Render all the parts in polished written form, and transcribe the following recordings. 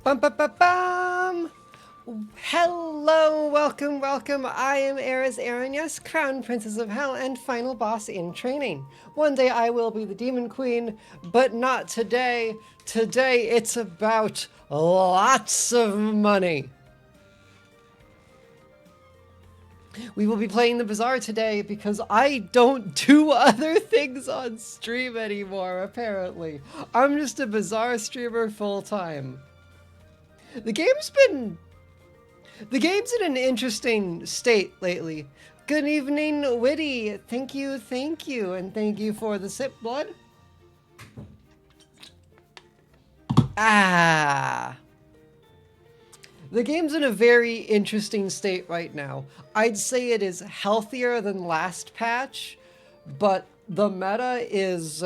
Bum, bum, bum, bum. Hello, welcome, welcome. I am Eris Aaron, yes, Crown Princess of Hell and final boss in training. One day I will be the Demon Queen, but not today. Today it's about lots of money. We will be playing the Bazaar today because I don't do other things on stream anymore, apparently. I'm just a Bazaar streamer full time. The game's been The game's in an interesting state lately. Good evening, Witty. Thank you, and thank you for the sip, blood. Ah. The game's in a very interesting state right now. I'd say it is healthier than last patch, but the meta is,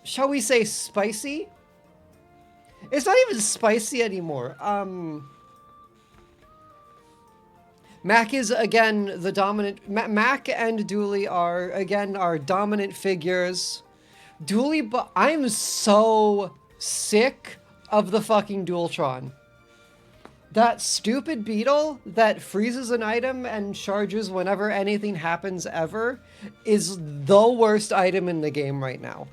shall we say, spicy? It's not even spicy anymore. Mac is again the dominant. Mac and Dooley are again our dominant figures. Dooley, but I'm so sick of the fucking Dualtron. That stupid beetle that freezes an item and charges whenever anything happens ever is the worst item in the game right now.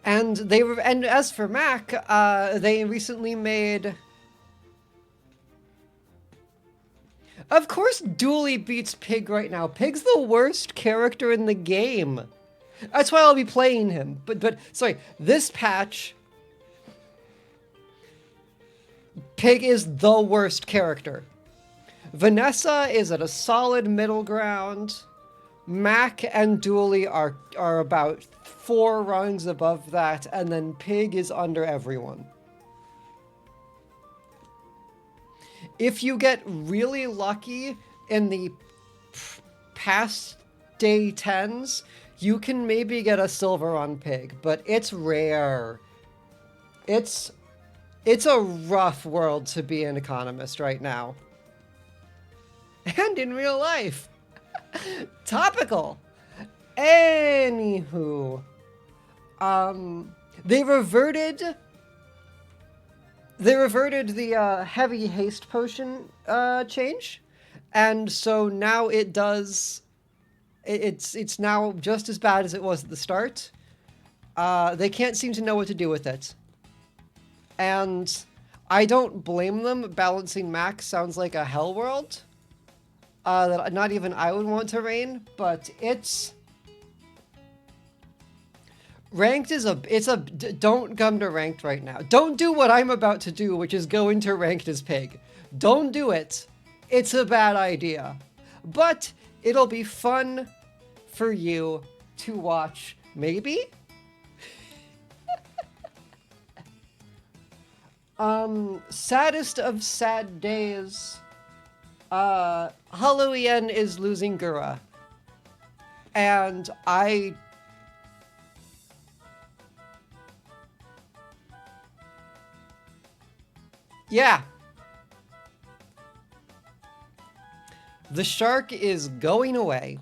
And as for Mac, they recently made. Of course, Dooley beats Pig right now. Pig's the worst character in the game. That's why I'll be playing him. But sorry, this patch, Pig is the worst character. Vanessa is at a solid middle ground. Mac and Dooley are about 4 rungs above that, and then Pig is under everyone. If you get really lucky in the past day 10s, you can maybe get a silver on Pig, but it's rare. It's a rough world to be an economist right now. And in real life. Topical. Anywho, they reverted the heavy haste potion change, and so now it does. It's now just as bad as it was at the start. They can't seem to know what to do with it, and I don't blame them. Balancing max sounds like a hell world. That not even I would want to reign, but it's ranked is don't come to ranked right now. Don't do what I'm about to do, which is go into ranked as Pig. Don't do it. It's a bad idea, but it'll be fun for you to watch. Maybe. Saddest of sad days. Halloween is losing Gura. And yeah. The shark is going away.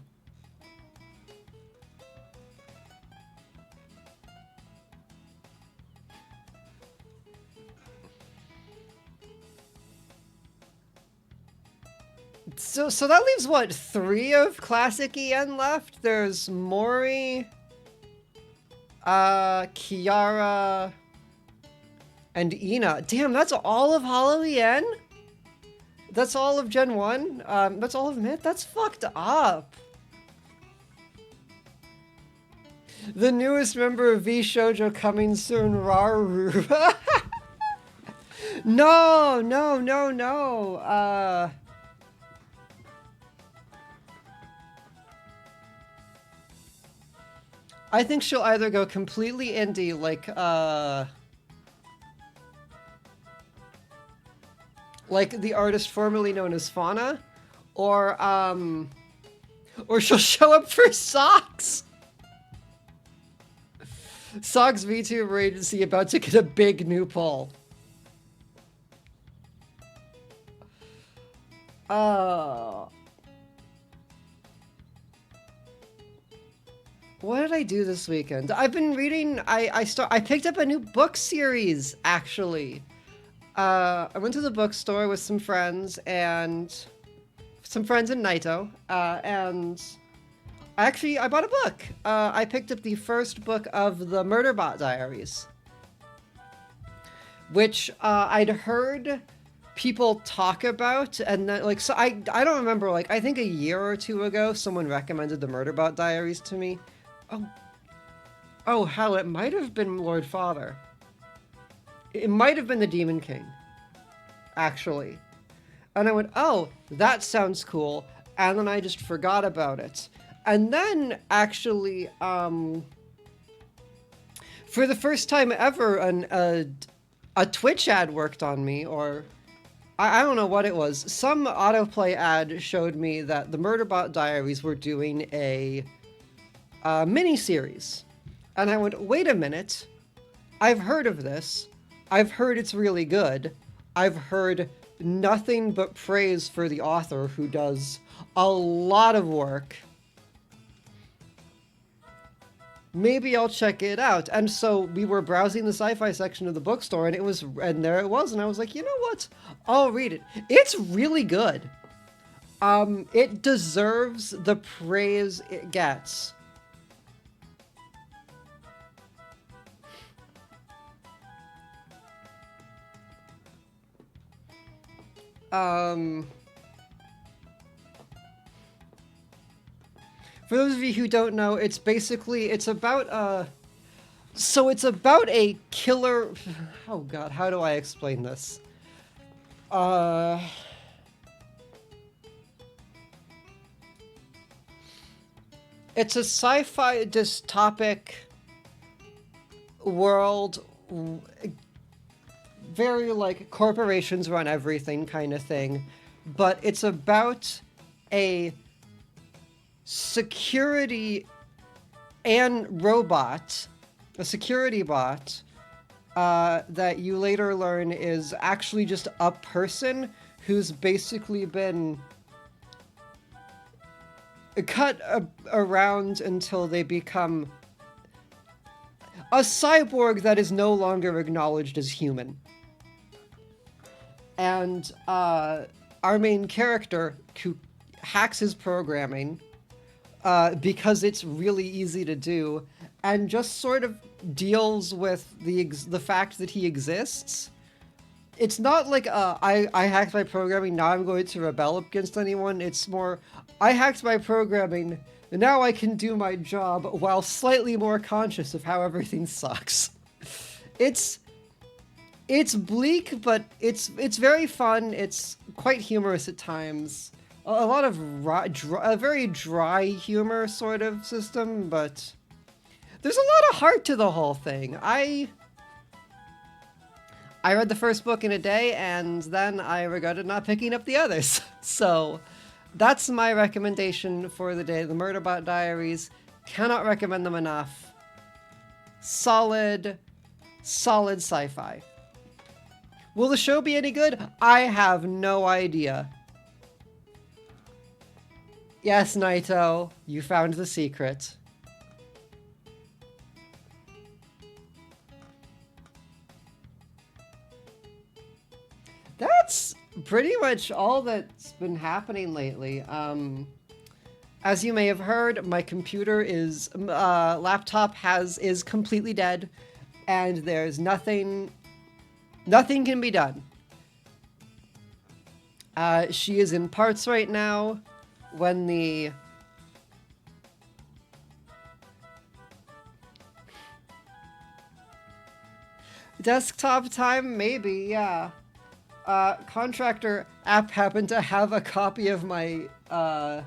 So that leaves, what, 3 of Classic EN left? There's Mori, Kiara, and Ina. Damn, that's all of Hollow EN? That's all of Gen 1? That's all of Myth? That's fucked up. The newest member of V Shoujo coming soon, Raru. No. I think she'll either go completely indie, like the artist formerly known as Fauna, or she'll show up for Socks. Socks VTuber agency about to get a big new poll. Uh, what did I do this weekend? I've been reading. I picked up a new book series actually. I went to the bookstore with some friends and some friends in Naito, and I bought a book. I picked up the first book of the Murderbot Diaries, which I'd heard people talk about, and then, like, so I don't remember, like, I think a year or two ago someone recommended the Murderbot Diaries to me. Oh, oh, hell, it might have been Lord Father. It might have been the Demon King, actually. And I went, oh, that sounds cool. And then I just forgot about it. And then, actually, for the first time ever, a Twitch ad worked on me, or I don't know what it was. Some autoplay ad showed me that the Murderbot Diaries were doing a mini-series. And I went, wait a minute. I've heard of this. I've heard it's really good. I've heard nothing but praise for the author, who does a lot of work. Maybe I'll check it out. And so we were browsing the sci-fi section of the bookstore, and there it was, and I was like, you know what? I'll read it. It's really good. It deserves the praise it gets. For those of you who don't know, it's about a killer. Oh god, how do I explain this? It's a sci-fi dystopic world, very like corporations run everything kind of thing, but it's about a security and robot, a security bot, that you later learn is actually just a person who's basically been cut around until they become a cyborg that is no longer acknowledged as human. And our main character, who hacks his programming, because it's really easy to do, and just sort of deals with the fact that he exists. It's not like, I hacked my programming, now I'm going to rebel against anyone. It's more, I hacked my programming, and now I can do my job while slightly more conscious of how everything sucks. It's bleak, but it's very fun. It's quite humorous at times. A lot of a very dry humor sort of system, but there's a lot of heart to the whole thing. I read the first book in a day, and then I regretted not picking up the others. So that's my recommendation for the day. The Murderbot Diaries. Cannot recommend them enough. Solid sci-fi. Will the show be any good? I have no idea. Yes, Naito, you found the secret. That's pretty much all that's been happening lately. As you may have heard, my computer laptop is completely dead, and there's nothing can be done. She is in parts right now. When the desktop time, maybe, yeah. Contractor app happened to have a copy of my a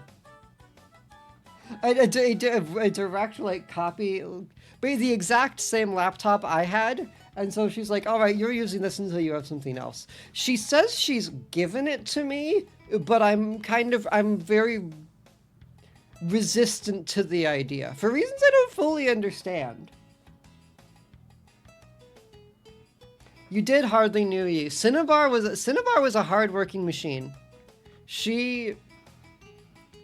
direct like copy, but the exact same laptop I had. And so she's like, all right, you're using this until you have something else. She says she's given it to me, but I'm very resistant to the idea for reasons I don't fully understand. You did hardly knew you. Cinnabar was a hard-working machine. She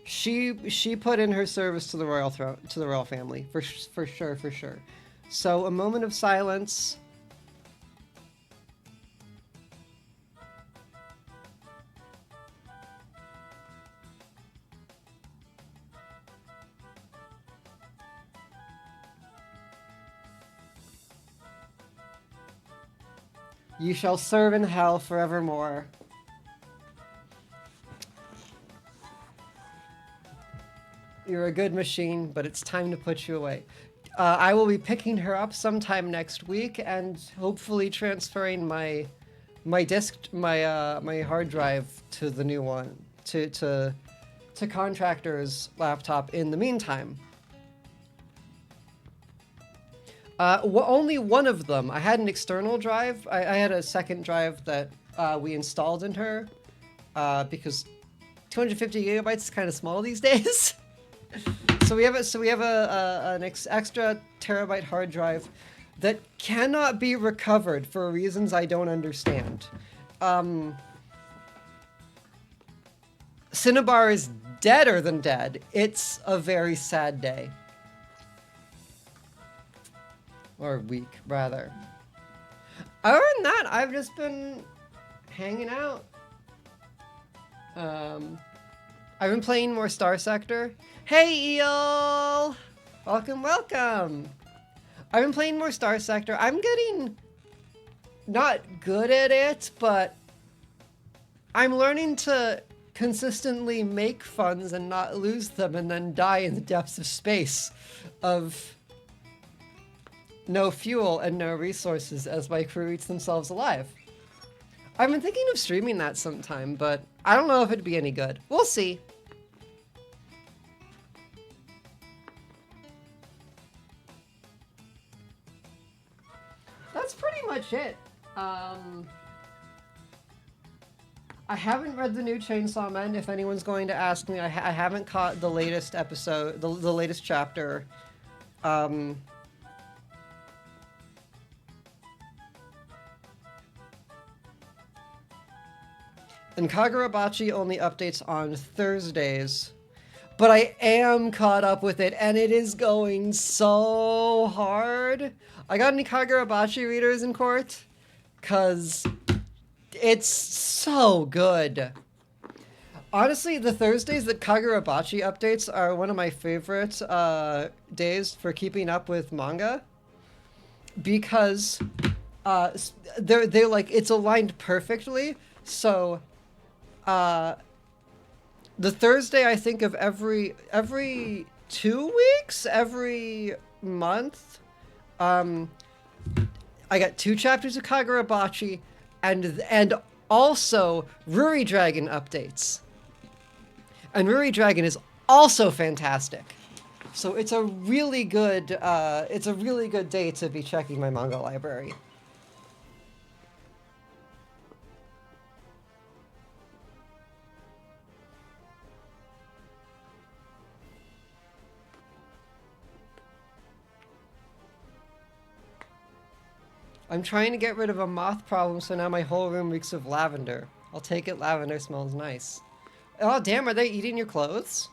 she put in her service to the royal throne, to the royal family, for sure, for sure. So a moment of silence. You shall serve in hell forevermore. You're a good machine, but it's time to put you away. I will be picking her up sometime next week and hopefully transferring my hard drive to the new one, to contractor's laptop in the meantime. Only one of them. I had an external drive. I had a second drive that we installed in her because 250 gigabytes is kind of small these days. So we have an extra terabyte hard drive that cannot be recovered for reasons I don't understand. Cinnabar is deader than dead. It's a very sad day. Or week, rather. Other than that, I've just been hanging out. I've been playing more Star Sector. Hey, Eel! Welcome, welcome! I've been playing more Star Sector. I'm getting not good at it, but I'm learning to consistently make funds and not lose them and then die in the depths of space of no fuel and no resources as my crew eats themselves alive. I've been thinking of streaming that sometime, but I don't know if it'd be any good. We'll see. That's pretty much it. I haven't read the new Chainsaw Man. If anyone's going to ask me, I haven't caught the latest episode, the latest chapter. And Kagurabachi only updates on Thursdays. But I am caught up with it, and it is going so hard. I got any Kagurabachi readers in court? Because it's so good. Honestly, the Thursdays that Kagurabachi updates are one of my favorite days for keeping up with manga. Because they're like, it's aligned perfectly. So the Thursday, I think, of every 2 weeks, every month, I got 2 chapters of Kagurabachi, and also Ruri Dragon updates. And Ruri Dragon is also fantastic. So it's a really good day to be checking my manga library. I'm trying to get rid of a moth problem, so now my whole room reeks of lavender. I'll take it, lavender smells nice. Oh damn, are they eating your clothes?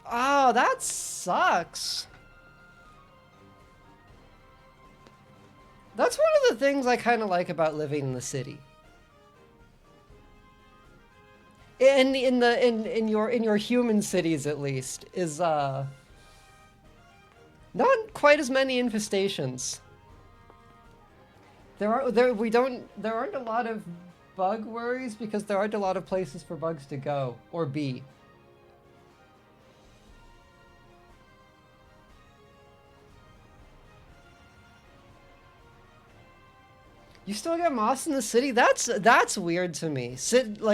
Oh, that sucks. That's one of the things I kind of like about living in the city. In your human cities, at least, is not quite as many infestations. There aren't a lot of bug worries because there aren't a lot of places for bugs to go or be. You still get moths in the city? That's weird to me.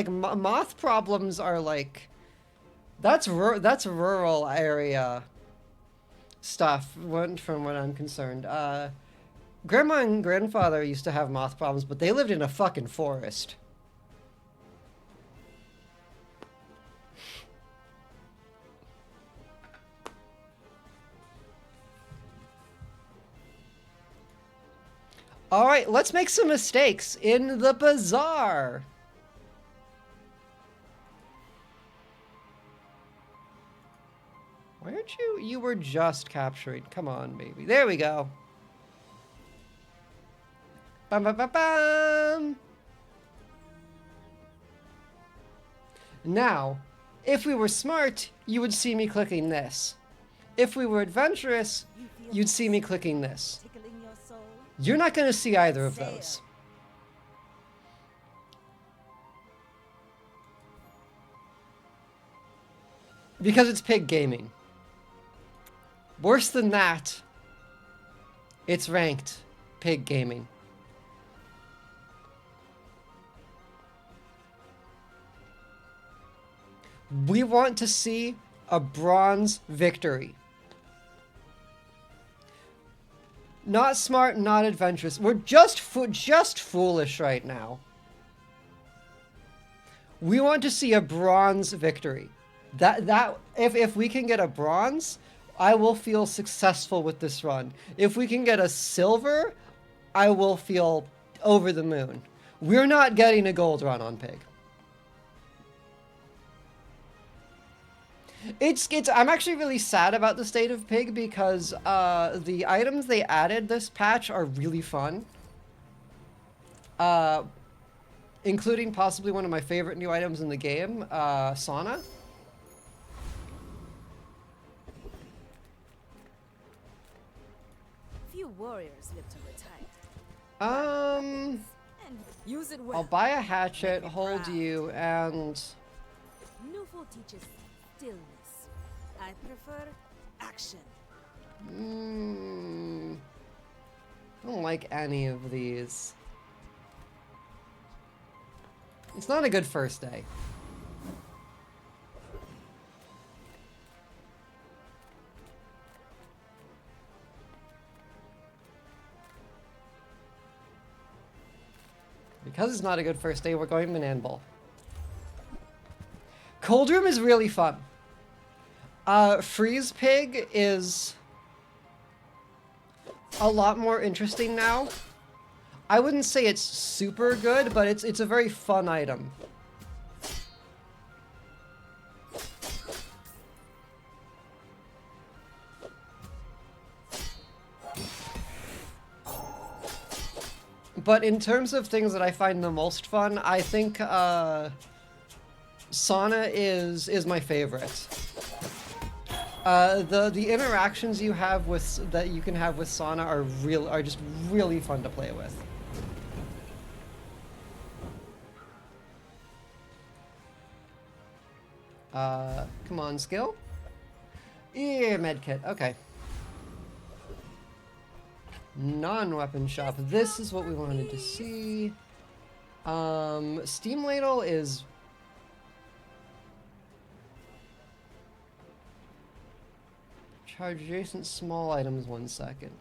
Moth problems are like, that's rural area stuff. From what I'm concerned. Grandma and grandfather used to have moth problems, but they lived in a fucking forest. All right, let's make some mistakes in the bazaar. Why aren't you? You were just capturing. Come on, baby. There we go. Bum, bum, bum, bum. Now, if we were smart, you would see me clicking this. If we were adventurous, you'd see me clicking this. You're not going to see either of those. Because it's pig gaming. Worse than that, it's ranked pig gaming. We want to see a bronze victory. Not smart, not adventurous. We're just foolish right now. We want to see a bronze victory. If we can get a bronze, I will feel successful with this run. If we can get a silver, I will feel over the moon. We're not getting a gold run on pig. I'm actually really sad about the state of pig because the items they added this patch are really fun. Including possibly one of my favorite new items in the game, sauna. Few warriors live to retire. And use it well. I'll buy a hatchet, hold you, and Newful teaches stillness. I prefer action. I don't like any of these. It's not a good first day. Because it's not a good first day, we're going Banana Ball. Cold Room is really fun. Freeze Pig is a lot more interesting now. I wouldn't say it's super good, but it's a very fun item. But in terms of things that I find the most fun, I think sauna is my favorite. The interactions you have that you can have with sauna are just really fun to play with. Come on, skill. Yeah, medkit. Okay. Non-weapon shop. This is what we wanted to see. Steam ladle is charge adjacent small items 1 second.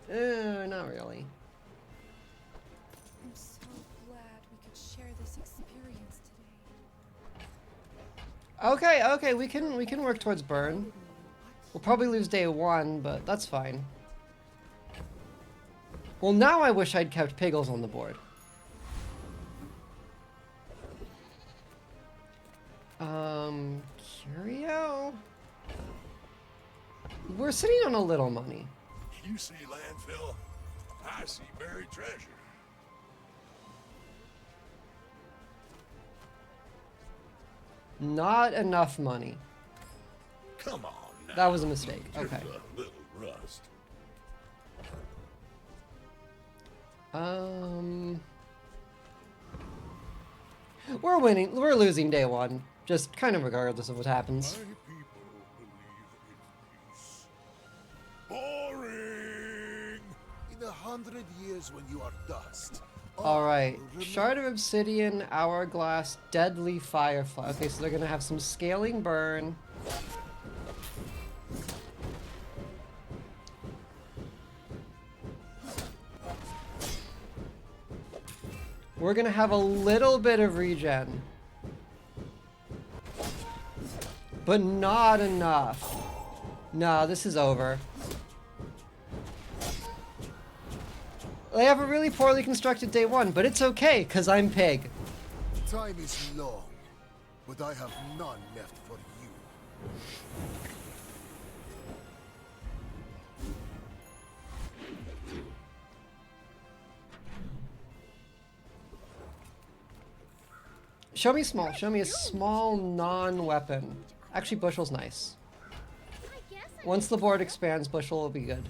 Not really. I'm so glad we could share this experience today. Okay, we can work towards burn. We'll probably lose day 1, but that's fine. Well, now I wish I'd kept Piggles on the board. Curio? We're sitting on a little money. You see landfill, I see buried treasure. Not enough money. Come on now. That was a mistake. Just Okay. a little rust. We're winning. We're losing day 1. Just kind of regardless of what happens. My people believe in peace. Boring. In 100 years when you are dust. Alright. remember- Shard of Obsidian, Hourglass, Deadly Firefly. Okay, so they're gonna have some scaling burn. We're gonna have a little bit of regen. But not enough. No, this is over. They have a really poorly constructed day one, but it's okay, because I'm Pig. Time is long, but I have none left for you. Show me small. Show me a small non-weapon. Actually, Bushel's nice. I guess I Once the board expands, Bushel will be good.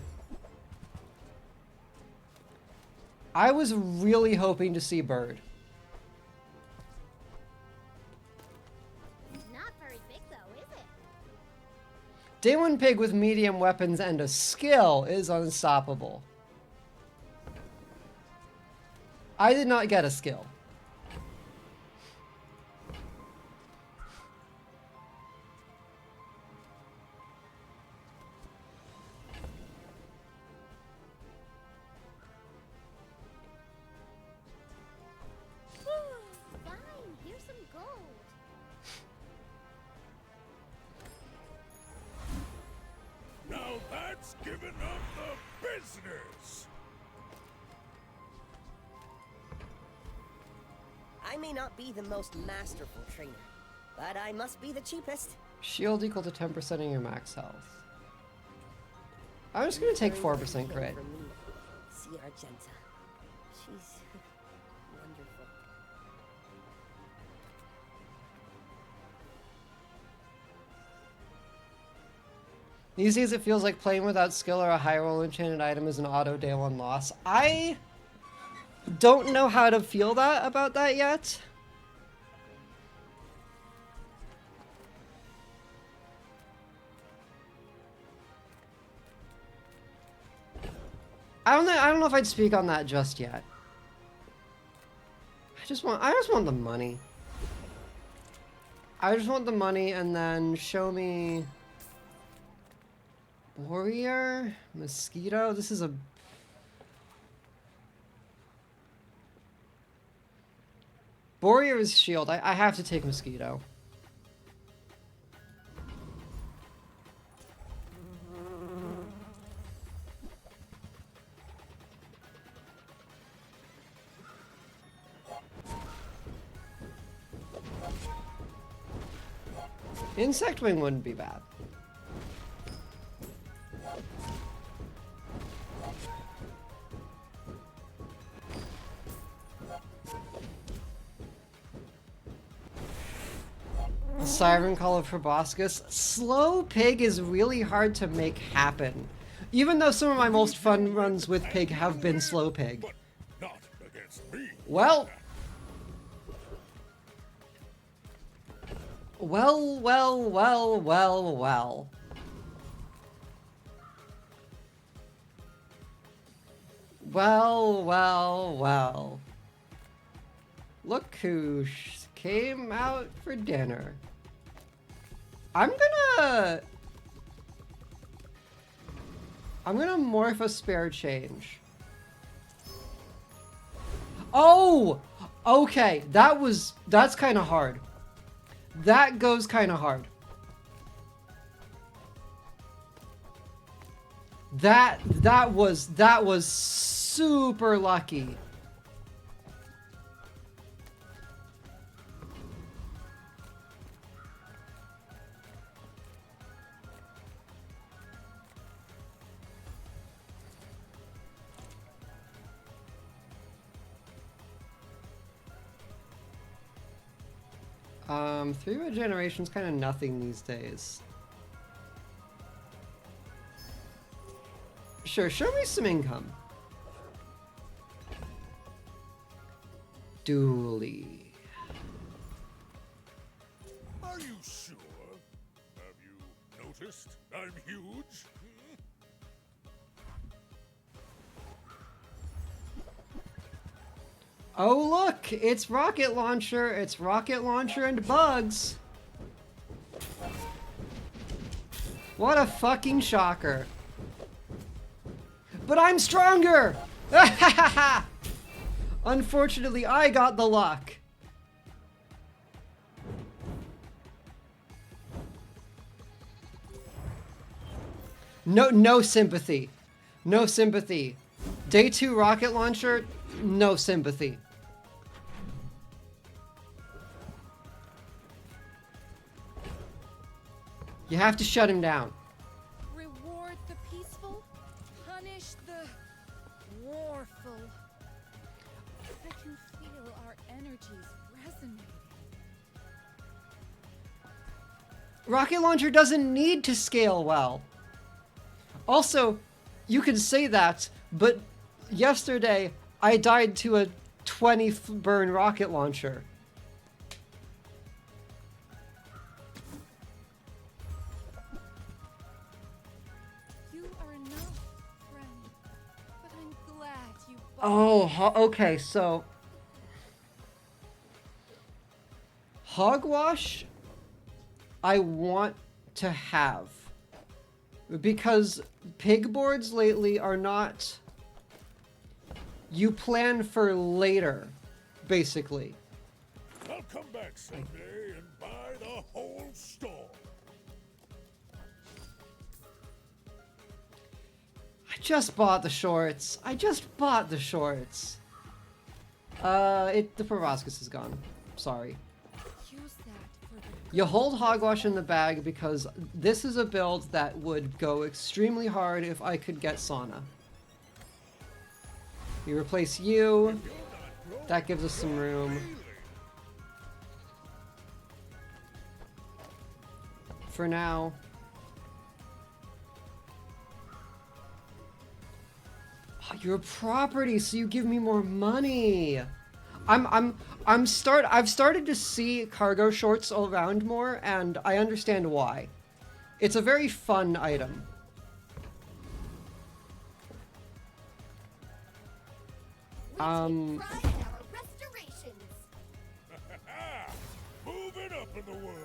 I was really hoping to see Bird. not very big though, is it? Day 1 Pig with medium weapons and a skill is unstoppable. I did not get a skill. Fine, here's some gold. Now that's giving up the business. I may not be the most masterful trainer, but I must be the cheapest. Shield equal to 10% of your max health. I'm just gonna take 4% crit. For me, see Argenta. She's wonderful. These days it feels like playing without skill or a high roll enchanted item is an auto day 1 loss. I don't know how to feel that about that yet. I don't know if I'd speak on that just yet. I just want the money. I just want the money, and then show me Warrior, Mosquito. This is a Warrior is shield. I have to take Mosquito. Insect Wing wouldn't be bad. Siren Call of Proboscis. Slow Pig is really hard to make happen. Even though some of my most fun runs with Pig have been Slow Pig. But not against me. Well. Well. Well. Look who came out for dinner. I'm gonna morph a spare change. Oh! Okay, that's kind of hard. That goes kind of hard. That was super lucky. Three regeneration's kind of nothing these days. Sure, show me some income. Dooley. Are you sure? Have you noticed I'm huge? Oh look, it's rocket launcher. It's rocket launcher and bugs. What a fucking shocker. But I'm stronger! Unfortunately, I got the luck. No sympathy. No sympathy. Day 2 rocket launcher, no sympathy. You have to shut him down. Reward the peaceful, punish the warful. I can feel our energies resonating. Rocket launcher doesn't need to scale well. Also, you can say that, but yesterday I died to a 20 burn rocket launcher. You are enough, friend. But I'm glad you bought Oh, okay, so hogwash I want to have, because pig boards lately are not, you plan for later, basically. I'll come back someday and buy the whole store. I just bought the shorts. The proboscis is gone. Sorry. use that for the You hold hogwash in the bag because this is a build that would go extremely hard if I could get sauna. You replace you. That gives us some room. For now. Oh, you're a property, so you give me more money. I've started to see cargo shorts all around more, and I understand why. It's a very fun item. Pride in our restorations. Moving up in the world.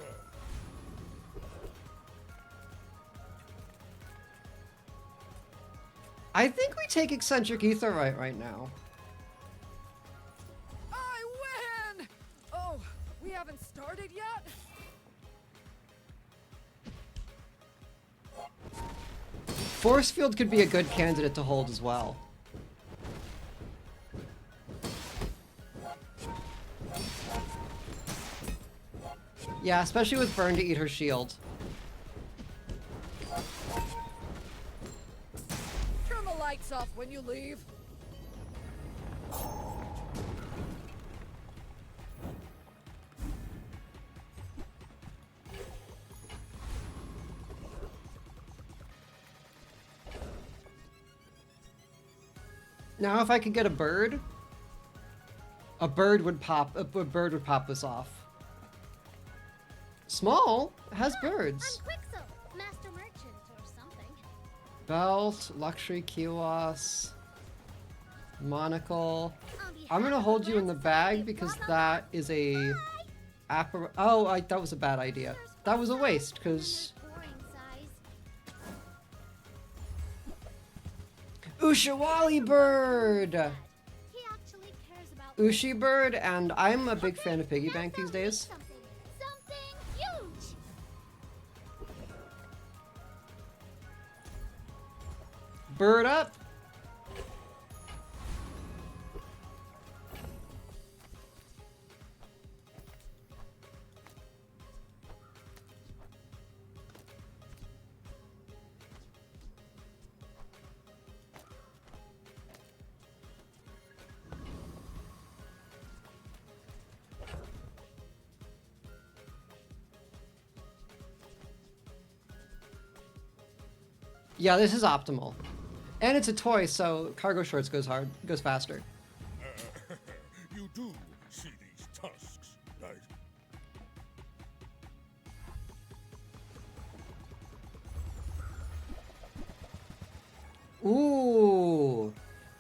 I think we take eccentric etherite right now. I win! Oh, we haven't started yet? Force field could be a good candidate to hold as well. Yeah, especially with Burn to eat her shield. Turn the lights off when you leave. Now if I could get a bird would pop this off. Small has birds. I'm Quixel, master merchant or something. Belt, luxury kilos, monocle. On behalf I'm gonna of hold you in the Lance bag Save because Lava- that is a that was a bad idea. That was a waste because Boring size. Ushawali bird. He actually cares about Ushi bird, and I'm a big fan of piggy bank these days. Something huge. Bird up. Yeah, this is optimal. And it's a toy, so cargo shorts goes faster. You do see these tusks, right? Ooh.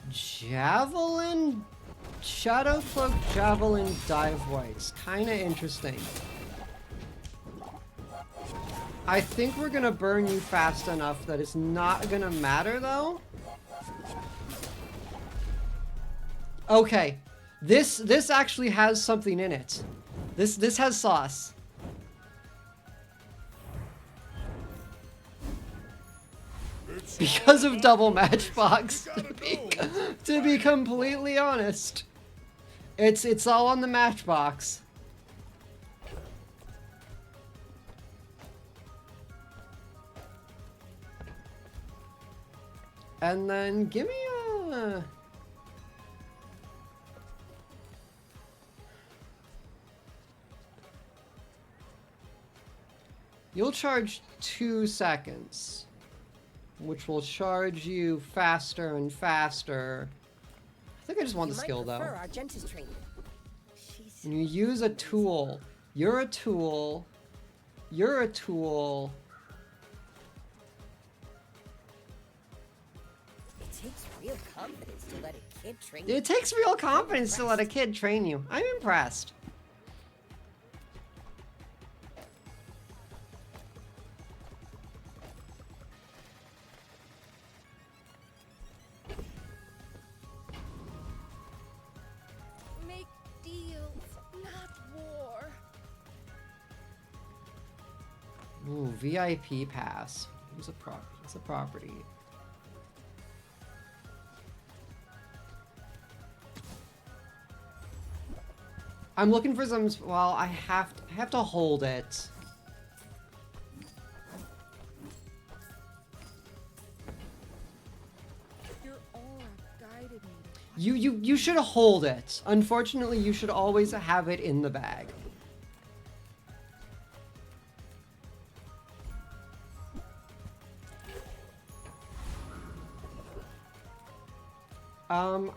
Javelin? Shadow Cloak Javelin Dive Whites. Kinda interesting. I think we're gonna burn you fast enough that it's not gonna matter, though. Okay. This actually has something in it. This has sauce. because of double Matchbox. To be completely honest, it's all on the Matchbox. And then give me a... You'll charge 2 seconds, which will charge you faster and faster. I think I just want the skill though. Argenta's training. She's When you use a tool, you're a tool, you're a tool. It takes real confidence to let a kid train. It takes real confidence to let a kid train you. I'm impressed. Make deals, not war. Ooh, VIP pass. It's a property. I'm looking for some. Well, I have to hold it. Your aura guided me. You should hold it. Unfortunately, you should always have it in the bag.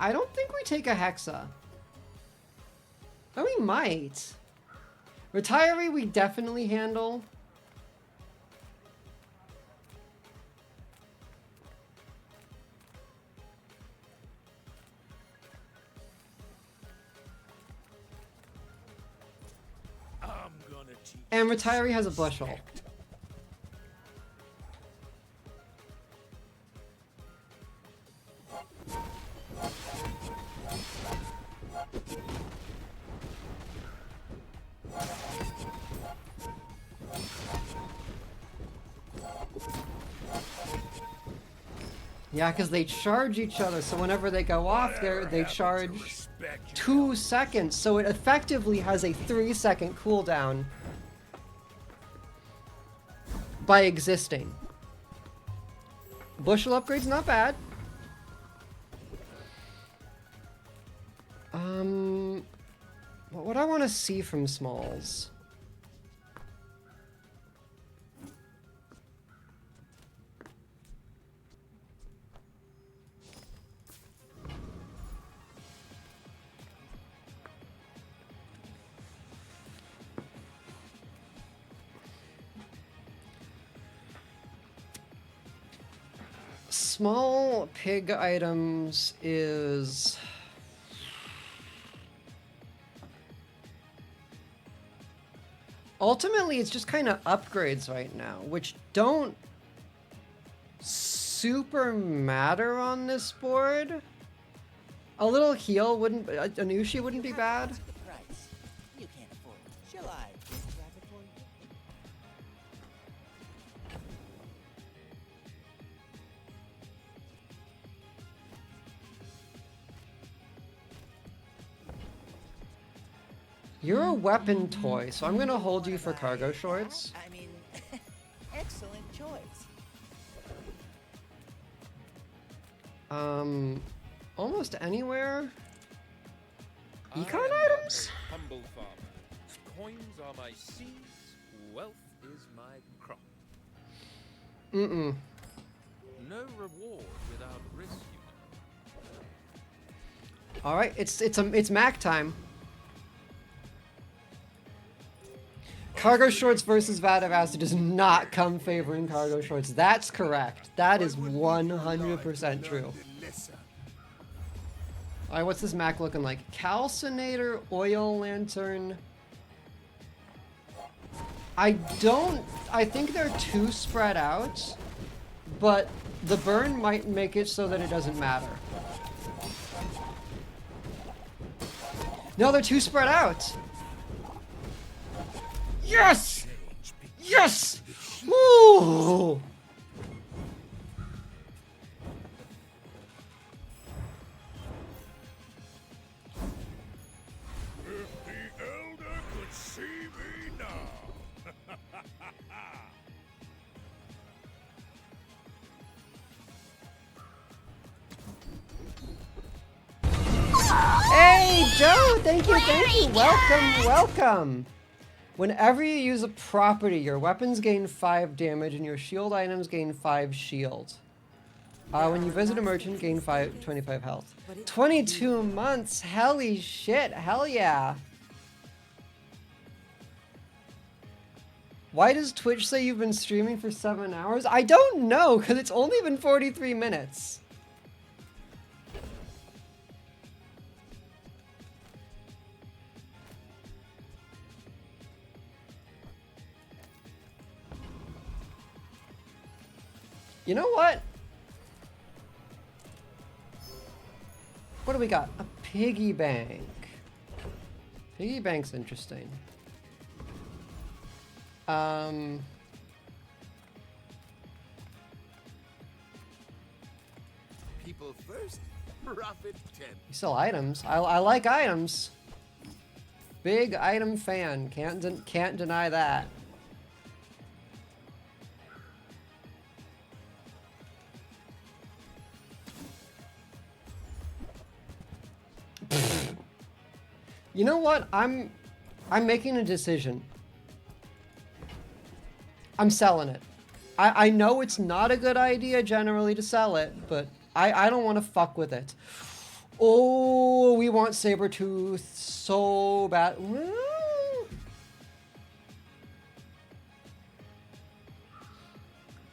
I don't think we take a Hexa. Oh, we might. Retiree we definitely handle. I'm gonna teach And retiree has a bushel. Yeah, because they charge each other, so whenever they go off there, they charge respect 2 seconds, so it effectively has a 3-second cooldown by existing. Bushel upgrade's not bad. What would I want to see from Smalls? Small pig items is... Ultimately, it's just kind of upgrades right now, which don't super matter on this board. A little heal wouldn't... Anushi wouldn't be bad. Price. You can't afford it. Shall I grab it for you? You're a weapon toy, so I'm gonna hold you for cargo shorts. I mean, excellent choice. Almost anywhere. I Econ am items? a humble farmer. Coins are my seeds, wealth is my crop. Mm-mm. No reward without risk, you know. Alright, it's Mac time. Cargo shorts versus Vat of Acid does not come favoring cargo shorts. That's correct. That is 100% true. Alright, what's this Mac looking like? Calcinator, Oil Lantern. I think they're too spread out, but the burn might make it so that it doesn't matter. No, they're too spread out. Yes! Yes! Woo! Oh, thank you, thank you. Welcome, welcome. Whenever you use a property, your weapons gain 5 damage and your shield items gain 5 shield. When you visit a merchant, gain 25 health. 22 months, helly shit, hell yeah. Why does Twitch say you've been streaming for 7 hours? I don't know, because it's only been 43 minutes. You know what? What do we got? A piggy bank. Piggy bank's interesting. People first, profit 10. You sell items. I like items. Big item fan. Can't deny that. You know what? I'm making a decision. I'm selling it. I know it's not a good idea generally to sell it, but I don't want to fuck with it. Oh, we want Sabretooth so bad.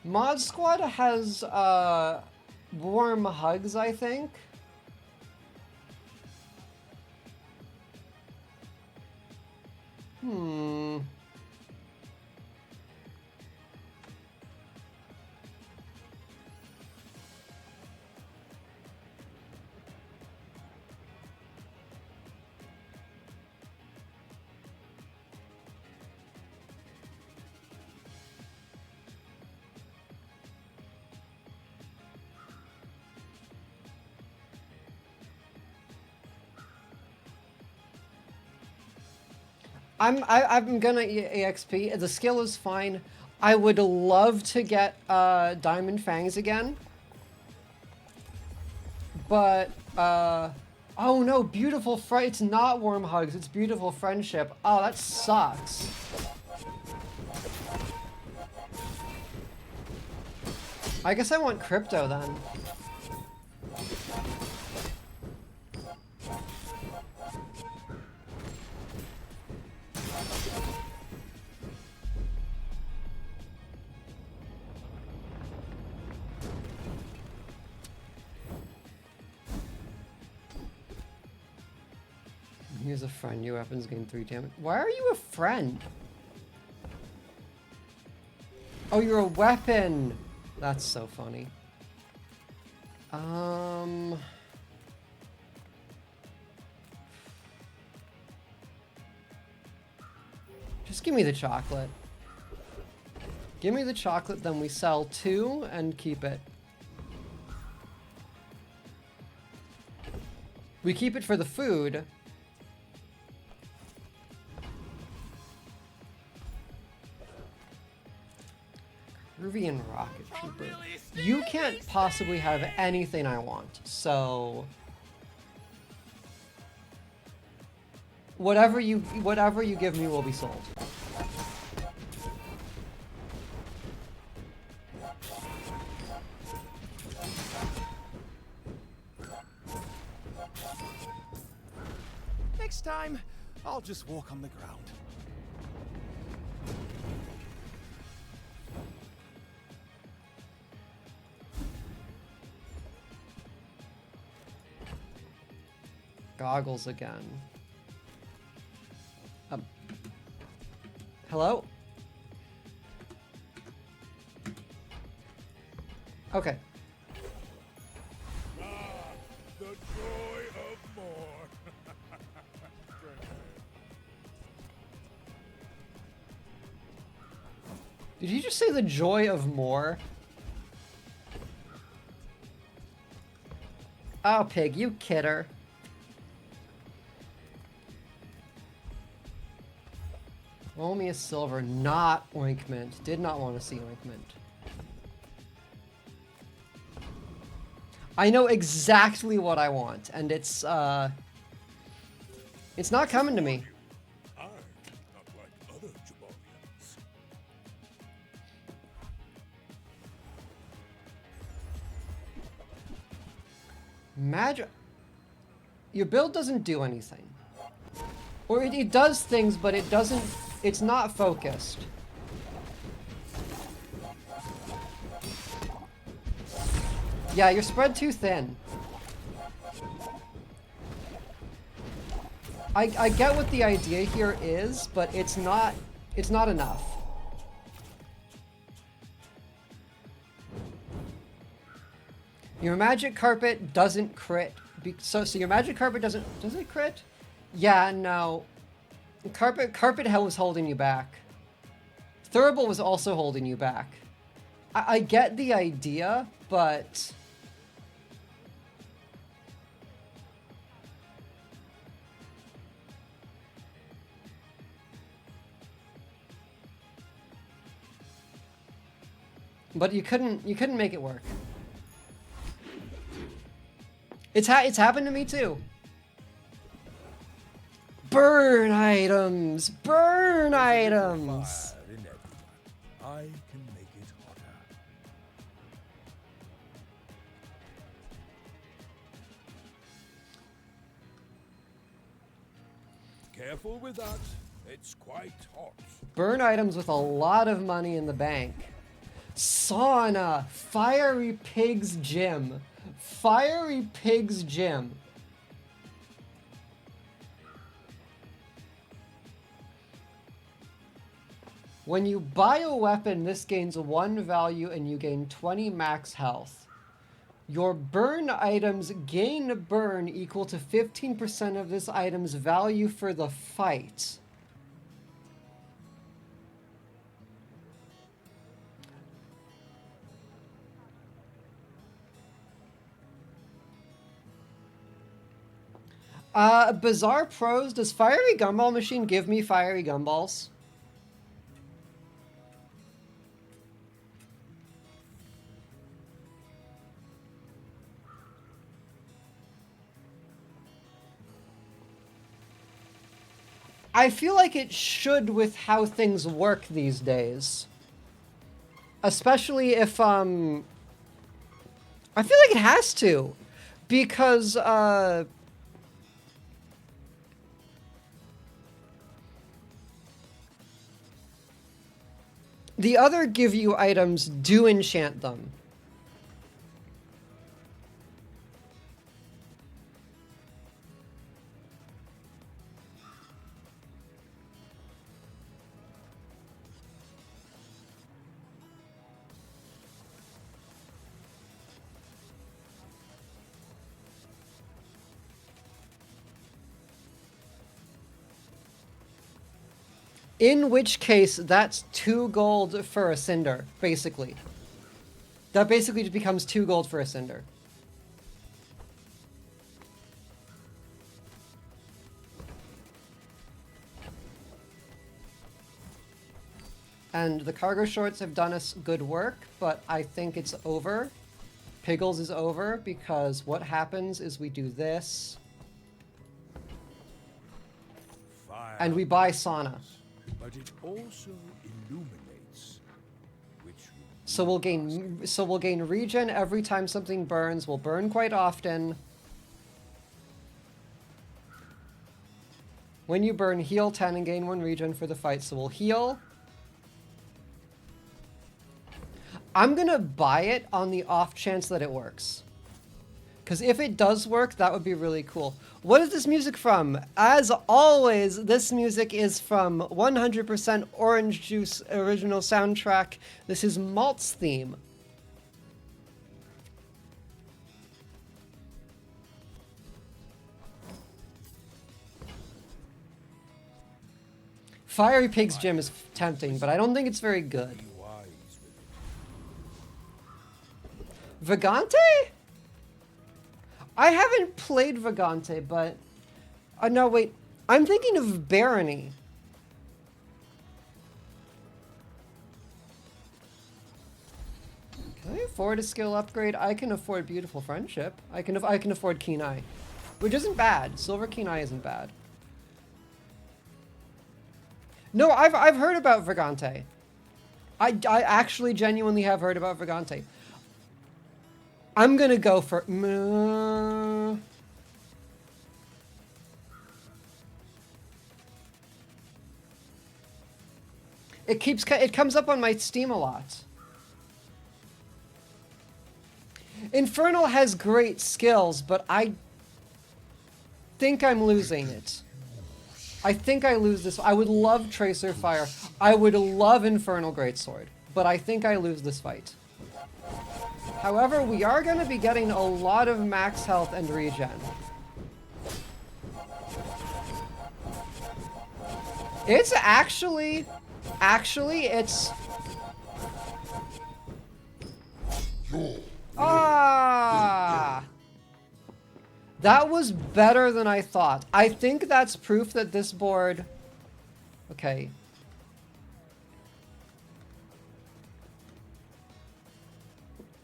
Mod Squad has warm hugs, I think. I'm gonna EXP. The skill is fine. I would love to get Diamond Fangs again. But oh no, beautiful it's not warm hugs, it's beautiful friendship. Oh, that sucks. I guess I want crypto then. Here's a friend. Your weapons gain 3 damage. Why are you a friend? Oh, you're a weapon. That's so funny. Just give me the chocolate. Give me the chocolate, then we sell 2 and keep it. We keep it for the food. Peruvian rocket trooper. You can't possibly have anything I want, so whatever you give me will be sold. Next time, I'll just walk on the ground. Goggles again. Hello? Okay. The joy of more. Did you just say the joy of more? Oh, pig, you kidder. Roll me a silver, not ointment. Did not want to see ointment. I know exactly what I want, and it's, It's not coming to me. I'm not like other Jabarians. Magic. Your build doesn't do anything. Or it does things, but it doesn't... It's not focused. Yeah, you're spread too thin. I get what the idea here is, but it's not enough. Your magic carpet doesn't crit. So your magic carpet does it crit? Yeah, no. Carpet hell was holding you back. Thurible was also holding you back. I get the idea, but... But you couldn't make it work. It's happened to me too. Burn items! Burn items! Fire in everyone. I can make it hotter. Careful with that. It's quite hot. Burn items with a lot of money in the bank. Sauna! Fiery Pig's Gym. Fiery Pig's Gym. When you buy a weapon, this gains 1 value and you gain 20 max health. Your burn items gain burn equal to 15% of this item's value for the fight. Bizarre Pros, does Fiery Gumball Machine give me Fiery Gumballs? I feel like it should with how things work these days. Especially if, I feel like it has to. Because, the other give you items do enchant them. In which case, that's 2 gold for a Cinder, basically. That basically just becomes 2 gold for a Cinder. And the cargo shorts have done us good work, but I think it's over. Piggles is over, because what happens is we do this. Fire. And we buy sauna. But it also illuminates, which So we'll gain regen every time something burns. We'll burn quite often. When you burn, heal 10 and gain 1 regen for the fight. So we'll heal. I'm gonna buy it on the off chance that it works. Because if it does work, that would be really cool. What is this music from? As always, this music is from 100% Orange Juice original soundtrack. This is Malt's theme. Fiery Pig's Gym is tempting, but I don't think it's very good. be wise with it. Vagante? I haven't played Vagante, but... no, wait. I'm thinking of Barony. Can I afford a skill upgrade? I can afford Beautiful Friendship. I can afford Keen Eye. Which isn't bad. Silver Keen Eye isn't bad. No, I've heard about Vergante. I actually genuinely have heard about Vergante. I'm gonna go for... It comes up on my Steam a lot. Infernal has great skills, but I think I'm losing it. I think I lose this. I would love Tracer Fire. I would love Infernal Greatsword, but I think I lose this fight. However, we are going to be getting a lot of max health and regen. It's actually, it's... Ah! That was better than I thought. I think that's proof that this board... Okay.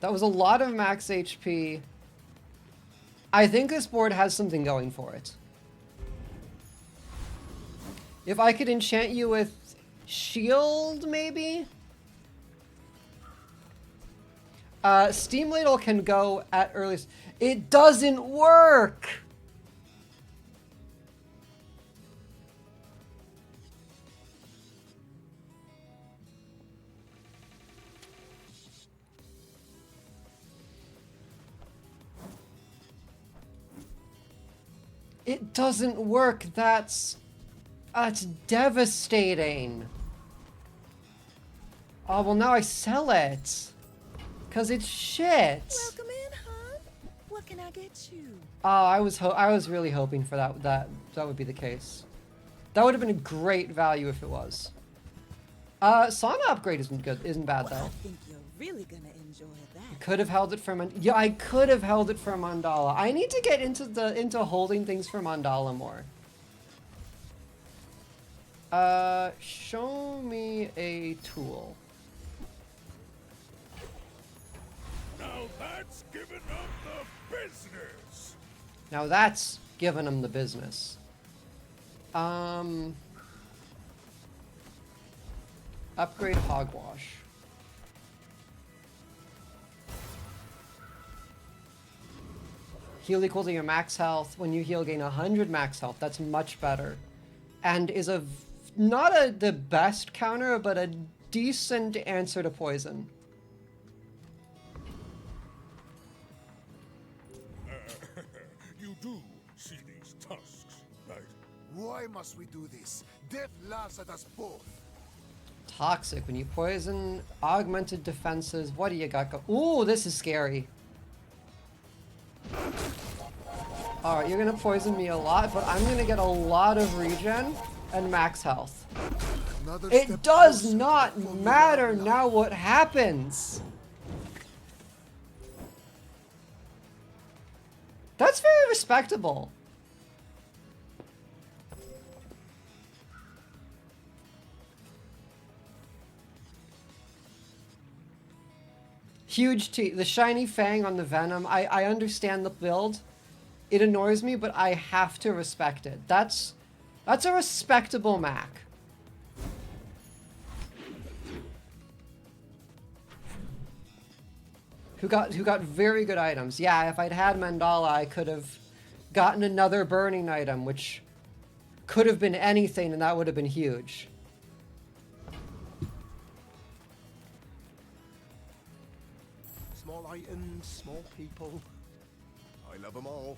That was a lot of max HP. I think this board has something going for it. If I could enchant you with shield, maybe? Steam Ladle can go at earliest. It doesn't work! It doesn't work. That's devastating. Oh, well now I sell it. Cause it's shit. Welcome in, hon. What can I get you? Oh, I was really hoping for that would be the case. That would have been a great value if it was. Sauna upgrade isn't bad though. I think you're really gonna enjoy that. Could have held it for yeah, I could have held it for Mandala. I need to get into holding things for Mandala more. Show me a tool. Now that's giving them the business. Now that's giving them the business. Upgrade Hogwash. Heal equal to your max health. When you heal, gain 100 max health. That's much better. And is not the best counter, but a decent answer to poison. You do see these tusks, right? Why must we do this? Death laughs at us both. Toxic. When you poison, augmented defenses. What do you got go? Ooh, this is scary. Alright, you're gonna poison me a lot, but I'm gonna get a lot of regen and max health. It does not matter now what happens. That's very respectable. Huge teeth. The shiny fang on the venom. I understand the build. It annoys me, but I have to respect it. That's a respectable Mac. Who got very good items. Yeah, if I'd had Mandala, I could have gotten another burning item, which could have been anything, and that would have been huge. Small items, small people. I love them all.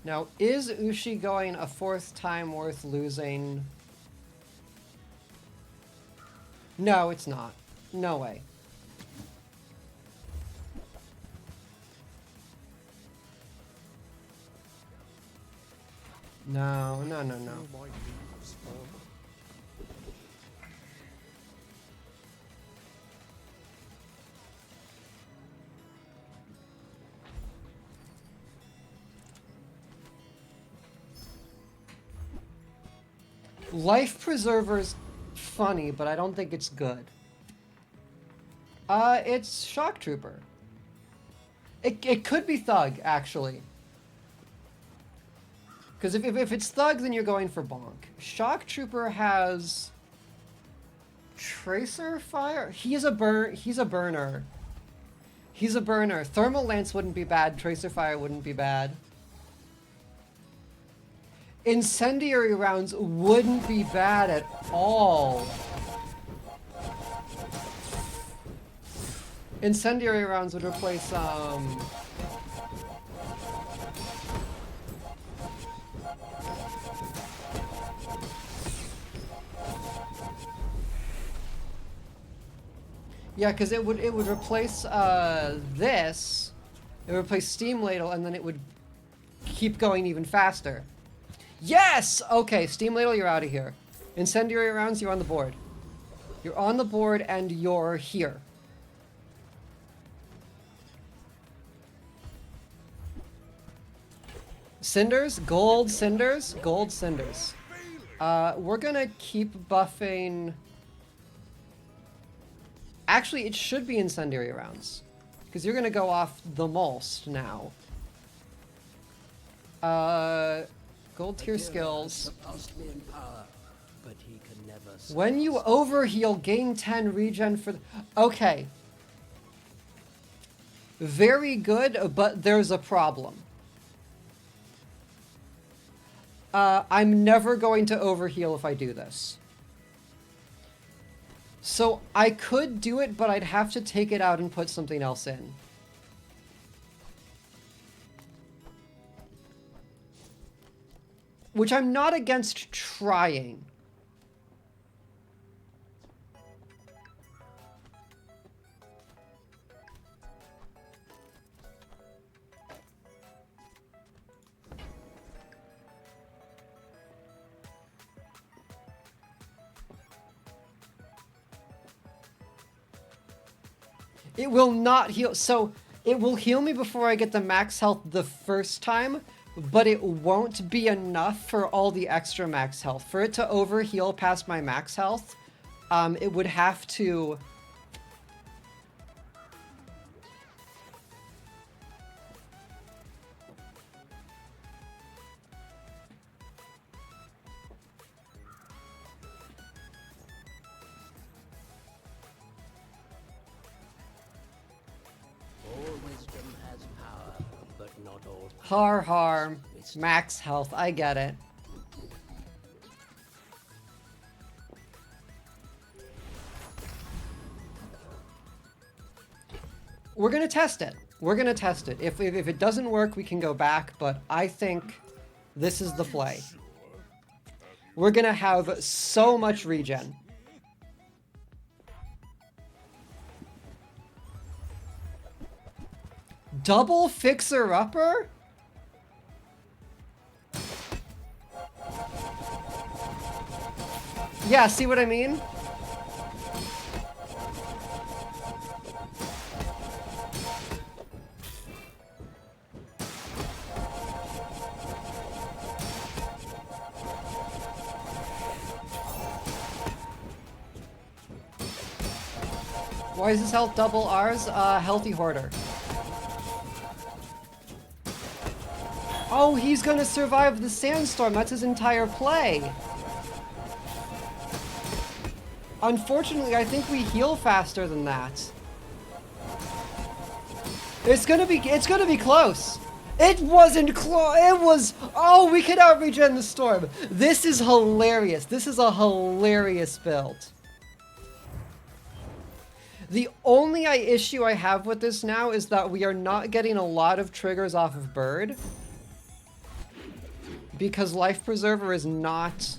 Now, is Ushi going a fourth time worth losing? No, it's not. No way. No. My leaves fall. Life Preserver's funny, but I don't think it's good. It's Shock Trooper. It could be Thug, actually. Because if it's Thug, then you're going for Bonk. Shock Trooper has... Tracer Fire? He's a burner. He's a burner. Thermal Lance wouldn't be bad. Tracer Fire wouldn't be bad. Incendiary rounds wouldn't be bad at all. Incendiary rounds would replace, yeah, because it would replace, this. It would replace Steam Ladle, and then it would keep going even faster. Yes! Okay, Steam Ladle, you're out of here. Incendiary rounds, you're on the board. You're on the board, and you're here. Cinders? Gold Cinders? Gold Cinders. We're gonna keep buffing... Actually, it should be Incendiary rounds. Because you're gonna go off the most now. Gold tier skills. When you overheal, gain 10 regen for... Okay. Very good, but there's a problem. I'm never going to overheal if I do this. So I could do it, but I'd have to take it out and put something else in. Which I'm not against trying. It will not heal. So it will heal me before I get the max health the first time, but it won't be enough for all the extra max health. For it to overheal past my max health, it would have to... Harm. Max health. I get it. We're gonna test it. If it doesn't work, we can go back, but I think this is the play. We're gonna have so much regen. Double fixer-upper? Yeah, see what I mean? Why is this health double ours? Healthy Hoarder. Oh, he's gonna survive the sandstorm. That's his entire play. Unfortunately, I think we heal faster than that. It's gonna be close. It wasn't close. It was. Oh, we could out regen the storm. This is hilarious. This is a hilarious build. The only issue I have with this now is that we are not getting a lot of triggers off of Bird. Because Life Preserver is not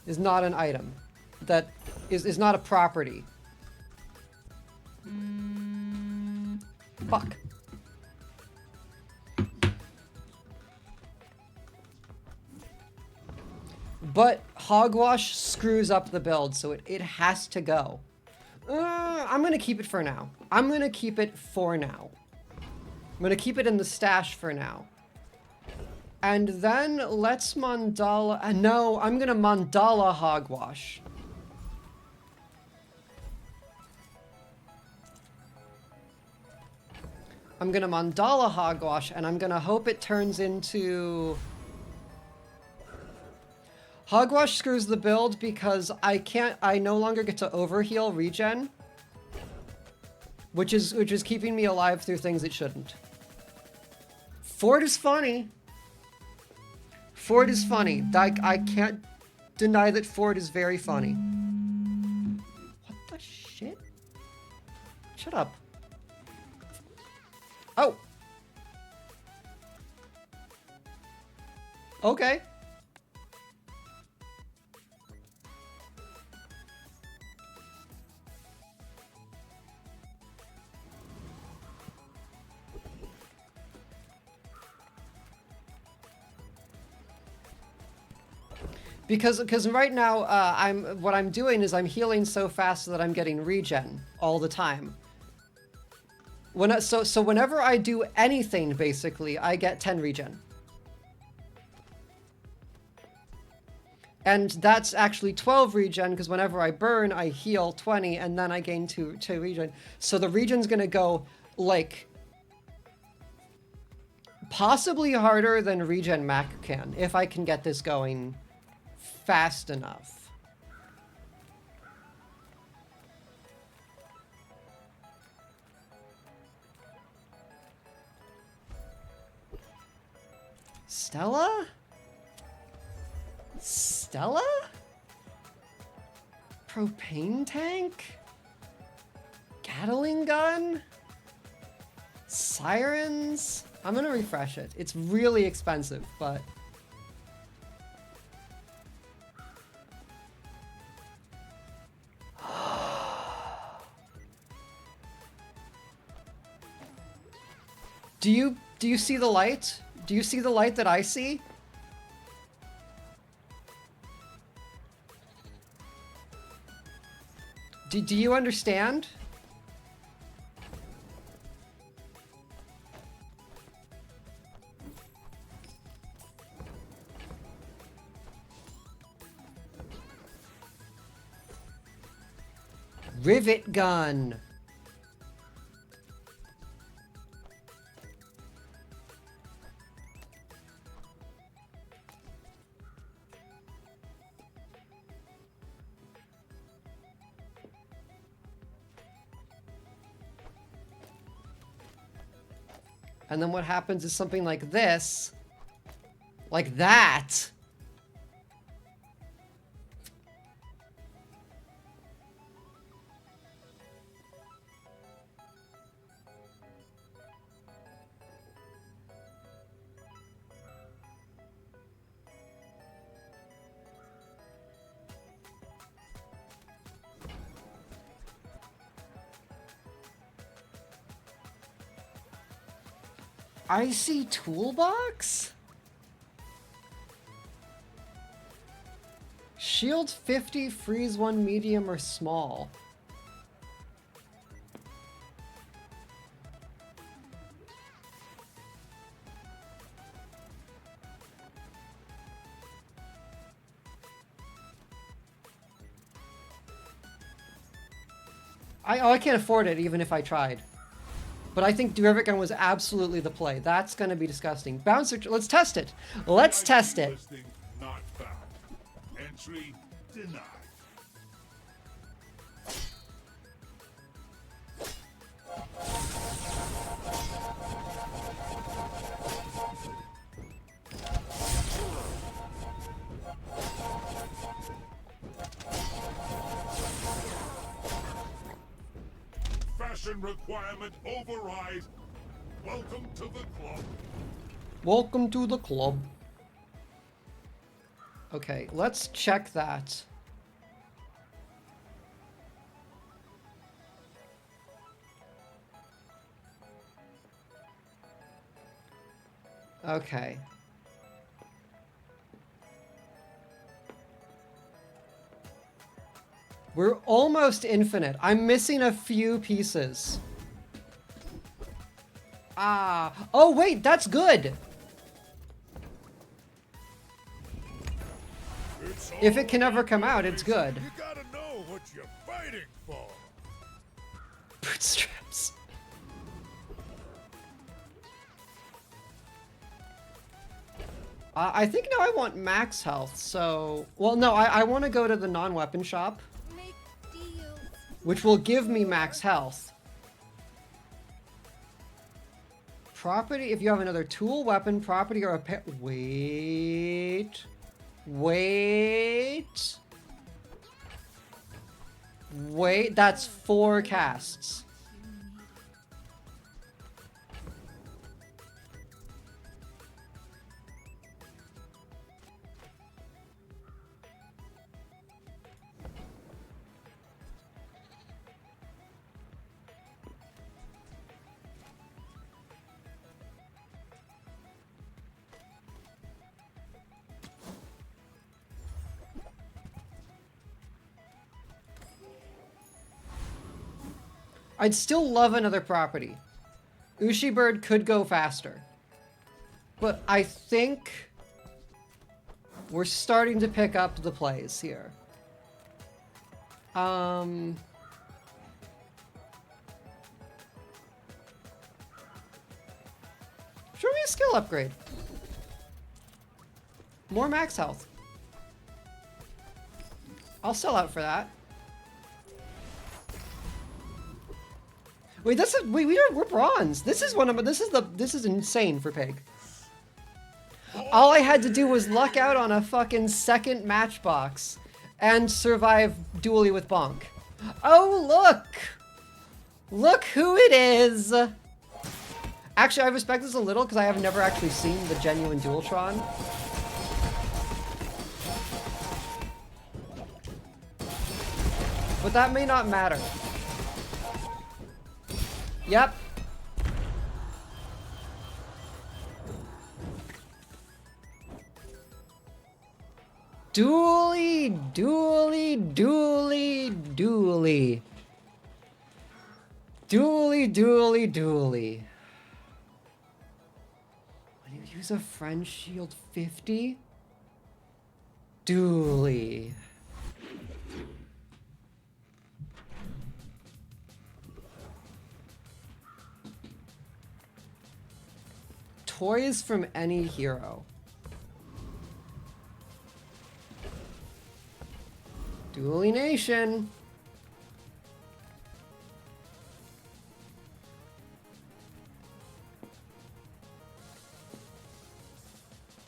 an item. That is not a property. Fuck. But Hogwash screws up the build, so it has to go. I'm gonna keep it for now. I'm gonna keep it in the stash for now. And then let's Mandala... no, I'm gonna Mandala Hogwash. I'm gonna Mandala Hogwash, and I'm gonna hope it turns into... Hogwash screws the build because I no longer get to overheal regen. Which is keeping me alive through things it shouldn't. Ford is funny. Ford is funny. I can't deny that Ford is very funny. What the shit? Shut up. Oh. Okay. Because right now what I'm doing is I'm healing so fast that I'm getting regen all the time. So whenever I do anything, basically, I get 10 regen. And that's actually 12 regen, because whenever I burn, I heal 20, and then I gain 2 regen. So the regen's gonna go, like, possibly harder than regen Mac can, if I can get this going fast enough. Stella? Stella? Propane tank? Gatling gun? Sirens? I'm gonna refresh it. It's really expensive, but... Do you see the light? Do you see the light that I see? Do you understand? Rivet gun. And then what happens is something like this. Like that. Icy toolbox? Shield 50, freeze 1, medium or small. I can't afford it even if I tried. But I think Rivet Gun was absolutely the play. That's going to be disgusting. Bouncer, let's test it. Let's test it. Listing not found. Entry denied. Fashion requirement override. Welcome to the club. Welcome to the club. Okay, let's check that. Okay. We're almost infinite. I'm missing a few pieces. Ah. Oh, wait, that's good. If it can ever come out, it's good. You gotta know what you're fighting for. Bootstraps. I think now I want max health, so... Well, no, I want to go to the non-weapon shop, Make deals. which will give me max health. Property, if you have another tool, weapon, property, or a pet... Wait. Wait. Wait, that's 4 casts. I'd still love another property. Ushi Bird could go faster. But I think we're starting to pick up the plays here. Show me a skill upgrade. More max health. I'll sell out for that. Wait, we're bronze. This is insane for Pig. All I had to do was luck out on a fucking second matchbox and survive dually with Bonk. Oh, look! Look who it is! Actually, I respect this a little because I have never actually seen the genuine Dualtron. But that may not matter. Yep. Dually, dually, dually, dually. Dually, dually, dually. When you use a friend shield 50? Dually. Toys from any hero. Dually Nation.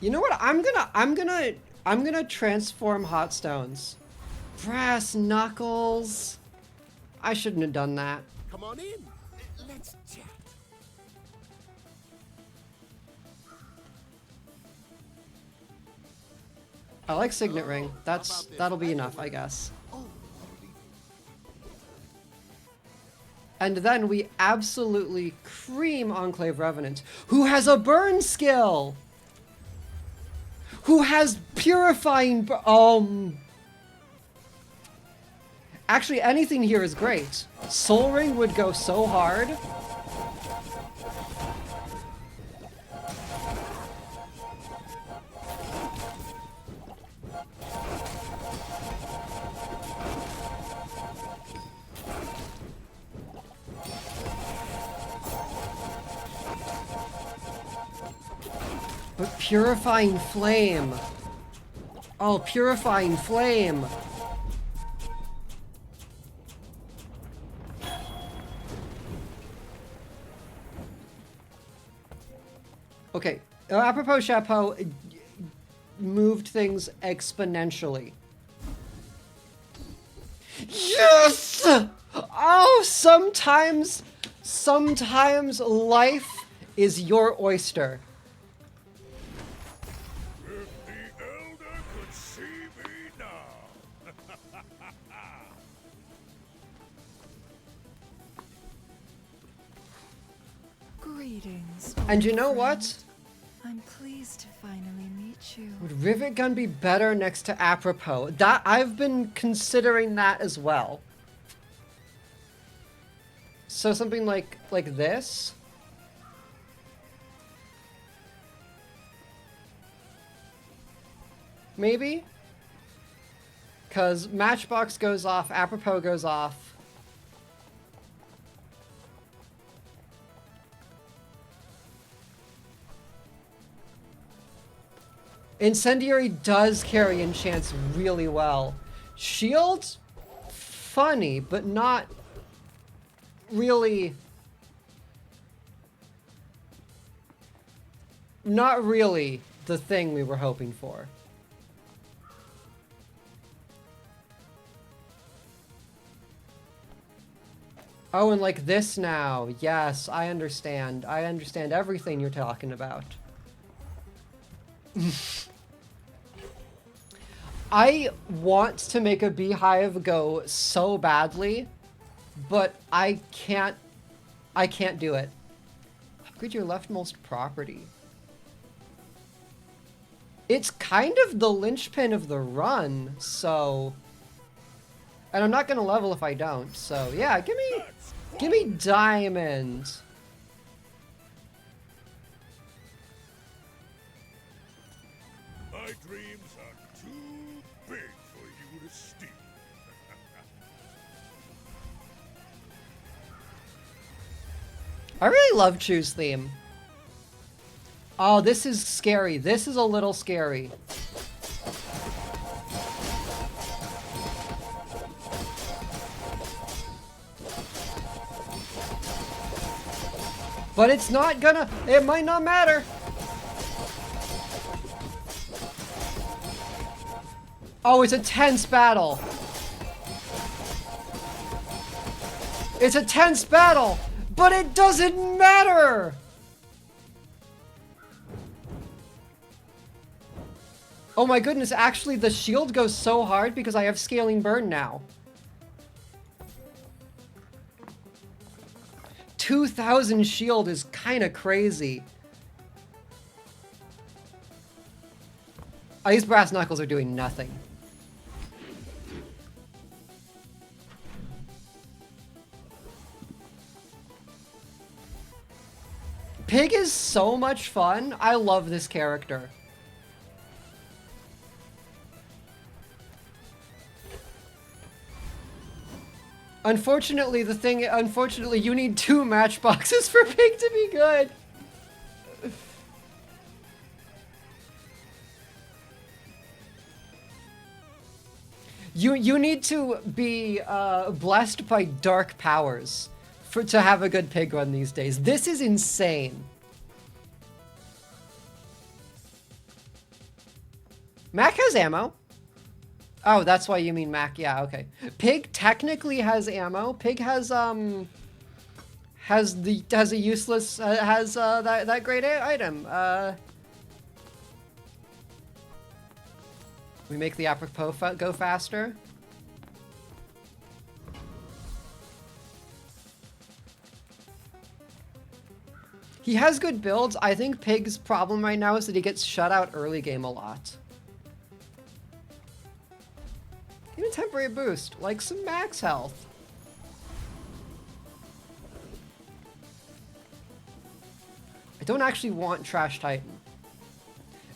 You know what? I'm gonna transform Hot Stones. Brass Knuckles. I shouldn't have done that. Come on in. Let's chat. I like Signet Ring. That'll be enough, I guess. And then we absolutely cream Enclave Revenant, who has a burn skill! Who has purifying Actually, anything here is great. Soul Ring would go so hard. But Purifying Flame. Oh, Purifying Flame. Okay, apropos Chapeau moved things exponentially. Yes! Oh, sometimes life is your oyster. If the Elder could see me now. Greetings. And you old know friend. what? I'm pleased to finally meet you. Would Rivet Gun be better next to Apropos? That I've been considering that as well. So something like this. Maybe? Because Matchbox goes off, Apropos goes off. Incendiary does carry enchants really well. Shield, funny, but not really... Not really the thing we were hoping for. Oh, and like this now. Yes, I understand. I understand everything you're talking about. I want to make a beehive go so badly, but I can't do it. Upgrade your leftmost property. It's kind of the linchpin of the run, so... And I'm not gonna level if I don't, so yeah, give me diamond. My dreams are too big for you to steal. I really love Choose Theme. Oh, this is scary. This is a little scary. But it's not gonna... It might not matter. Oh, it's a tense battle. It's a tense battle, but it doesn't matter. Oh my goodness, actually the shield goes so hard because I have Scaling Burn now. 2,000 shield is kind of crazy. Oh, these brass knuckles are doing nothing. Pig is so much fun. I love this character. Unfortunately, you need 2 matchboxes for Pig to be good. You need to be blessed by dark powers to have a good Pig run these days. This is insane. Mac has ammo. Oh, that's why you mean Mac. Yeah, okay. Pig technically has ammo. Pig has a useless that great item. We make the apropos go faster. He has good builds. I think Pig's problem right now is that he gets shut out early game a lot. Even temporary boost, like some max health. I don't actually want Trash Titan.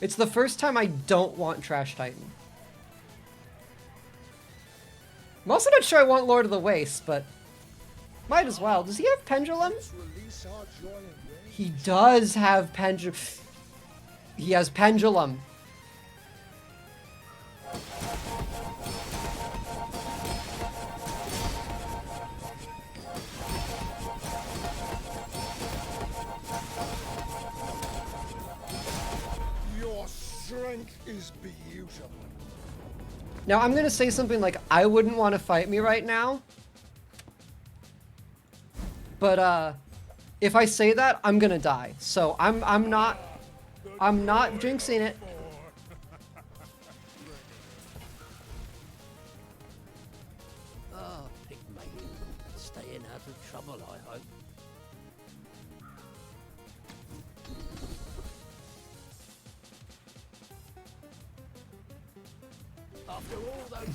It's the first time I don't want Trash Titan. I'm also not sure I want Lord of the Waste, but might as well. Does he have Pendulum? He does have Pendulum. He has Pendulum. Strength is beautiful. Now I'm gonna say something like, I wouldn't want to fight me right now. But if I say that, I'm gonna die. So I'm not jinxing it. Oh, Pygmalion, staying out of trouble, I hope.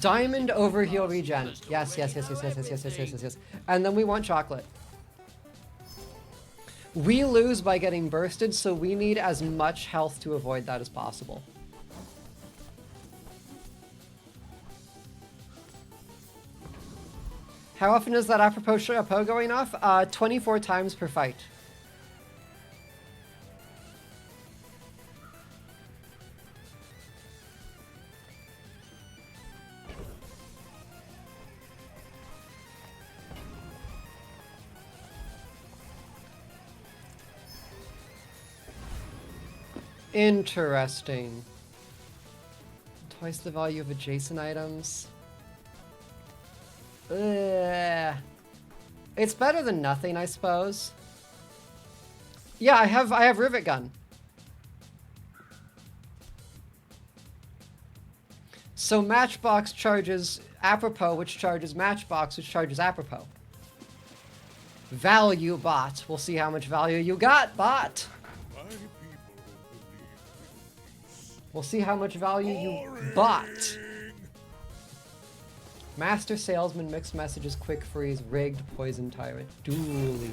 Diamond over heal regen. Yes. And then we want chocolate. We lose by getting bursted, so we need as much health to avoid that as possible. How often is that apropos chapeau going off? 24 times per fight. Interesting. Twice the value of adjacent items. Ugh. It's better than nothing, I suppose. Yeah, I have Rivet Gun. So Matchbox charges Apropos, which charges Matchbox, which charges Apropos. Value bot. We'll see how much value you got, bot. My people believe in peace. We'll see how much value you bought. Master Salesman, Mixed Messages, Quick Freeze, Rigged, Poison Tyrant, Dually.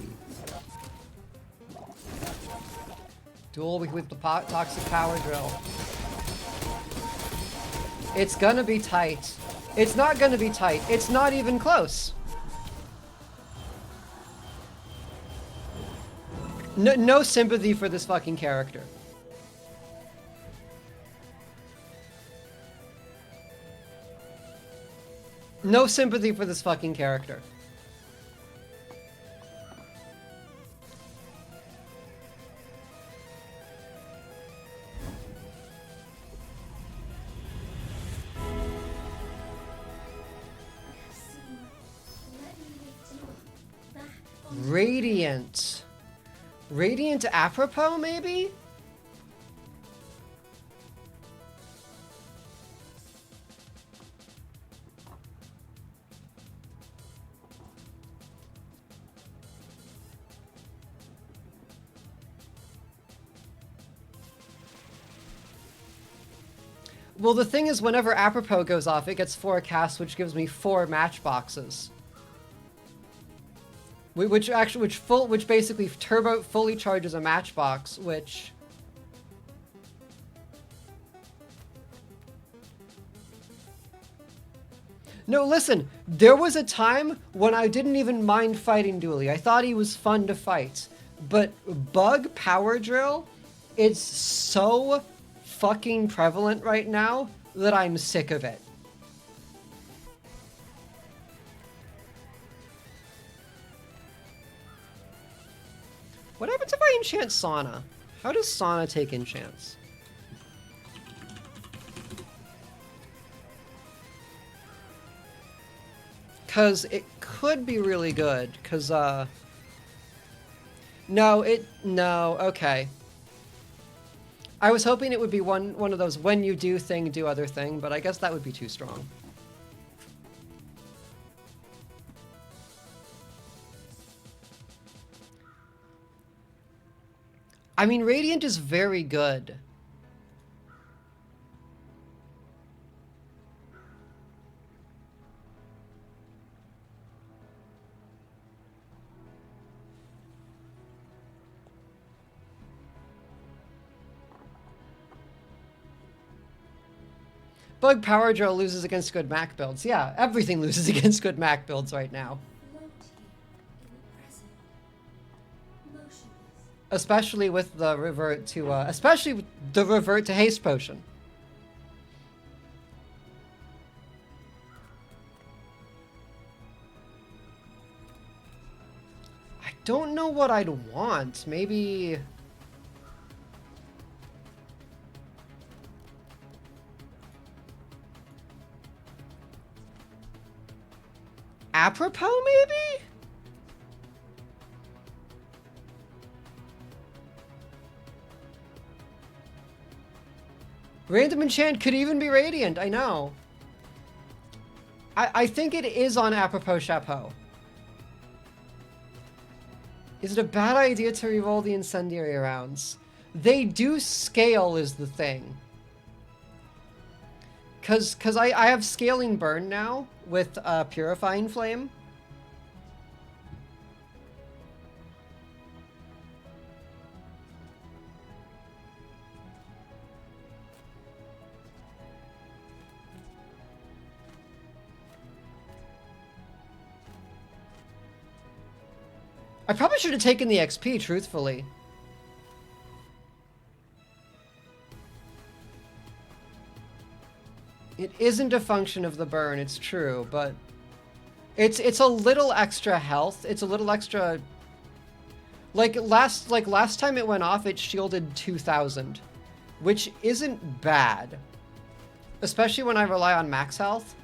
Duel with the Toxic Power Drill. It's gonna be tight. It's not gonna be tight. It's not even close. No sympathy for this fucking character. No sympathy for this fucking character. Radiant. Radiant Apropos, maybe? Well, the thing is, whenever Apropos goes off, it gets 4 casts, which gives me 4 matchboxes. Which basically fully charges a matchbox, which... No, listen, there was a time when I didn't even mind fighting Dooley. I thought he was fun to fight. But Bug Power Drill, it's so fucking prevalent right now that I'm sick of it. What happens if I enchant Sauna? How does Sauna take enchants? Cause it could be really good, cause no, okay. I was hoping it would be one of those when you do thing, do other thing, but I guess that would be too strong. I mean, Radiant is very good. Bug Power Drill loses against good Mac builds. Yeah, everything loses against good Mac builds right now. Especially with the revert to haste potion. I don't know what I'd want. Maybe... Apropos, maybe? Random enchant could even be Radiant, I know. I think it is on Apropos Chapeau. Is it a bad idea to reroll the incendiary rounds? They do scale is the thing. Cause I have scaling burn now with Purifying Flame. I probably should have taken the XP, truthfully. It isn't a function of the burn, it's true, but it's a little extra health. It's a little extra. Like last time it went off, it shielded 2,000, which isn't bad, especially when I rely on max health.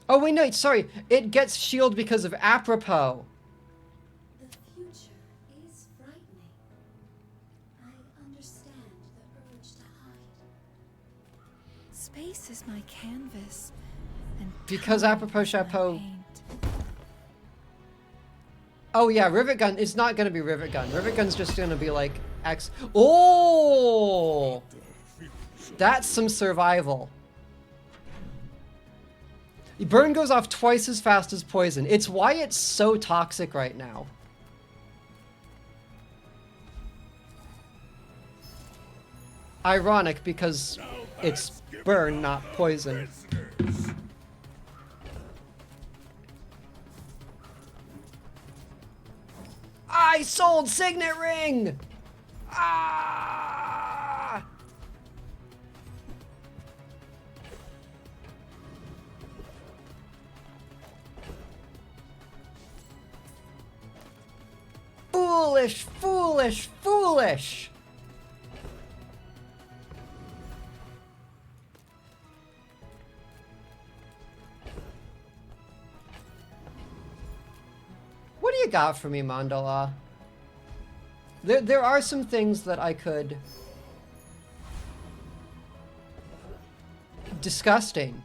Oh wait, no, sorry. It gets shield because of apropos. The future is frightening. I understand the urge to hide. Space is my canvas. And Because time apropos is my chapeau. paint. Oh yeah, rivet gun. It's not gonna be rivet gun. Rivet gun's just gonna be like X. Oh, that's some survival. Burn goes off twice as fast as poison. It's why it's so toxic right now. Ironic because it's burn, not poison. I sold Signet Ring! Ah! Foolish, foolish, foolish! What do you got for me, Mandala? There are some things that I could... Disgusting.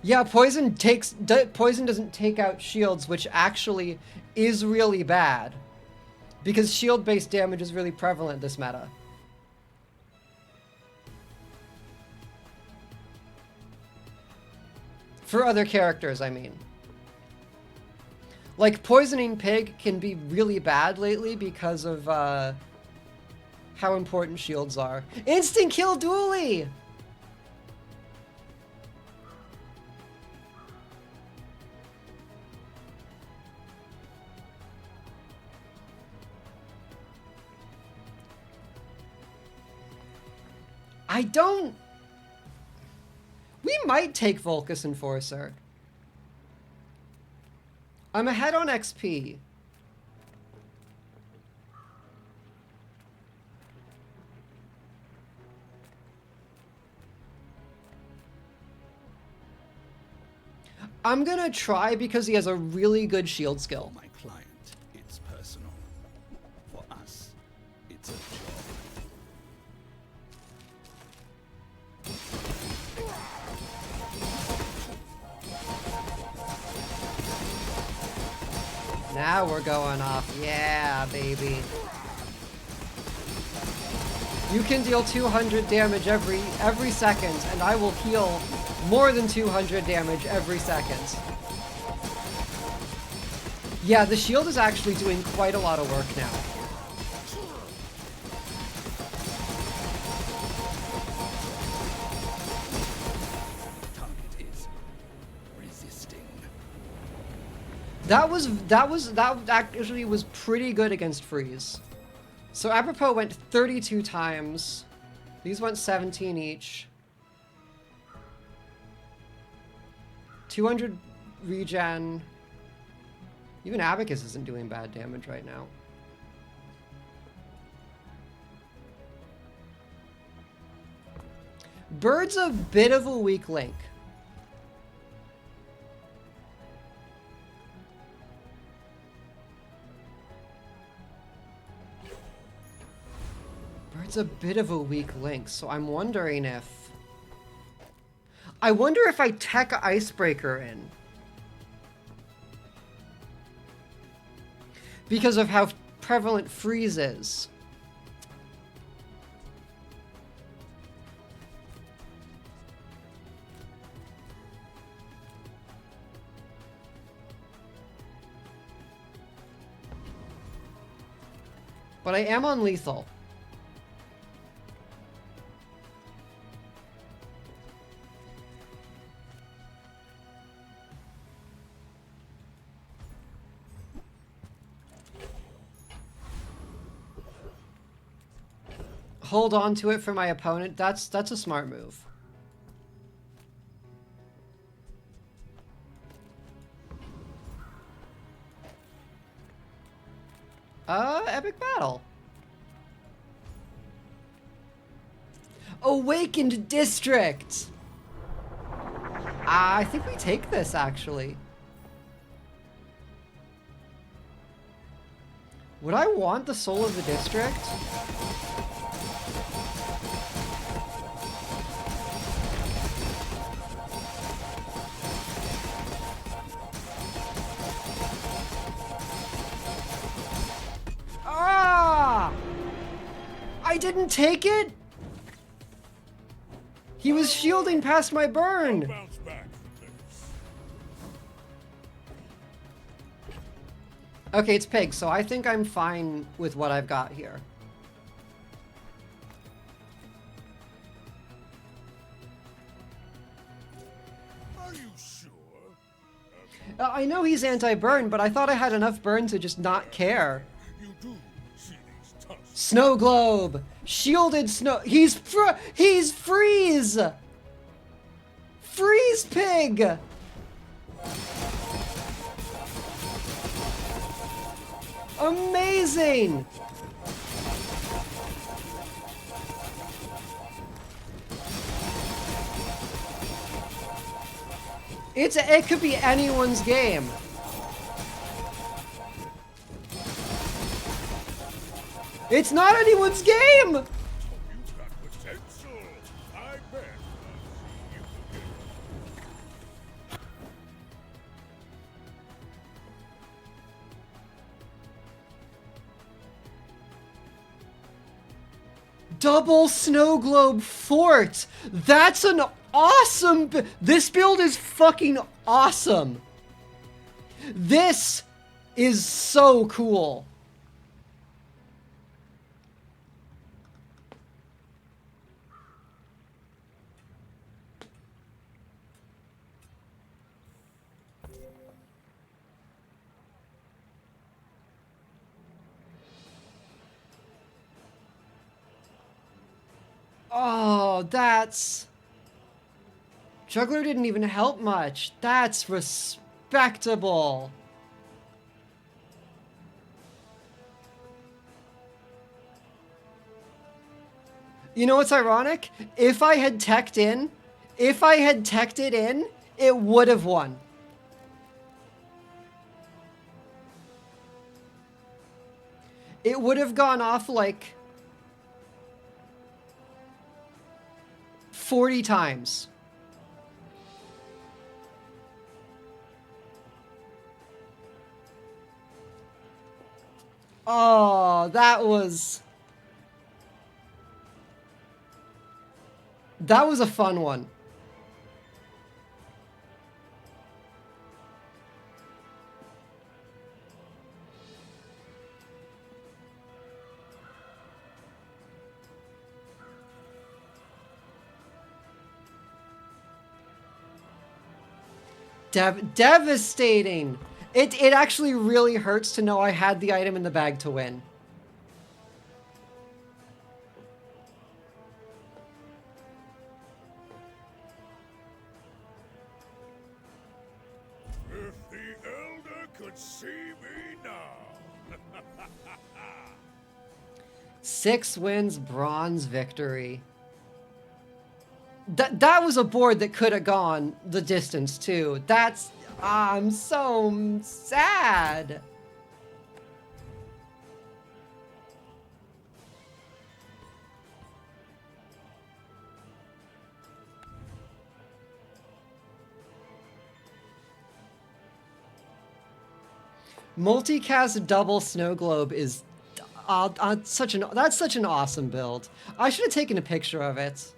Yeah, poison doesn't take out shields, which actually is really bad. Because shield-based damage is really prevalent this meta. For other characters, I mean. Like, Poisoning Pig can be really bad lately because of, how important shields are. Instant kill Dooley! I don't... We might take Volcus Enforcer. I'm ahead on XP. I'm gonna try because he has a really good shield skill. My client, it's personal. For us, it's a job. Now we're going off. Yeah, baby. You can deal 200 damage every second, and I will heal more than 200 damage every second. Yeah, the shield is actually doing quite a lot of work now. Target is resisting. That actually was pretty good against freeze. So Apropos went 32 times. These went 17 each. 200 regen. Even Abacus isn't doing bad damage right now. Bird's a bit of a weak link. Bird's a bit of a weak link, so I'm wondering if... I wonder if I tech Icebreaker in. Because of how prevalent freeze is. But I am on lethal. hold on to it for my opponent. That's a smart move. Epic battle. Awakened District! I think we take this, actually. Would I want the soul of the district? Ah! I didn't take it? He was shielding past my burn! Bounce back from this. Okay, it's pig, so I think I'm fine with what I've got here. Are you sure? I know he's anti-burn, but I thought I had enough burn to just not care. You do see these tusks. Snow globe! Shielded snow- He's freeze! Freeze pig! Amazing! It could be anyone's game. It's not anyone's game! You've got potential. I bet I'll see you again. Double snow globe fort! That's an awesome this build is fucking awesome! This is so cool. Oh, that's... Juggler didn't even help much. That's respectable. You know what's ironic? If I had teched it in, it would have won. It would have gone off like 40 times. Oh, that was a fun one. Devastating! It actually really hurts to know I had the item in the bag to win. If the Elder could see me now. 6 wins, bronze victory. That was a board that could have gone the distance too. That's... I'm so sad. Multicast double snow globe is that's such an awesome build. I should have taken a picture of it.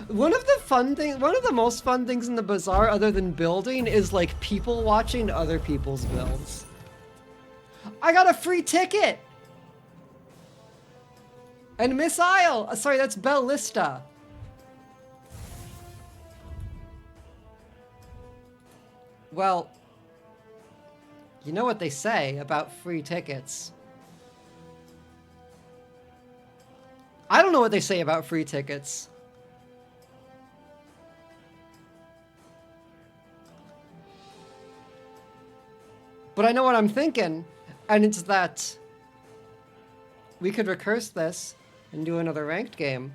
One of the most fun things in the Bazaar other than building is like people watching other people's builds. I got a free ticket! And Miss Isle! Sorry, that's Bellista. Well, you know what they say about free tickets. I don't know what they say about free tickets. But I know what I'm thinking, and it's that we could recurse this and do another ranked game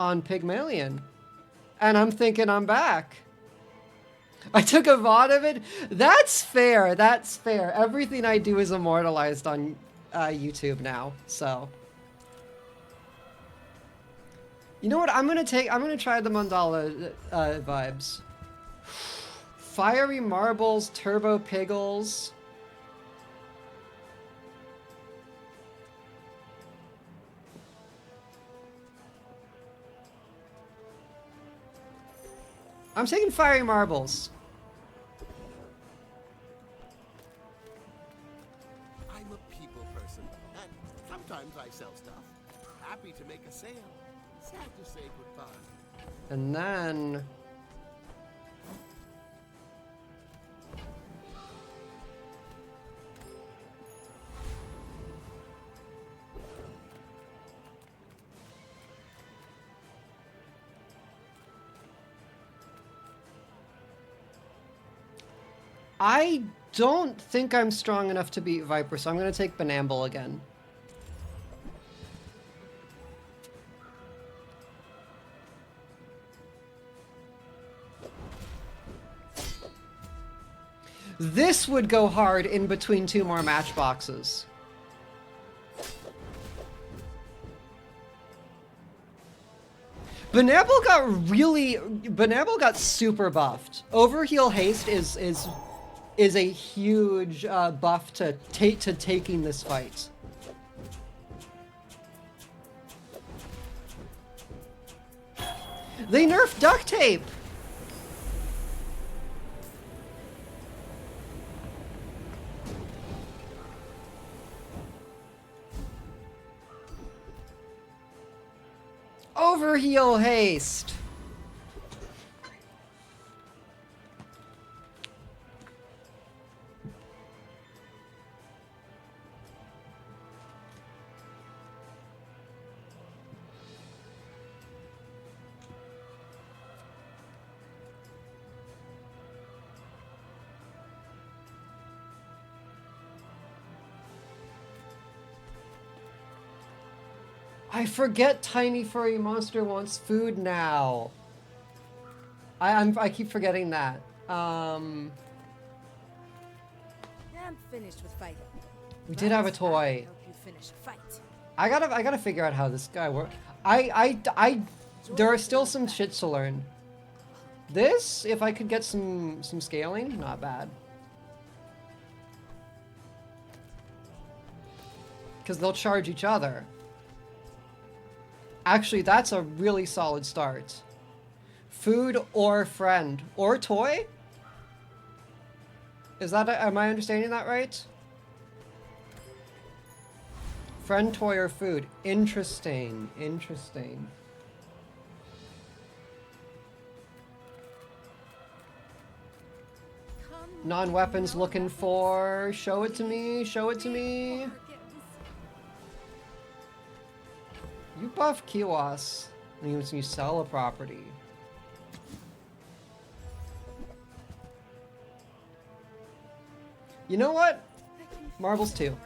on Pygmalion. And I'm thinking I'm back. I took a VOD of it. That's fair. That's fair. Everything I do is immortalized on YouTube now. So, you know what? I'm gonna try the mandala vibes. Fiery marbles, turbo piggles. I'm taking fiery marbles. I'm a people person, and sometimes I sell stuff. Happy to make a sale. Sad to say goodbye. And then I don't think I'm strong enough to beat Viper, so I'm going to take Benamble again. This would go hard in between two more matchboxes. Benamble got super buffed. Overheal haste is a huge buff to taking this fight. They nerfed duct tape. Overheal haste. I forget Tiny Furry Monster wants food now. I keep forgetting that. I'm finished with fighting. We did have a toy. Help you finish a fight. I gotta figure out how this guy works. There are still some shits to learn. This, if I could get some scaling, not bad. Because they'll charge each other. Actually, that's a really solid start. Food or friend or toy? Is that, am I understanding that right? Friend, toy, or food. Interesting, interesting. Non-weapons looking for, show it to me, show it to me. You buff Kiwas when you sell a property. You know what? Marbles too.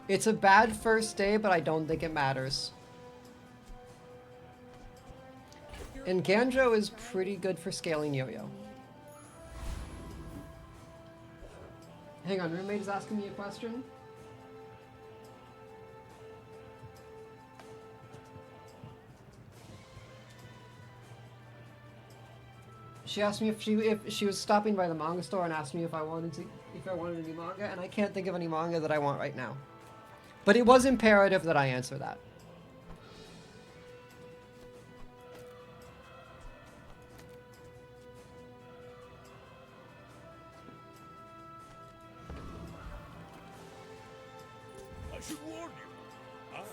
It's a bad first day, but I don't think it matters. And Ganjo is pretty good for scaling Yo-Yo. Hang on, roommate is asking me a question. She asked me if she was stopping by the manga store and asked me if I wanted any manga, and I can't think of any manga that I want right now. But it was imperative that I answer that. I should warn you, I'm not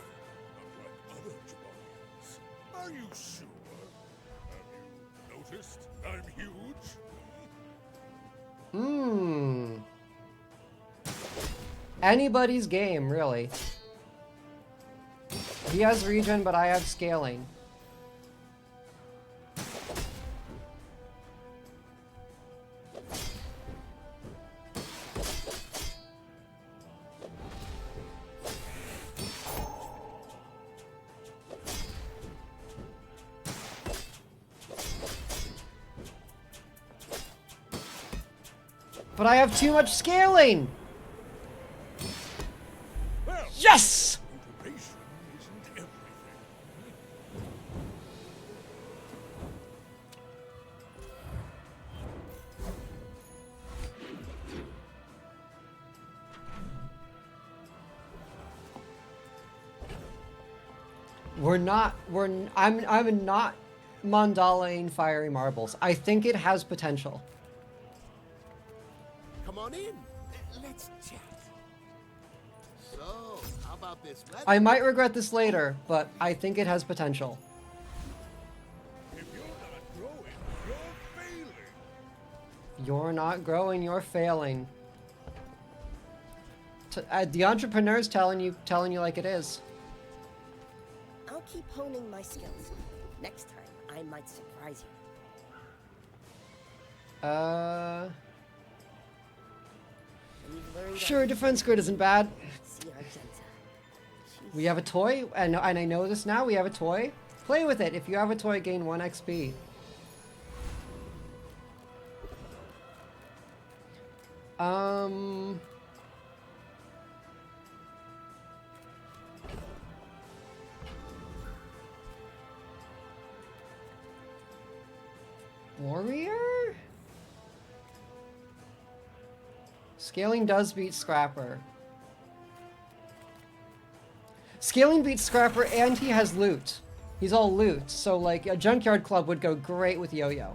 like other Jabarians. Are you sure? Have you noticed I'm huge? Anybody's game, really. He has regen, but I have scaling. But I have too much scaling! Well, Yes! motivation isn't everything. I'm not Mandalaing Fiery Marbles. I think it has potential. Come on in. Let's chat. So, how about this weather? I might regret this later, but I think it has potential. If you're not growing, you're failing. You're not growing, you're failing. The entrepreneur's telling you like it is. I'll keep honing my skills. Next time, I might surprise you. We've learned Sure, defense grid isn't bad. See Argenta. We have a toy, and I know this now, we have a toy. Play with it. If you have a toy, gain 1 XP. Warrior? Scaling does beat Scrapper. Scaling beats Scrapper, and he has loot. He's all loot, so like a Junkyard Club would go great with Yo-Yo.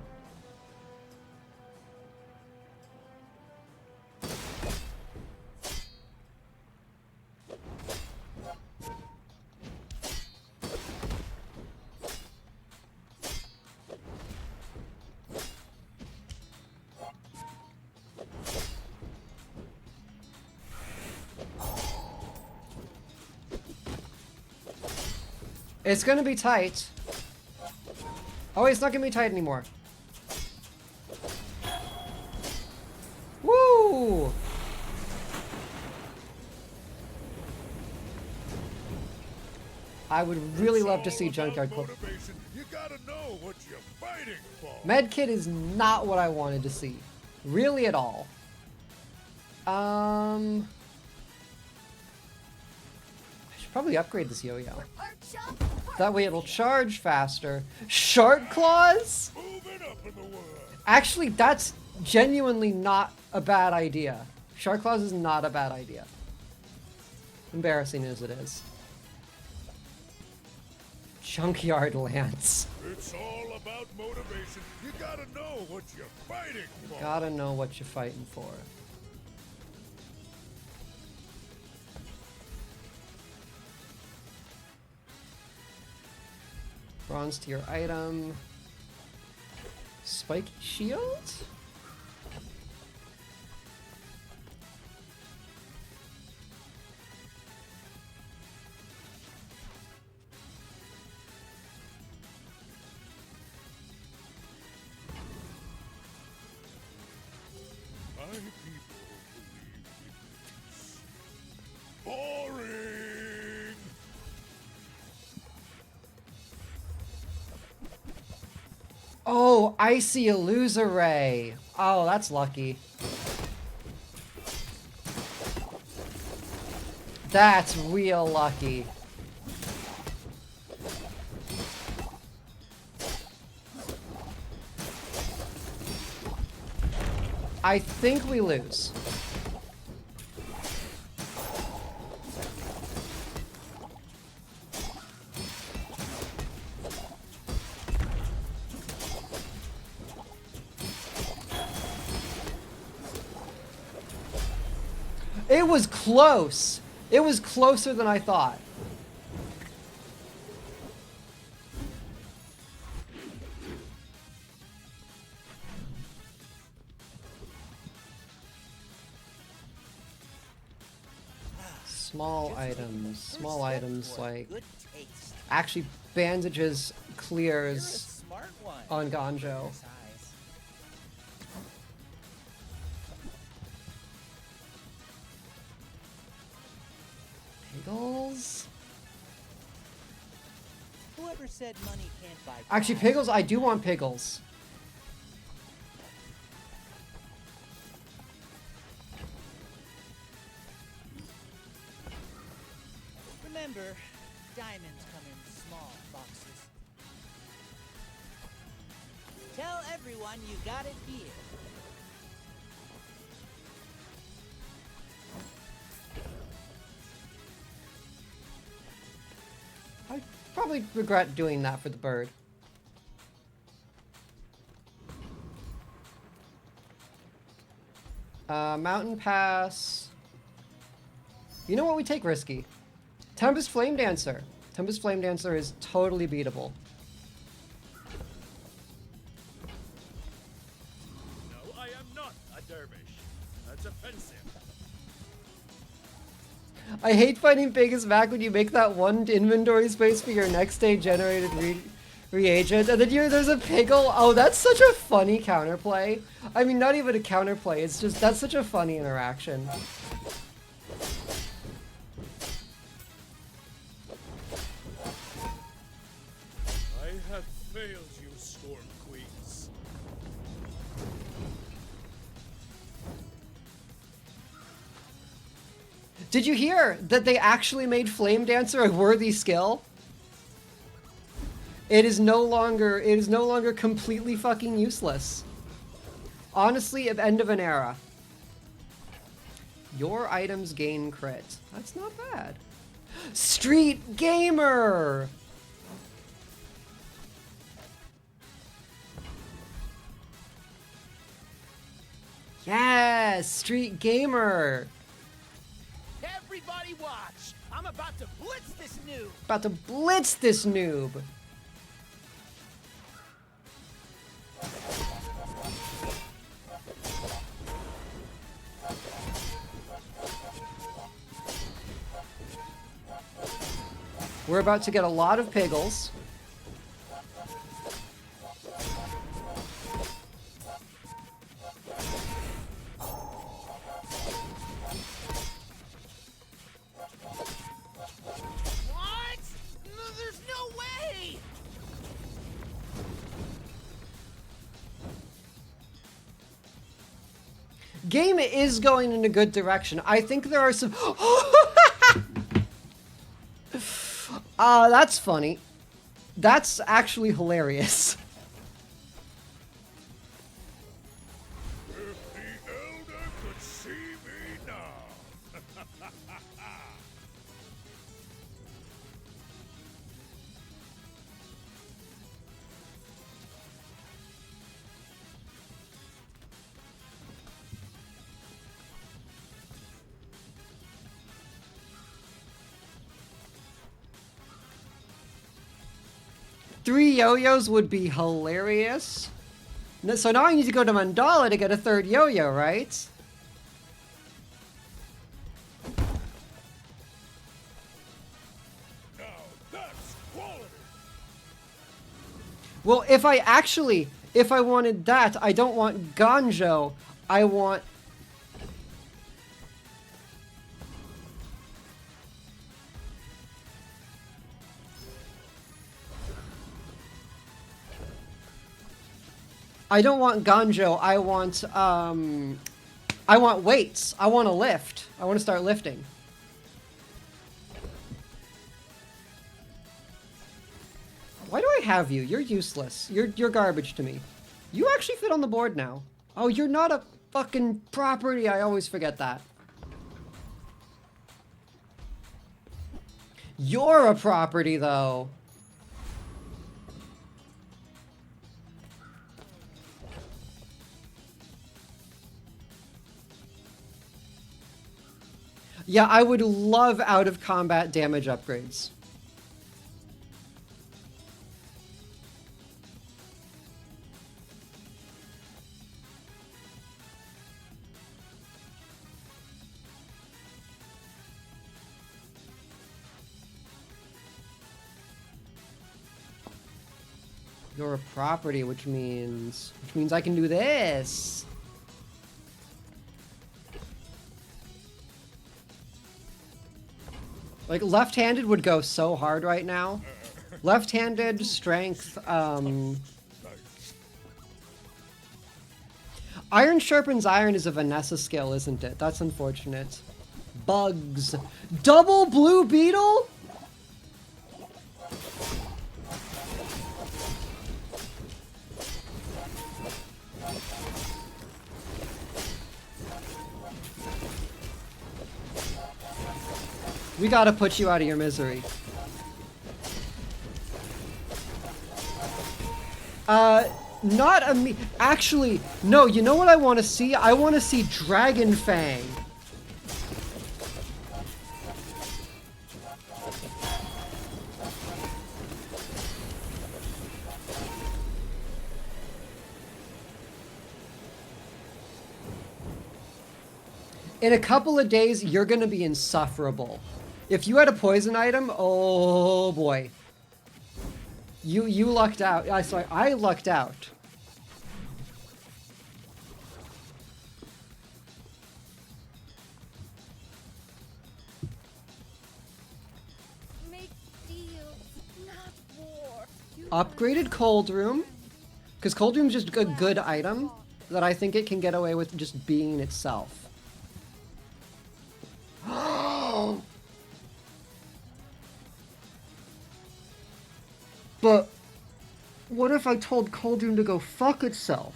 It's gonna be tight. Oh, it's not gonna be tight anymore. Woo! I would really love to see Junkyard Club. Motivation. You gotta know what you're fighting for. Medkit is not what I wanted to see. Really at all. I should probably upgrade this Yo-Yo. That way it'll charge faster. Shark Claws? Moving up in the world. Actually, that's genuinely not a bad idea. Shark Claws is not a bad idea. Embarrassing as it is. Junkyard Lance. It's all about motivation. You gotta know what you're fighting for. Gotta know what you're fighting for. Bronze tier item. Spiky shield? My people believe in peace. Boring. Oh, I see a loser ray. Oh, that's lucky. That's real lucky. I think we lose. It was close. It was closer than I thought. Small items. Small First step items toward like good taste. actually bandages You're a clears smart one. on Ganjo. Your size. Piggles? Whoever said money can't buy Actually, time? Piggles, I do want Piggles. Remember, diamonds come in small boxes. Tell everyone you got it here. I probably regret doing that for the bird. Mountain Pass. You know what? We take Risky. Tempest Flame Dancer. Tempest Flame Dancer is totally beatable. No, I am not a dervish. That's offensive. I hate fighting Vegas Mac when you make that one inventory space for your next day generated reagent, and then there's a Piggle. Oh, that's such a funny counterplay. I mean, not even a counterplay. It's just that's such a funny interaction. I have failed you, Storm Queens. Did you hear that they actually made Flame Dancer a worthy skill? It is no longer completely fucking useless. Honestly, at the end of an era. Your items gain crit. That's not bad. Street Gamer! Yes, Street Gamer! Everybody watch! I'm about to blitz this noob! About to blitz this noob! We're about to get a lot of Piggles. What? No, there's no way! Game is going in a good direction. I think there are some... that's funny. That's actually hilarious. If the Elder could see me now. Three yo-yos would be hilarious. So now I need to go to Mandala to get a third yo-yo, right? Now that's quality. Well, if I wanted that, I don't want Ganjo. I want... I don't want Ganjo. I want weights. I want to lift. I want to start lifting. Why do I have you? You're useless. You're garbage to me. You actually fit on the board now. Oh, you're not a fucking property. I always forget that. You're a property, though. Yeah, I would love out-of-combat damage upgrades. You're a property, which means I can do this. Like, left-handed would go so hard right now. Left-handed, strength, Iron sharpens iron is a Vanessa skill, isn't it? That's unfortunate. Bugs. Double blue beetle? We gotta put you out of your misery. Not a me. Actually, no, you know what I want to see? I want to see Dragon Fang. In a couple of days, you're gonna be insufferable. If you had a poison item, oh boy. You lucked out. I lucked out. Make deals, not war. Upgraded Cold Room. Because Cold Room's just a good item that I think it can get away with just being itself. But what if I told Cold Room to go fuck itself?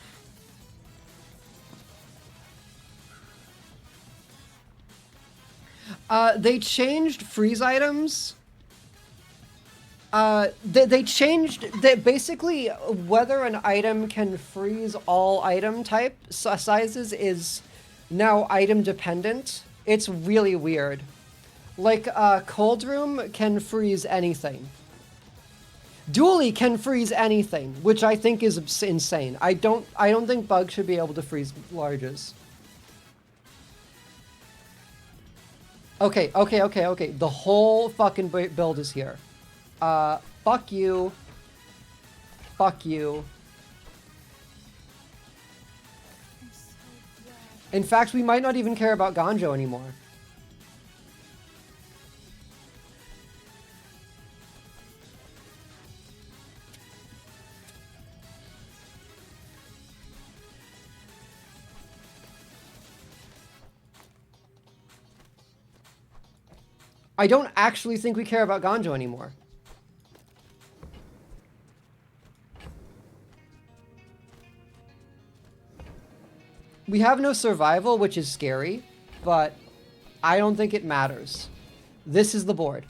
They changed freeze items. They changed that basically whether an item can freeze all item type sizes is now item dependent. It's really weird. Like, Cold Room can freeze anything. Dually can freeze anything, which I think is insane. I don't think Bug should be able to freeze larges. Okay. The whole fucking build is here. Fuck you. Fuck you. I'm so glad. In fact, we might not even care about Ganjo anymore. I don't actually think we care about Ganjo anymore. We have no survival, which is scary, but I don't think it matters. This is the board.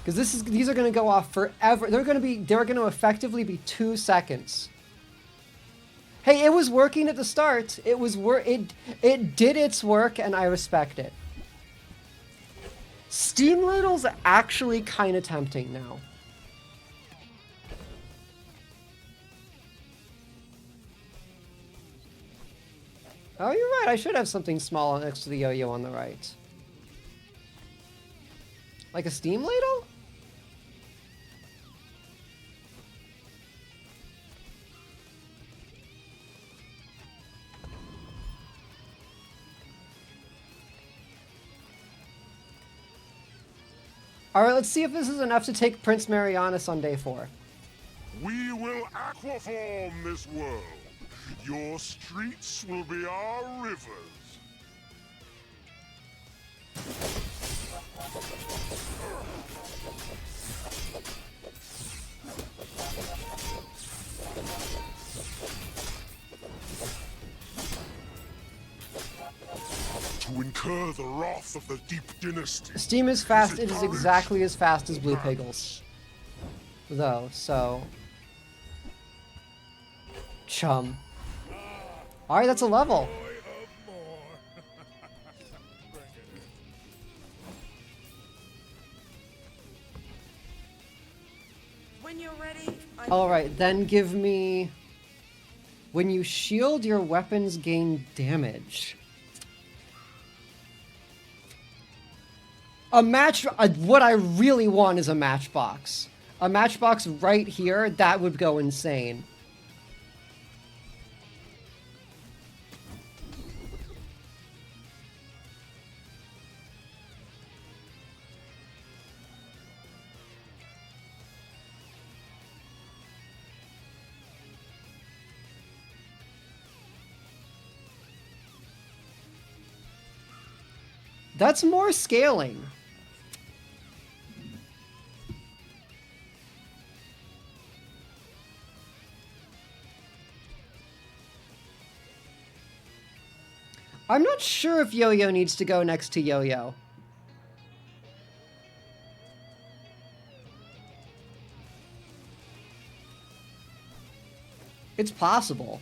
Because these are going to go off forever. They're going to effectively be 2 seconds. Hey, it was working at the start. It did its work, and I respect it. Steam Ladle's actually kind of tempting now. Oh, you're right. I should have something small next to the yo-yo on the right. Like a Steam Ladle? Alright, let's see if this is enough to take Prince Marianus on day 4. We will aquaform this world. Your streets will be our rivers. To incur the wrath of the Deep Dynasty. Steam is fast. It is exactly as fast as Blue Piggles. Though, so... Chum. Alright, that's a level. When you're ready, Alright, then give me... When you shield, your weapons gain damage. A match... what I really want is a matchbox. A Matchbox right here, that would go insane. That's more scaling. I'm not sure if Yo-Yo needs to go next to Yo-Yo. It's possible.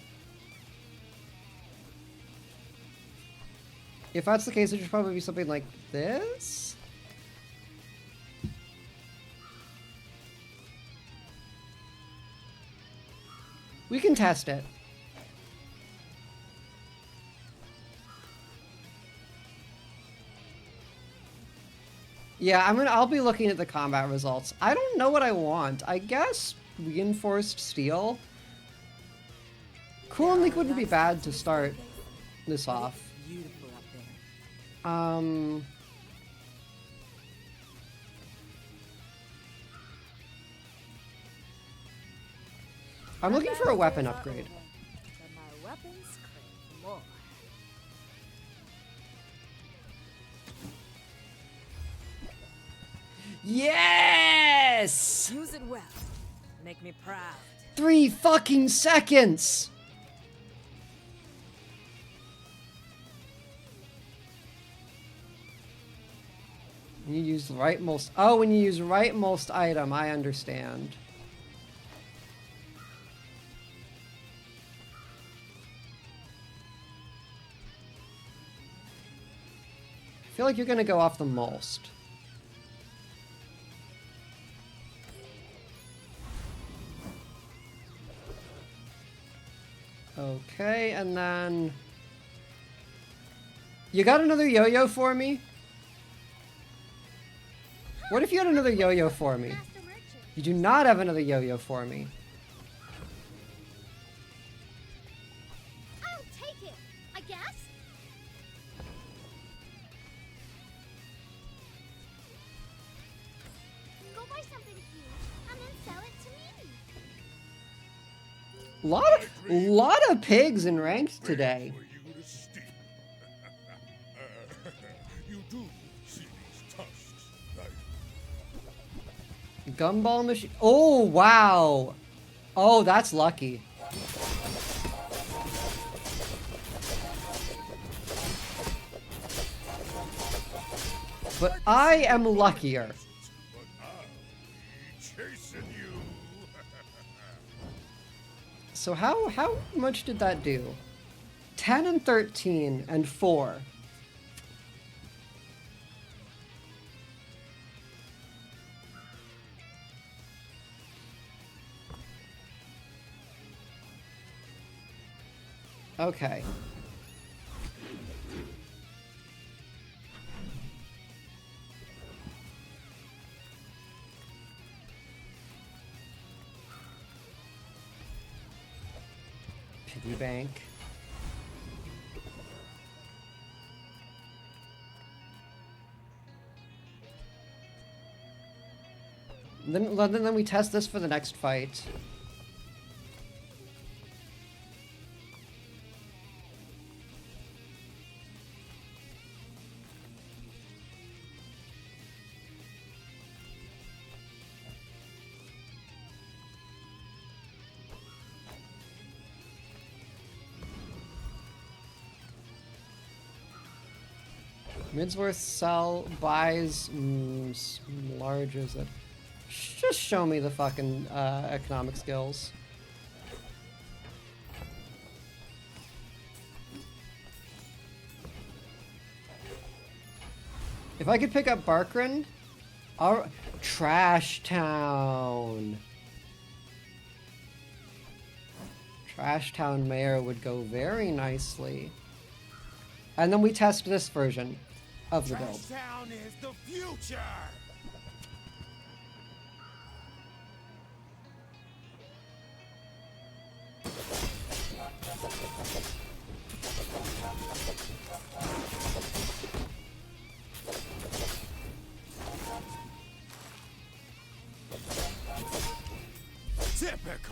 If that's the case, it should probably be something like this. We can test it. Yeah, I'll be looking at the combat results. I don't know what I want. I guess reinforced steel. Cool and Leak wouldn't be bad to start this off. Beautiful up there. I'm looking for a weapon upgrade. But my weapons crave more. Yes! Use it well. Make me proud. 3 fucking seconds! When you use the rightmost... Oh, when you use rightmost item, I understand. I feel like you're gonna go off the most. Okay, and then... You got another yo-yo for me? What if you had another yo-yo for me? Master Merchant. You do not have another yo-yo for me. I'll take it, I guess. Go buy something huge and then sell it to me. Lot of pigs in ranked today. For you to steal. You do see these tusks, right? Gumball machine. Oh, wow. Oh, that's lucky. But I am luckier. But I'll be chasing you. So how much did that do? 10 and 13 and 4. Okay. Piggy bank. Then we test this for the next fight. Midsworth buys large as it. Just show me the fucking economic skills. If I could pick up Barkrin, Trash Town. Trash Town Mayor would go very nicely. And then we test this version of the build. Town is the future.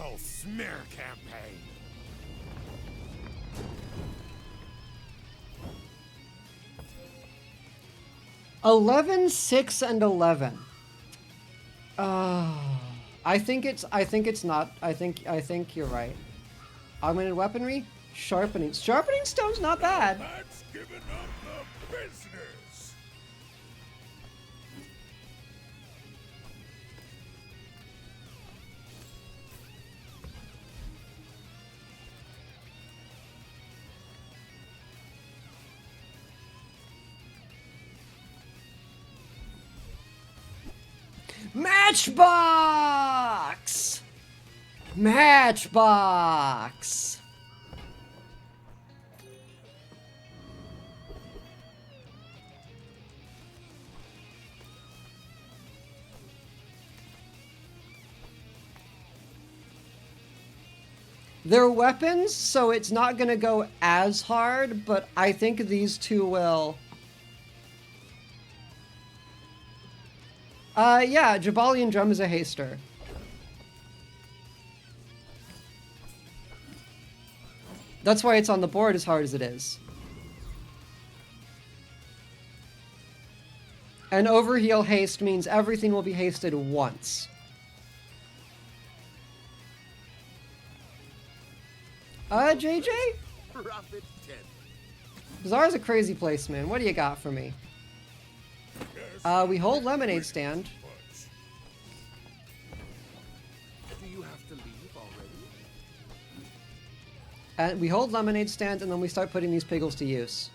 call smear campaign. $11, $6, and 11. I think it's not. I think you're right. Augmented weaponry, sharpening. Sharpening stone's not bad. That's giving up the business. Matchbox! Matchbox! They're weapons, so it's not gonna go as hard, but I think these two will. Yeah, Jabalian Drum is a haster. That's why it's on the board as hard as it is. And overheal haste means everything will be hasted once. JJ? Profit 10. Bazaar's a crazy place, man. What do you got for me? We hold lemonade stand. Do you have to leave already? And we hold lemonade stand, and then we start putting these piggles to use.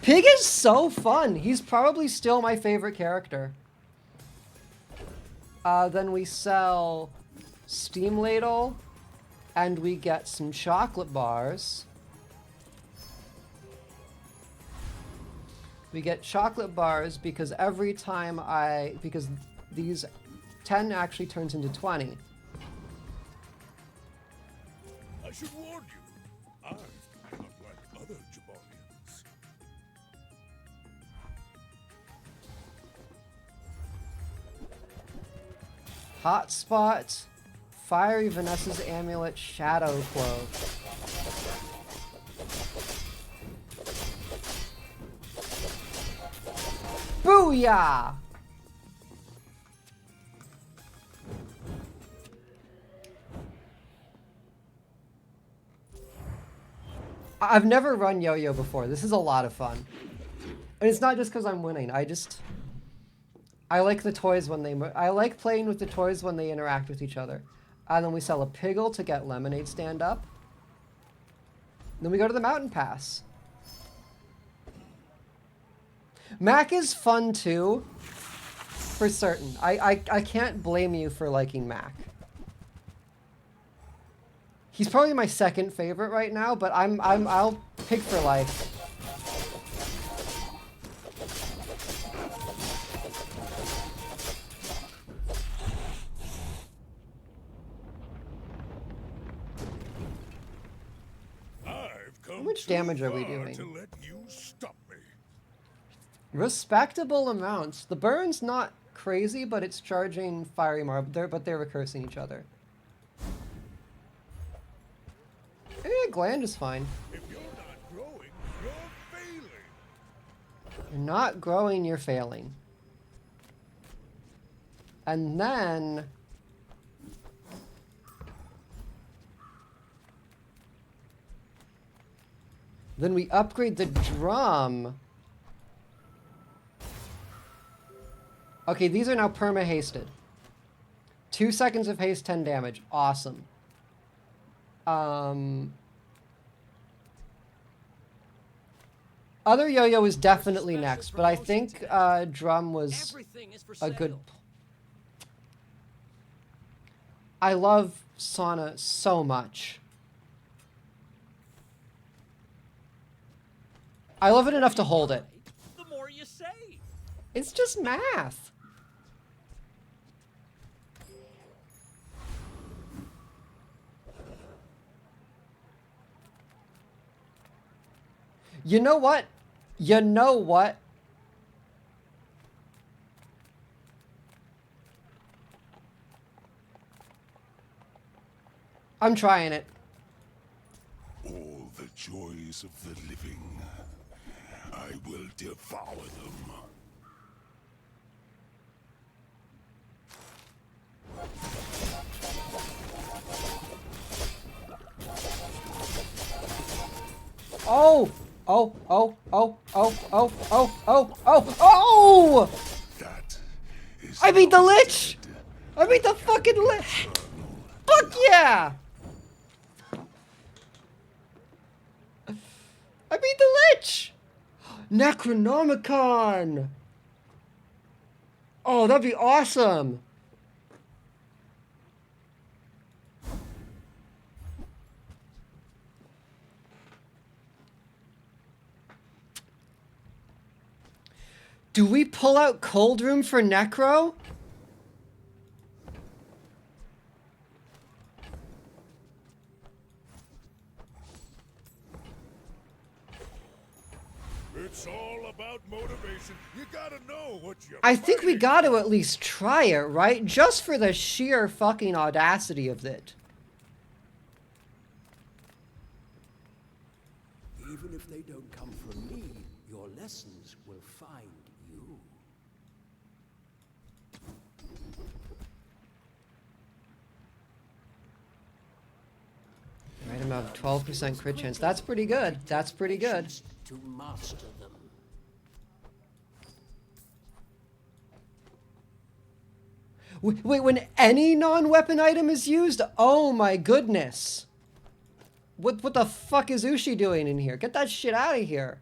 Pig is so fun. He's probably still my favorite character. Then we sell Steam Ladle, and we get some chocolate bars. We get chocolate bars because every time because these 10 actually turns into 20. I should warn you, I'm not like other Jabalians. Hotspot, Fiery Vanessa's Amulet, Shadow Cloak. Booyah! I've never run Yo-Yo before. This is a lot of fun. And it's not just because I'm winning. I like the toys when I like playing with the toys when they interact with each other. And then we sell a Piggle to get Lemonade Stand up. Then we go to the Mountain Pass. Mac is fun too, for certain. I can't blame you for liking Mac. He's probably my second favorite right now, but I'll pick for life. How much damage are we doing? To let you stop me. Respectable amounts. The burn's not crazy, but it's charging Fiery Marble, but they're recursing each other. Gland is fine. If you're not growing, you're failing. You're not growing, you're failing. And then... then we upgrade the drum. Okay, these are now perma-hasted. 2 seconds of haste, 10 damage. Awesome. Other Yo-Yo is definitely next, but I think drum was a good... I love Sauna so much. I love it enough to hold it. The more you save. It's just math. You know what? You know what? I'm trying it. All the joys of the living, I will devour them. Oh! Oh, oh, oh, oh, oh, oh, oh, oh, oh! That is I beat the not Lich! dead. I beat the fucking Lich! Fuck yeah! I beat the Lich! Necronomicon! Oh, that'd be awesome! Do we pull out Cold Room for Necro? It's all about motivation. You gotta know what you're I think we fighting got to for. at least try it, right? Just for the sheer fucking audacity of it. Even if they don't come from me, your lessons will find you. Right, I'm at 12% crit chance. That's pretty good. That's pretty good. Patience to master them. Wait, when any non-weapon item is used? Oh my goodness. What the fuck is Ushi doing in here? Get that shit out of here.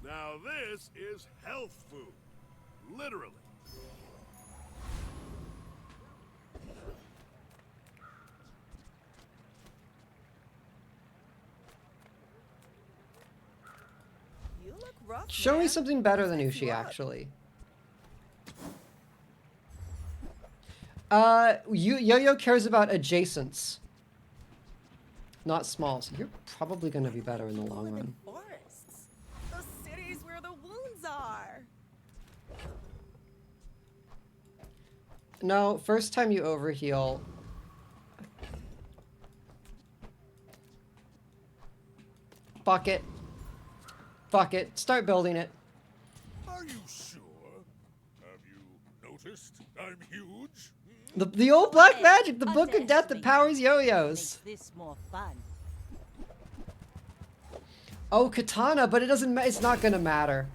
Now this is health food. Literally. You look rough. Show me man. something better than Fix you Ushi, up. actually. Yo-Yo cares about adjacents. Not small, so you're probably gonna be better in the long Live in run. forests. The cities where the wounds are. No, first time you overheal. Fuck it. Fuck it. Start building it. Are you sure? Have you noticed I'm huge? The old black magic, the book of death that powers yo-yos. This more fun. Oh, katana, but it doesn't. It's not gonna matter.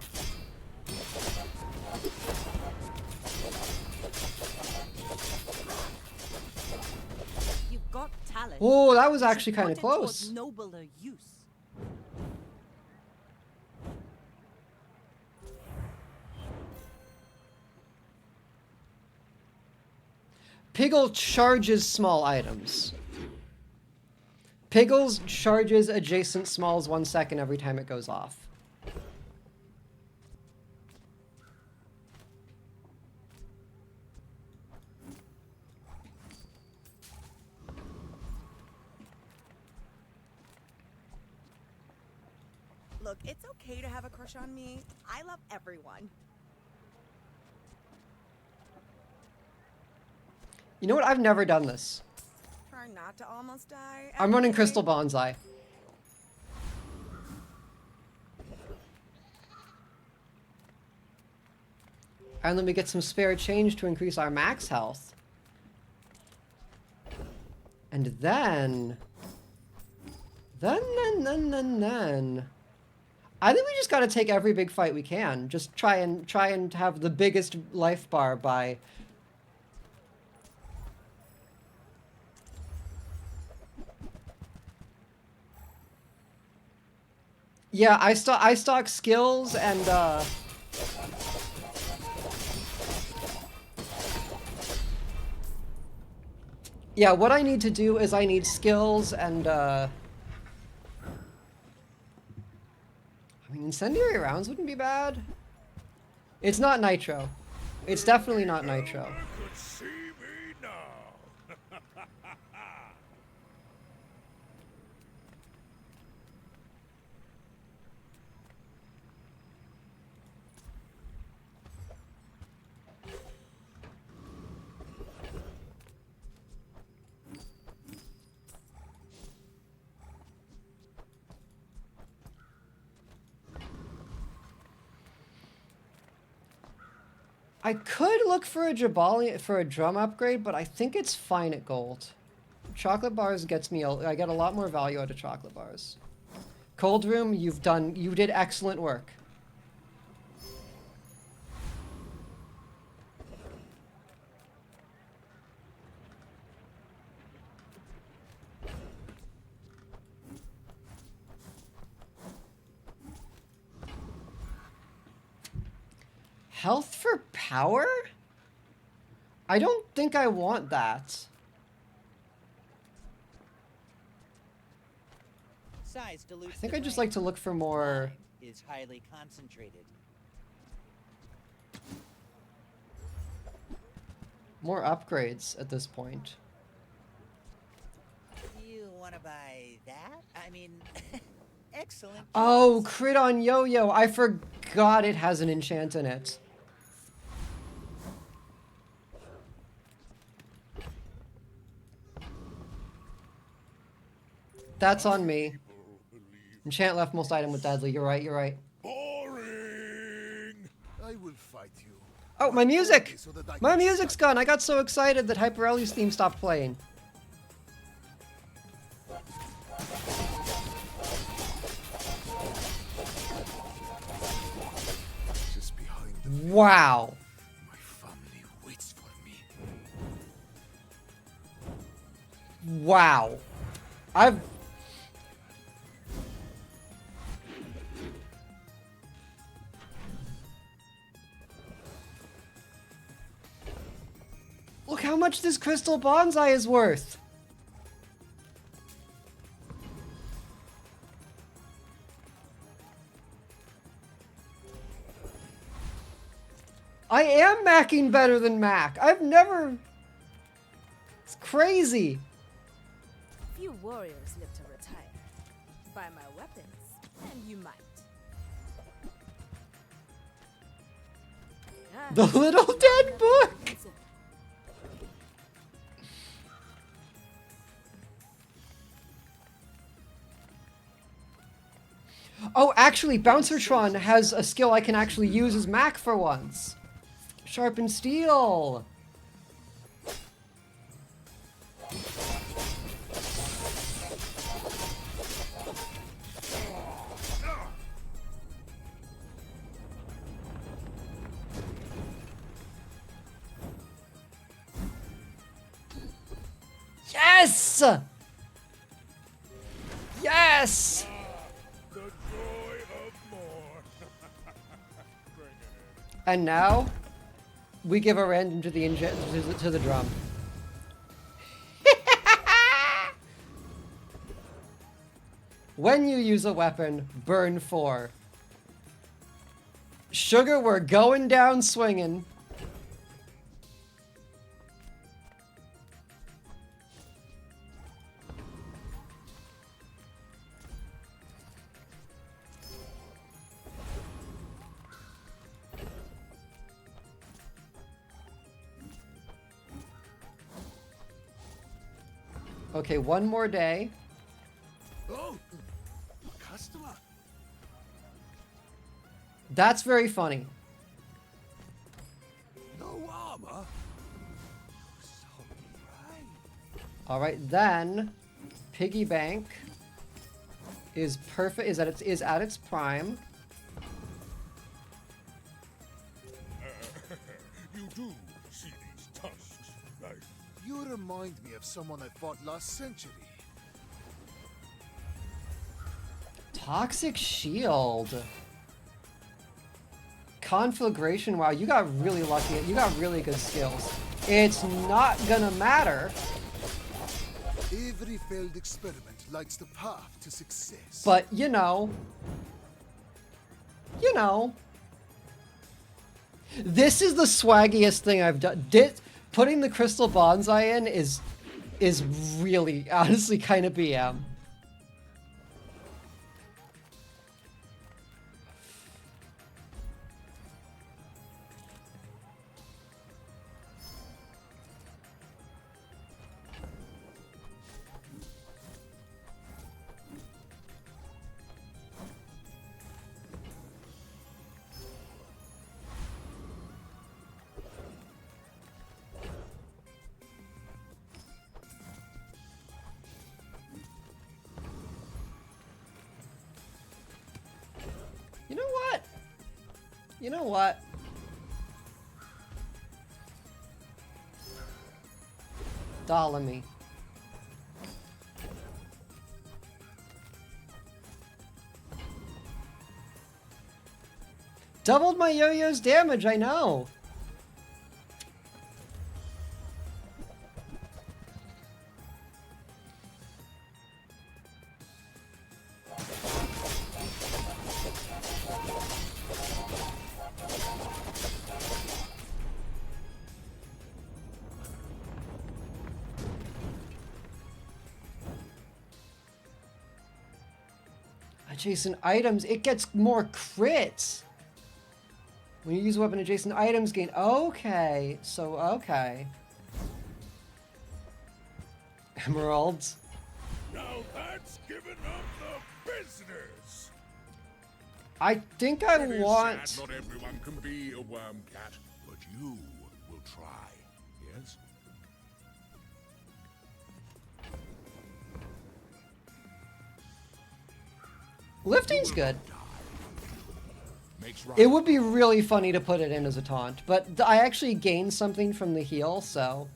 You've got talent. Oh, that was You should actually kind put of it towards close. Nobler use. Piggle charges small items. Piggles charges adjacent smalls 1 second every time it goes off. Look, it's okay to have a crush on me. I love everyone. You know what? I've never done this. Try not to almost die. I'm running every Crystal day. Bonsai. And then we get some spare change to increase our max health. And then... Then... I think we just gotta take every big fight we can. Just try and have the biggest life bar by... Yeah, I stock skills and yeah, what I need to do is I need skills and I mean, incendiary rounds wouldn't be bad. It's not nitro. It's definitely not nitro. Could see me now. I could look for a Jabali for a drum upgrade, but I think it's fine at gold. Chocolate bars gets me. I get a lot more value out of chocolate bars. Cold room, you did excellent work. Health for power? I don't think I want that. Size dilutes I think the I'd just brain. like to look for more... Mine is highly concentrated. more upgrades at this point. You want to buy that? I mean, excellent. Oh, crit on Yo-Yo. I forgot it has an enchant in it. That's on me. Enchant leftmost item with deadly. You're right, you're right. Boring. I will fight you. Oh, my music! So that I My can music's gone. I got so excited that Hyper Ellie's theme stopped playing. just behind the Wow. my family waits for me. Wow. I've... Look how much this crystal bonsai is worth. I am macking better than Mac. I've never... It's crazy. Few warriors live to retire. Buy my weapons, and you might. The Little Dead Book! Oh, actually, Bouncertron has a skill I can actually use as Mac for once. Sharpen Steel! Yes! Yes! The joy of more. Bring it in. And now, we give a random to the to the drum. When you use a weapon, burn 4. Sugar, we're going down swinging. Okay, one more day. Oh, a customer. That's very funny. No armor. So bright. All right, then Piggy Bank is perfect. Is at its prime. You do see these tusks, right? You remind me of someone I fought last century. Toxic Shield. Conflagration. Wow, you got really lucky. You got really good skills. It's not gonna matter. Every failed experiment lights the path to success. But, you know. This is the swaggiest thing I've done. Putting the crystal bonsai in is really, honestly, kind of BM. You know what? You know what? Ptolemy. Doubled my yo-yo's damage, I know. Adjacent items, it gets more crits. When you use weapon, adjacent items gain. Okay, so okay. Emeralds. Now that's giving up the business. I think I It is want. sad not everyone can be a worm cat, but you will try. Yes. Lifting's good. Makes It would be really funny to put it in as a taunt, but I actually gained something from the heal, so.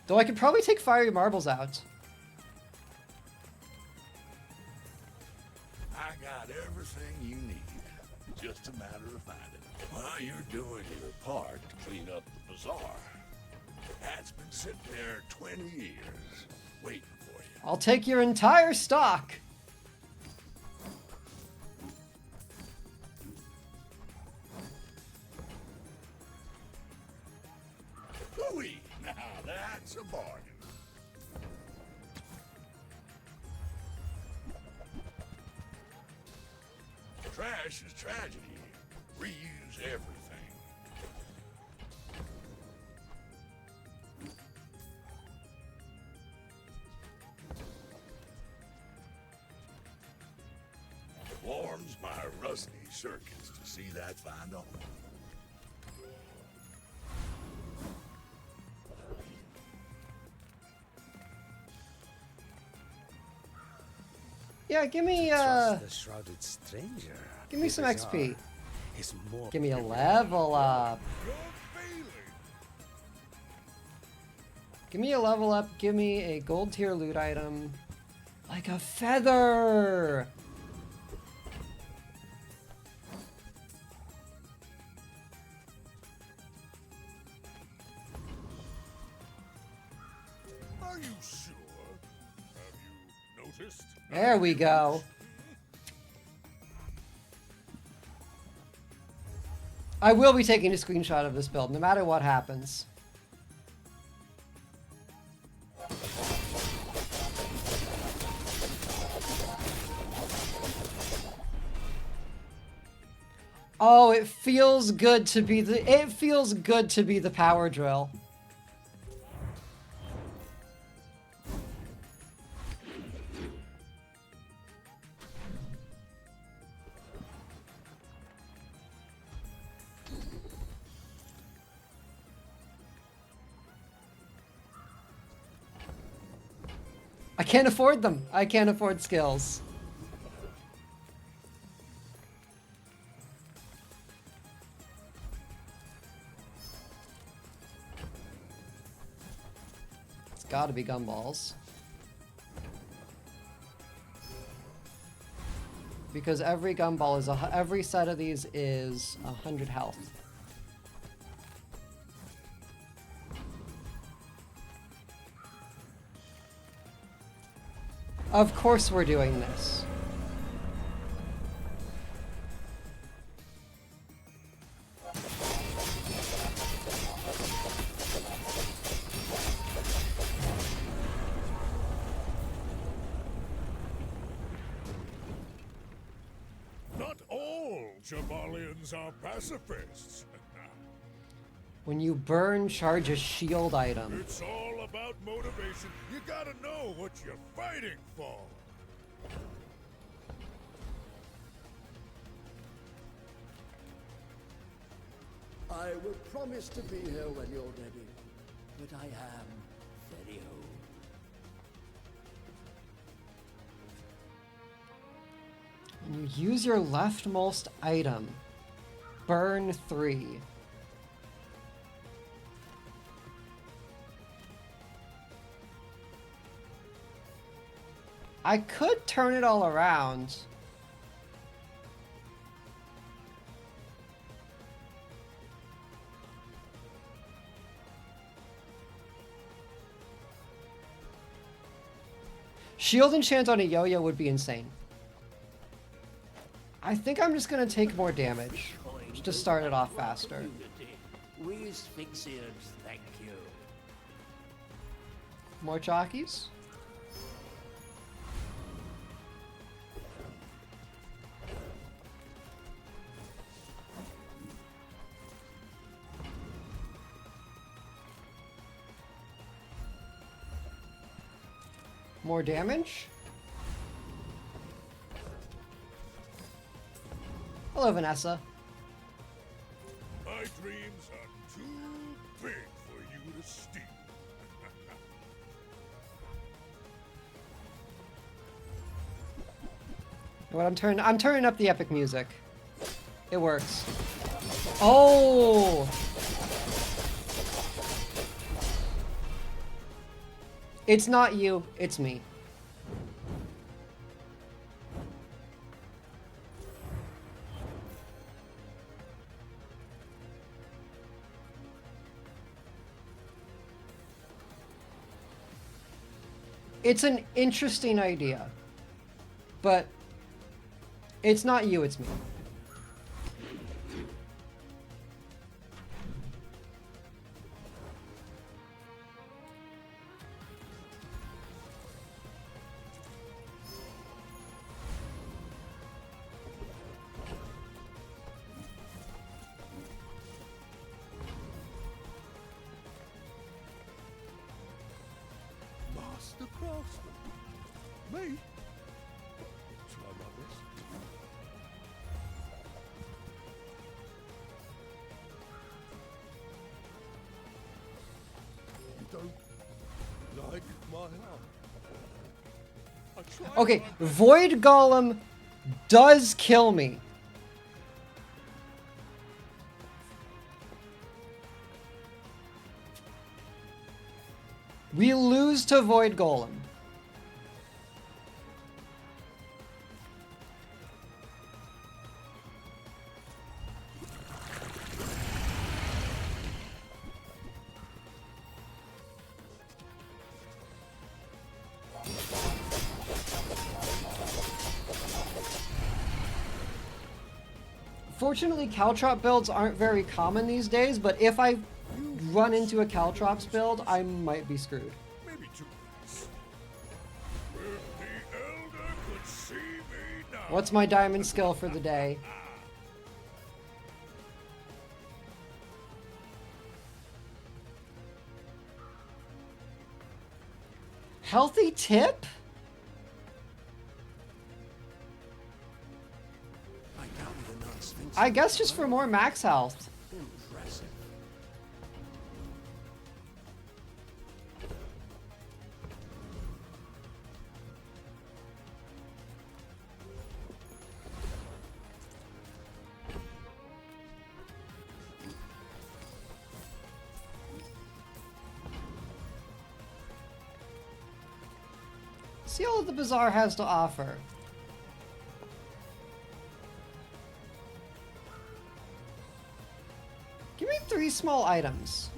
Though I could probably take fiery marbles out. I got everything you need. Just a matter of finding it. While you're doing your part to clean up the bazaar, that's been sitting there 20 years, waiting for you. I'll take your entire stock. Hooey! Now that's a bargain. Trash is tragedy. Reuse everything. Warms my rusty circuits to see that find on. Yeah, give me The shrouded stranger. give me some XP. Is more Give me a level up. Give me a level up. Give me a gold tier loot item. Like a feather. Are you sure? Have you noticed? There we go. I will be taking a screenshot of this build, no matter what happens. Oh, it feels good to be the power drill. I can't afford them. I can't afford skills. It's gotta be gumballs. Because every gumball is every set of these is 100 health. Of course we're doing this. Not all Jabalians are pacifists. When you burn, charge a shield item. It's all about motivation. You gotta know what you're fighting for. I will promise to be here when you're ready, but I am very old. Use your leftmost item. Burn 3. I could turn it all around. Shield enchant on a yo-yo would be insane. I think I'm just gonna take more damage just to start it off faster. We asphyxians, thank you. More jockeys? More damage? Hello, Vanessa. My dreams are too big for you to steal. What I'm turning up the epic music. It works. Oh! It's not you, it's me. It's an interesting idea, but it's not you, it's me. Master Craftsman. Me? Try my best. You don't like my help? I tried Okay, my best. Void Golem does kill me. We lose to Void Golem. Fortunately, Caltrop builds aren't very common these days, but if I run into a Caltrops build, I might be screwed. Maybe two weeks. If the Elder could see me now. What's my diamond skill for the day? Healthy tip? I guess just for more max health. Impressive. See all that the Bazaar has to offer. Give me 3 small items.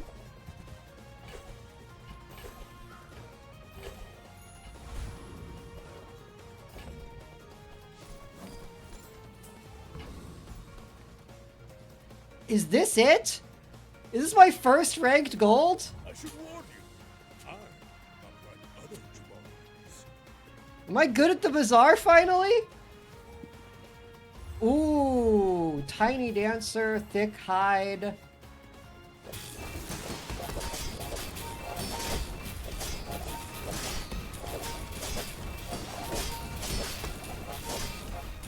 Is this it? Is this my first ranked gold? I should warn you. I'm not like other Jabarians. Am I good at the Bazaar finally? Ooh, Tiny Dancer, Thick Hide.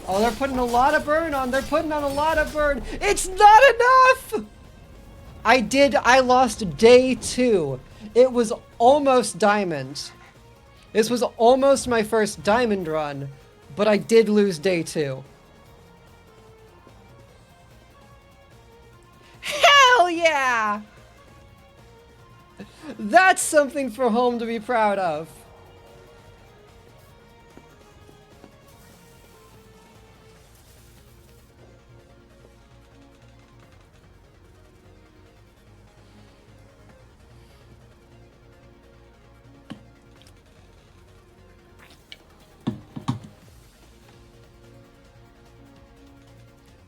Oh, they're putting a lot of burn on. They're putting on a lot of burn. It's not enough! I lost day 2. It was almost diamond. This was almost my first diamond run, but I did lose day 2. Hell yeah! That's something for home to be proud of.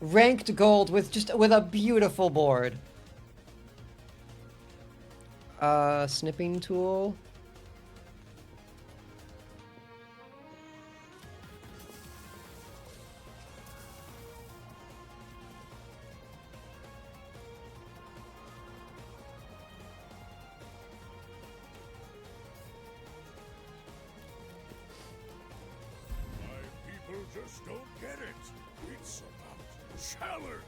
Ranked gold with a beautiful board. Snipping tool. People just don't get it. It's about challenge.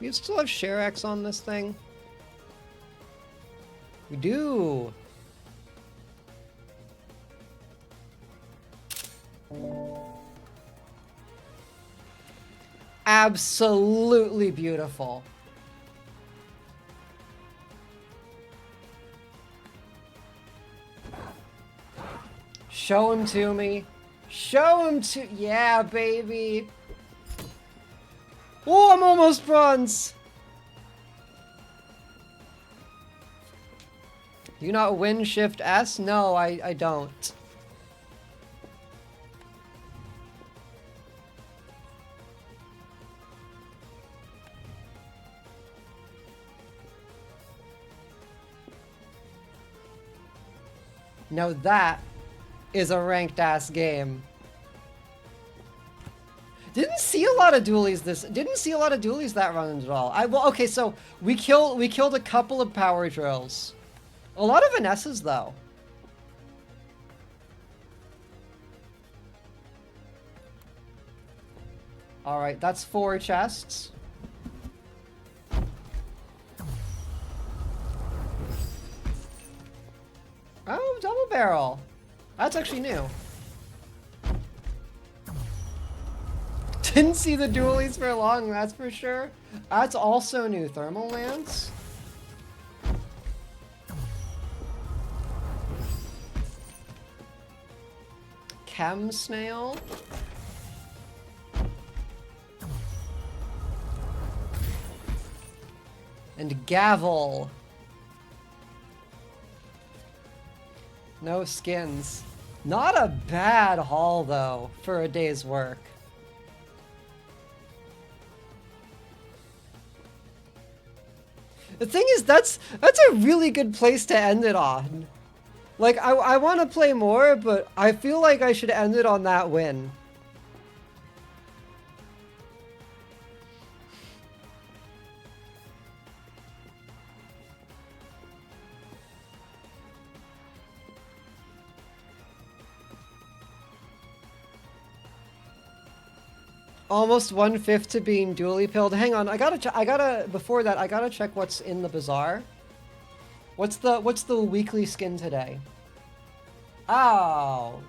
We still have Sherax on this thing? We do! Absolutely beautiful. Show him to me. Show him to... Yeah, baby! Oh, I'm almost bronze! Do you not win Shift S? No, I don't. Now that is a ranked ass game. Didn't see a lot of dualies that run at all. Well, okay, so we killed a couple of power drills. A lot of Vanessas though. All right, that's 4 chests. Oh, double barrel. That's actually new. Didn't see the dualies for long, that's for sure. That's also new. Thermal Lance. Chem Snail. And Gavel. No skins. Not a bad haul, though, for a day's work. The thing is, that's a really good place to end it on. Like, I want to play more, but I feel like I should end it on that win. Almost 1/5 to being dually pilled. Hang on, before that, I gotta check what's in the bazaar. What's the weekly skin today? Oh.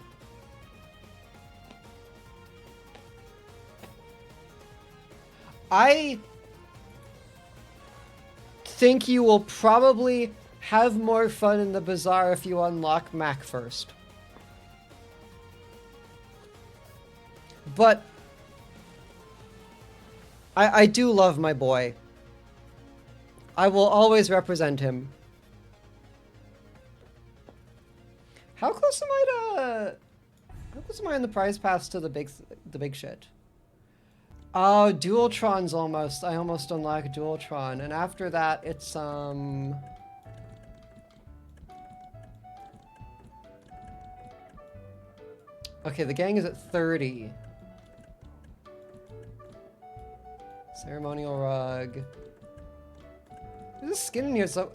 I think you will probably have more fun in the bazaar if you unlock Mac first. But I do love my boy. I will always represent him. How close am I in the prize pass to the big shit? Oh, Dualtron's almost. I almost unlock Dualtron, and after that, it's Okay, the gang is at 30. Ceremonial rug. There's a skin in here, so...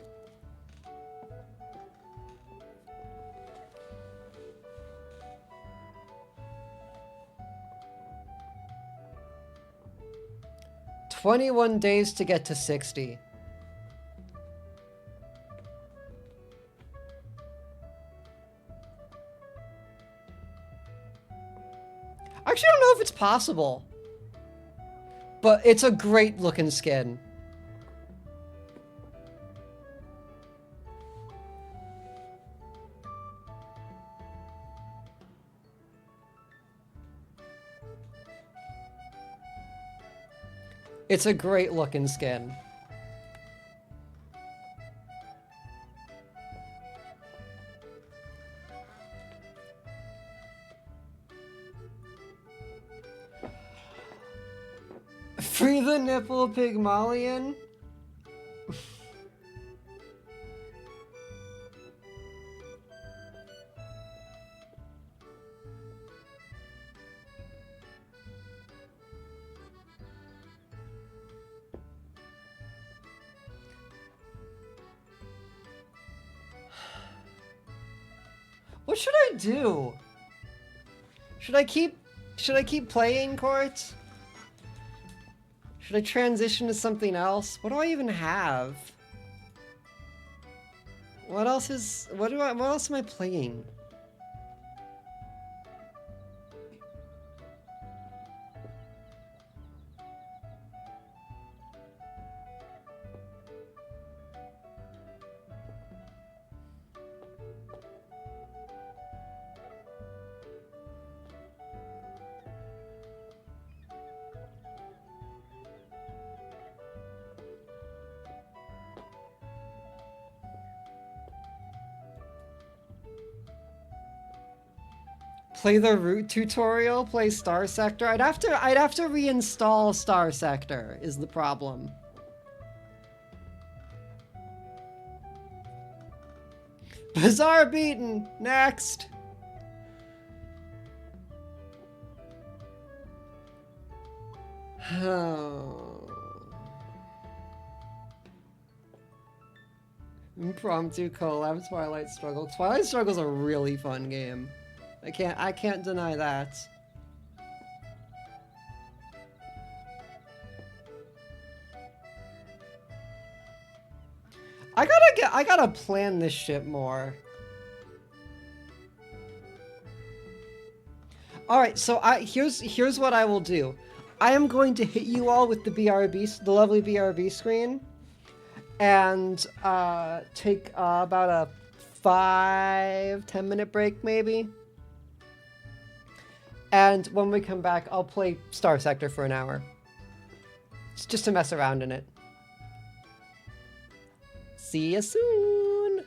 "21 days to get to 60. Actually, I don't know if it's possible. But it's a great looking skin. It's a great looking skin. Free the nipple Pygmalion? What should I do? Should I keep playing Court? Should I transition to something else? What do I even have? What else am I playing? Play the root tutorial, play Star Sector. I'd have to reinstall Star Sector is the problem. Bazaar beaten. Next. Impromptu collab Twilight Struggle. Twilight Struggle's a really fun game. I can't deny that. I gotta plan this shit more. Alright, so here's what I will do. I am going to hit you all with the BRB, the lovely BRB screen, and take about a 5-10 minute break maybe. And when we come back, I'll play Star Sector for an hour. It's just to mess around in it. See you soon!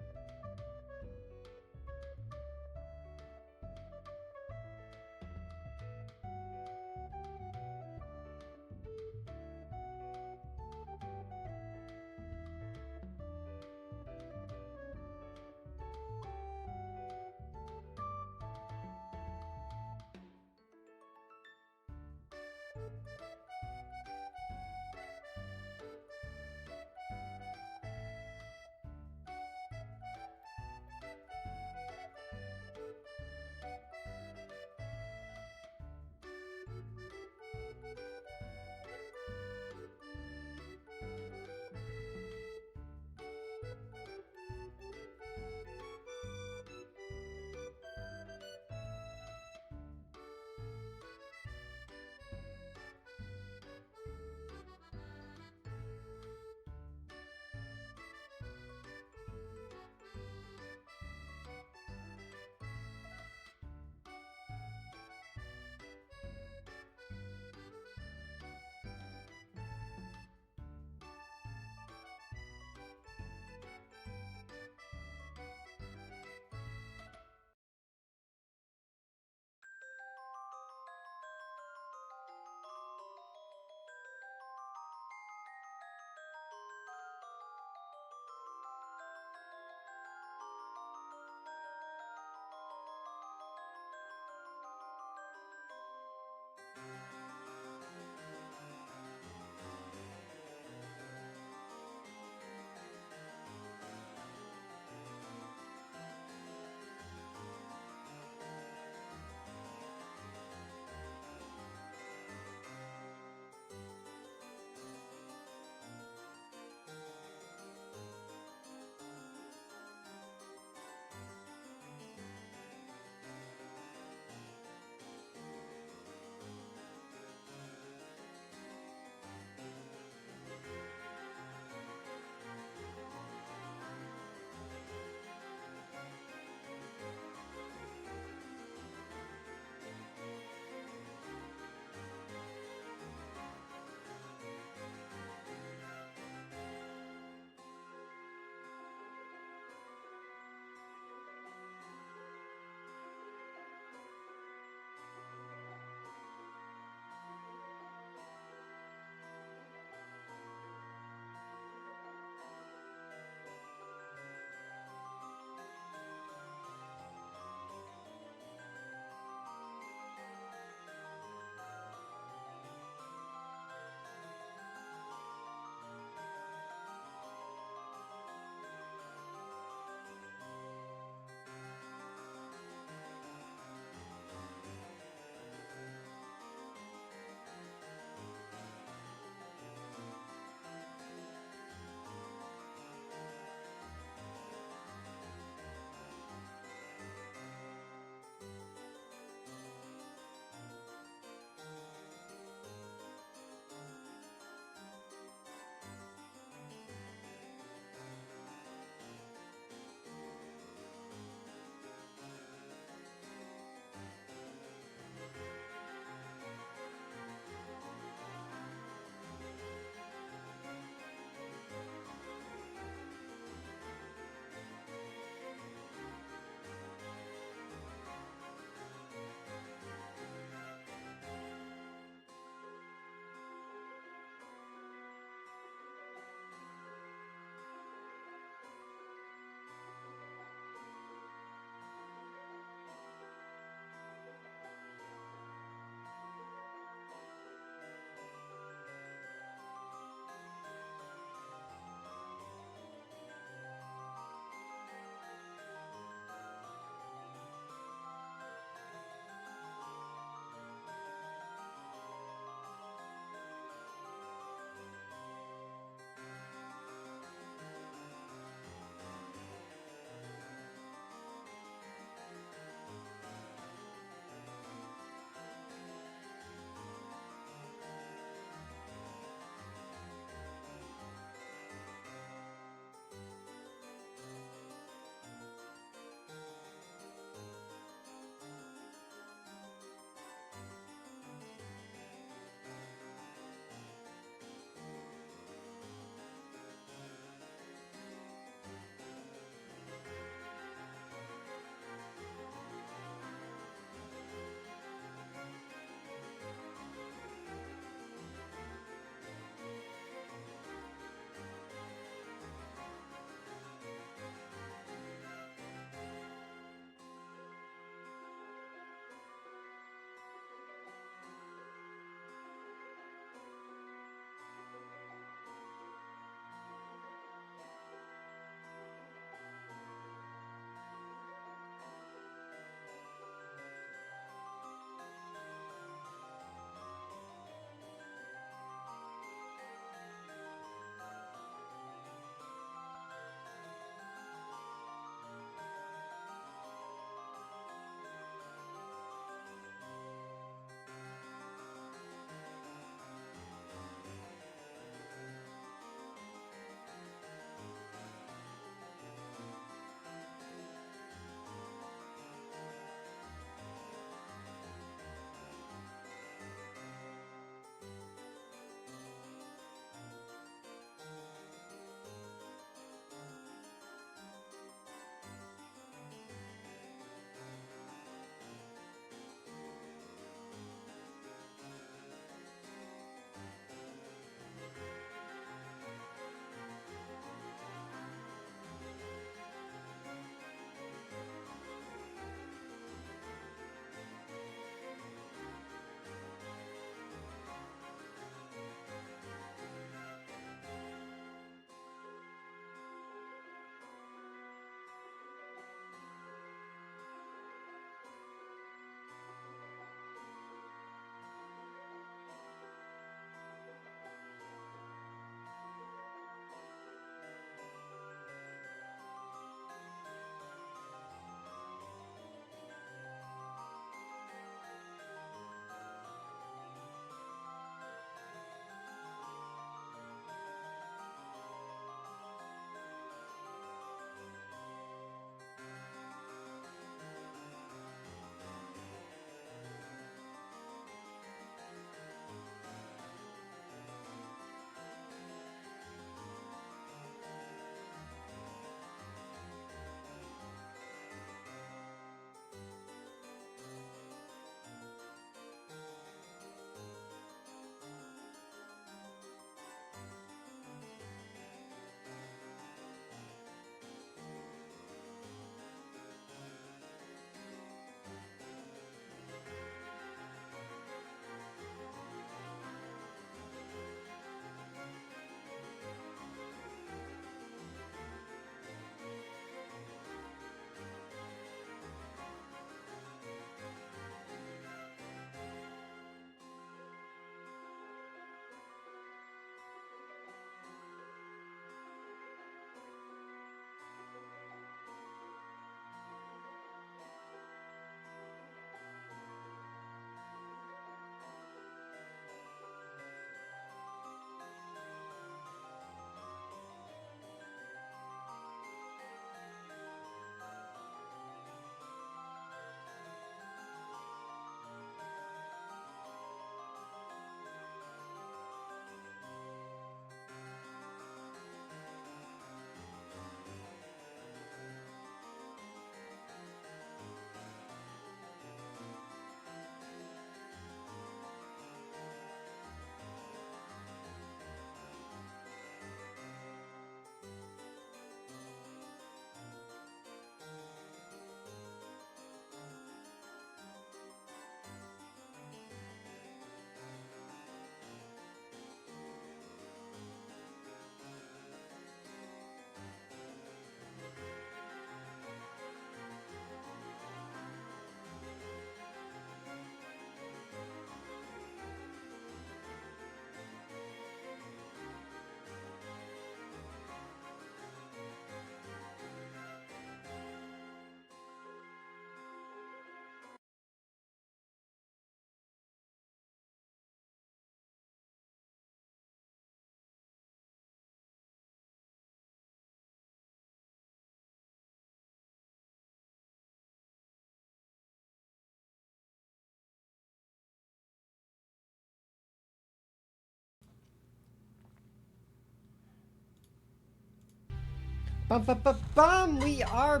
Bum, bum, bum, bum, we are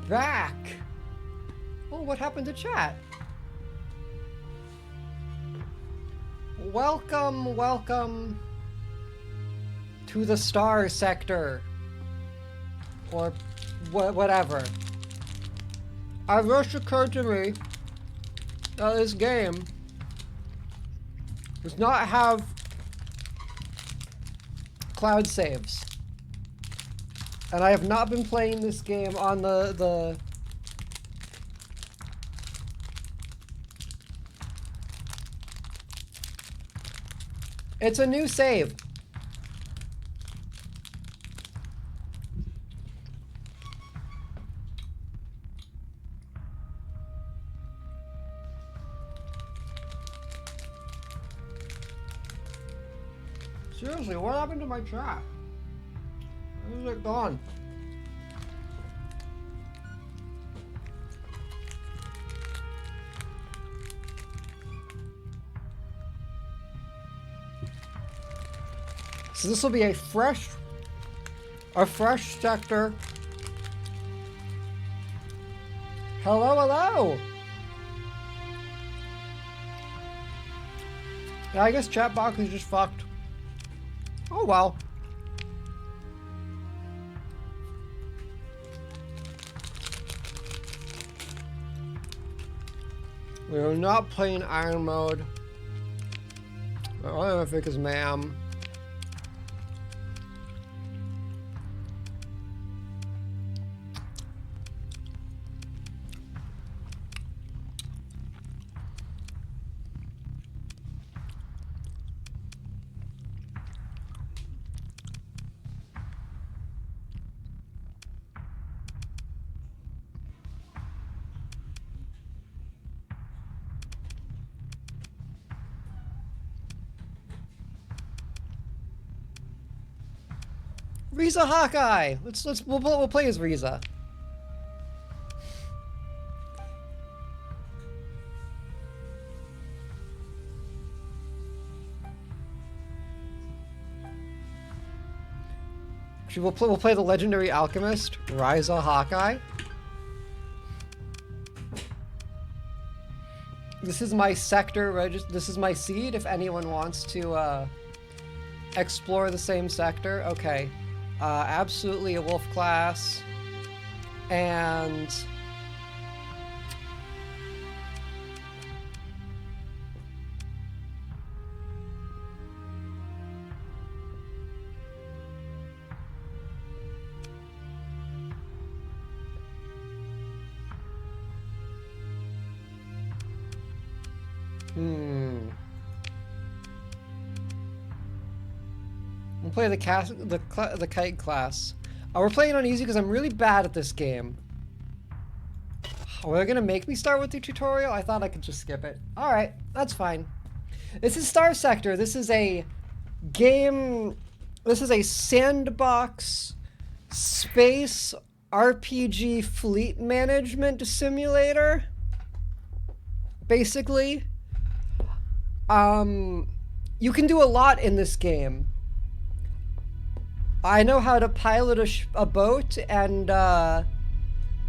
back. Oh, what happened to chat? Welcome, welcome to the Star Sector. Or whatever. It just occurred to me that this game does not have cloud saves. And I have not been playing this game on the It's a new save. Seriously, what happened to my chat? Where's it gone? So this will be a fresh sector. Hello, hello. Yeah, I guess chat box is just fucked. Oh well. We are not playing Iron Mode. I don't know if it is ma'am. Riza Hawkeye. We'll play as Riza. We'll play the legendary alchemist, Riza Hawkeye. This is my sector. This is my seed. If anyone wants to explore the same sector, okay. Absolutely a wolf class, and we'll play the kite class. We're playing on easy because I'm really bad at this game. Oh, they're gonna make me start with the tutorial? I thought I could just skip it. Alright, that's fine. This is Star Sector. This is a game... This is a sandbox space RPG fleet management simulator. Basically. You can do a lot in this game. I know how to pilot a boat, and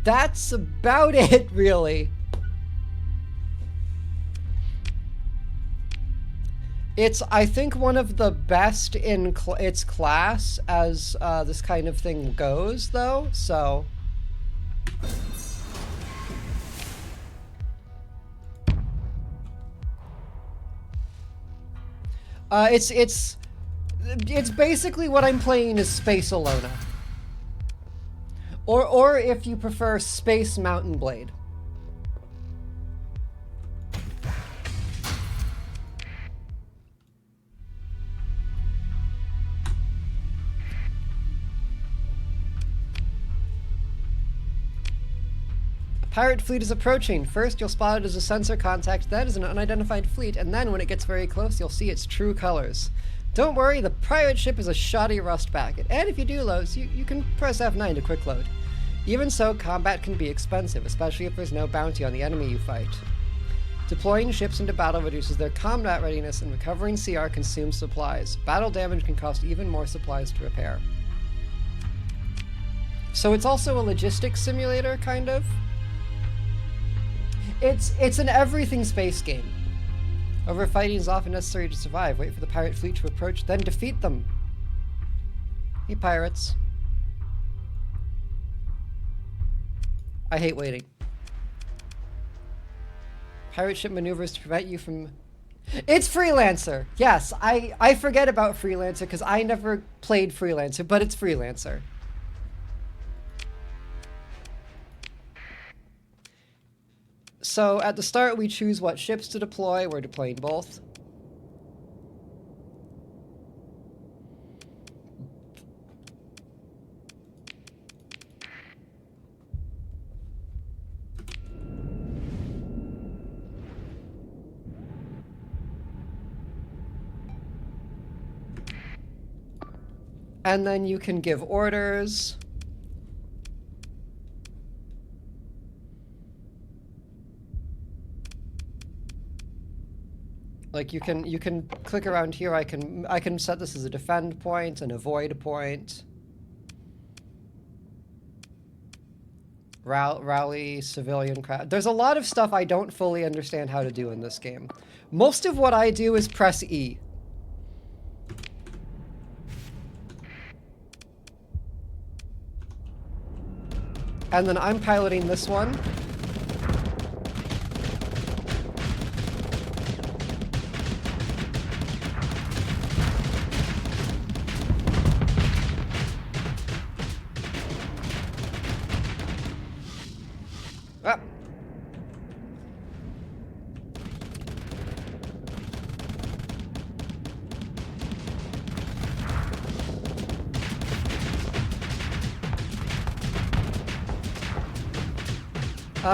that's about it, really. It's, I think, one of the best in its class as this kind of thing goes, though, so... It's basically what I'm playing is Space Alona. Or if you prefer, Space Mountain Blade. Pirate fleet is approaching. First, you'll spot it as a sensor contact, then as an unidentified fleet, and then when it gets very close, you'll see its true colors. Don't worry, the pirate ship is a shoddy rust packet, and if you do load, you can press F9 to quick load. Even so, combat can be expensive, especially if there's no bounty on the enemy you fight. Deploying ships into battle reduces their combat readiness, and recovering CR consumes supplies. Battle damage can cost even more supplies to repair. So it's also a logistics simulator, kind of. It's an everything space game. Overfighting is often necessary to survive. Wait for the pirate fleet to approach, then defeat them. Hey, pirates. I hate waiting. Pirate ship maneuvers to prevent you from... It's Freelancer! Yes, I forget about Freelancer because I never played Freelancer, but it's Freelancer. So at the start we choose what ships to deploy. We're deploying both. And then you can give orders. Like you can click around here. I can set this as a defend point, an avoid point. Rally, civilian craft. There's a lot of stuff I don't fully understand how to do in this game. Most of what I do is press E. And then I'm piloting this one. Ah.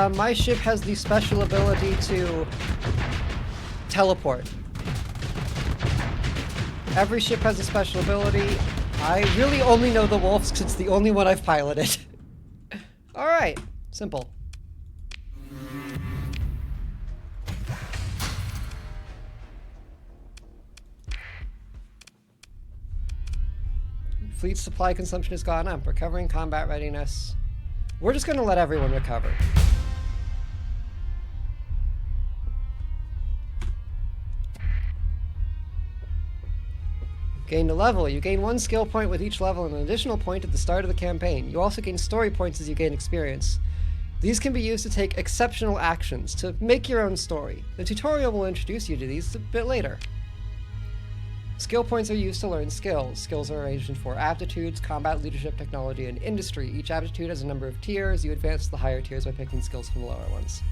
My ship has the special ability to teleport. Every ship has a special ability. I really only know the Wolves because it's the only one I've piloted. Alright, simple. Fleet supply consumption has gone up. Recovering combat readiness. We're just going to let everyone recover. Gain a level. You gain 1 skill point with each level and an additional point at the start of the campaign. You also gain story points as you gain experience. These can be used to take exceptional actions, to make your own story. The tutorial will introduce you to these a bit later. Skill points are used to learn skills. Skills are arranged in 4 aptitudes: combat, leadership, technology, and industry. Each aptitude has a number of tiers. You advance to the higher tiers by picking skills from the lower ones.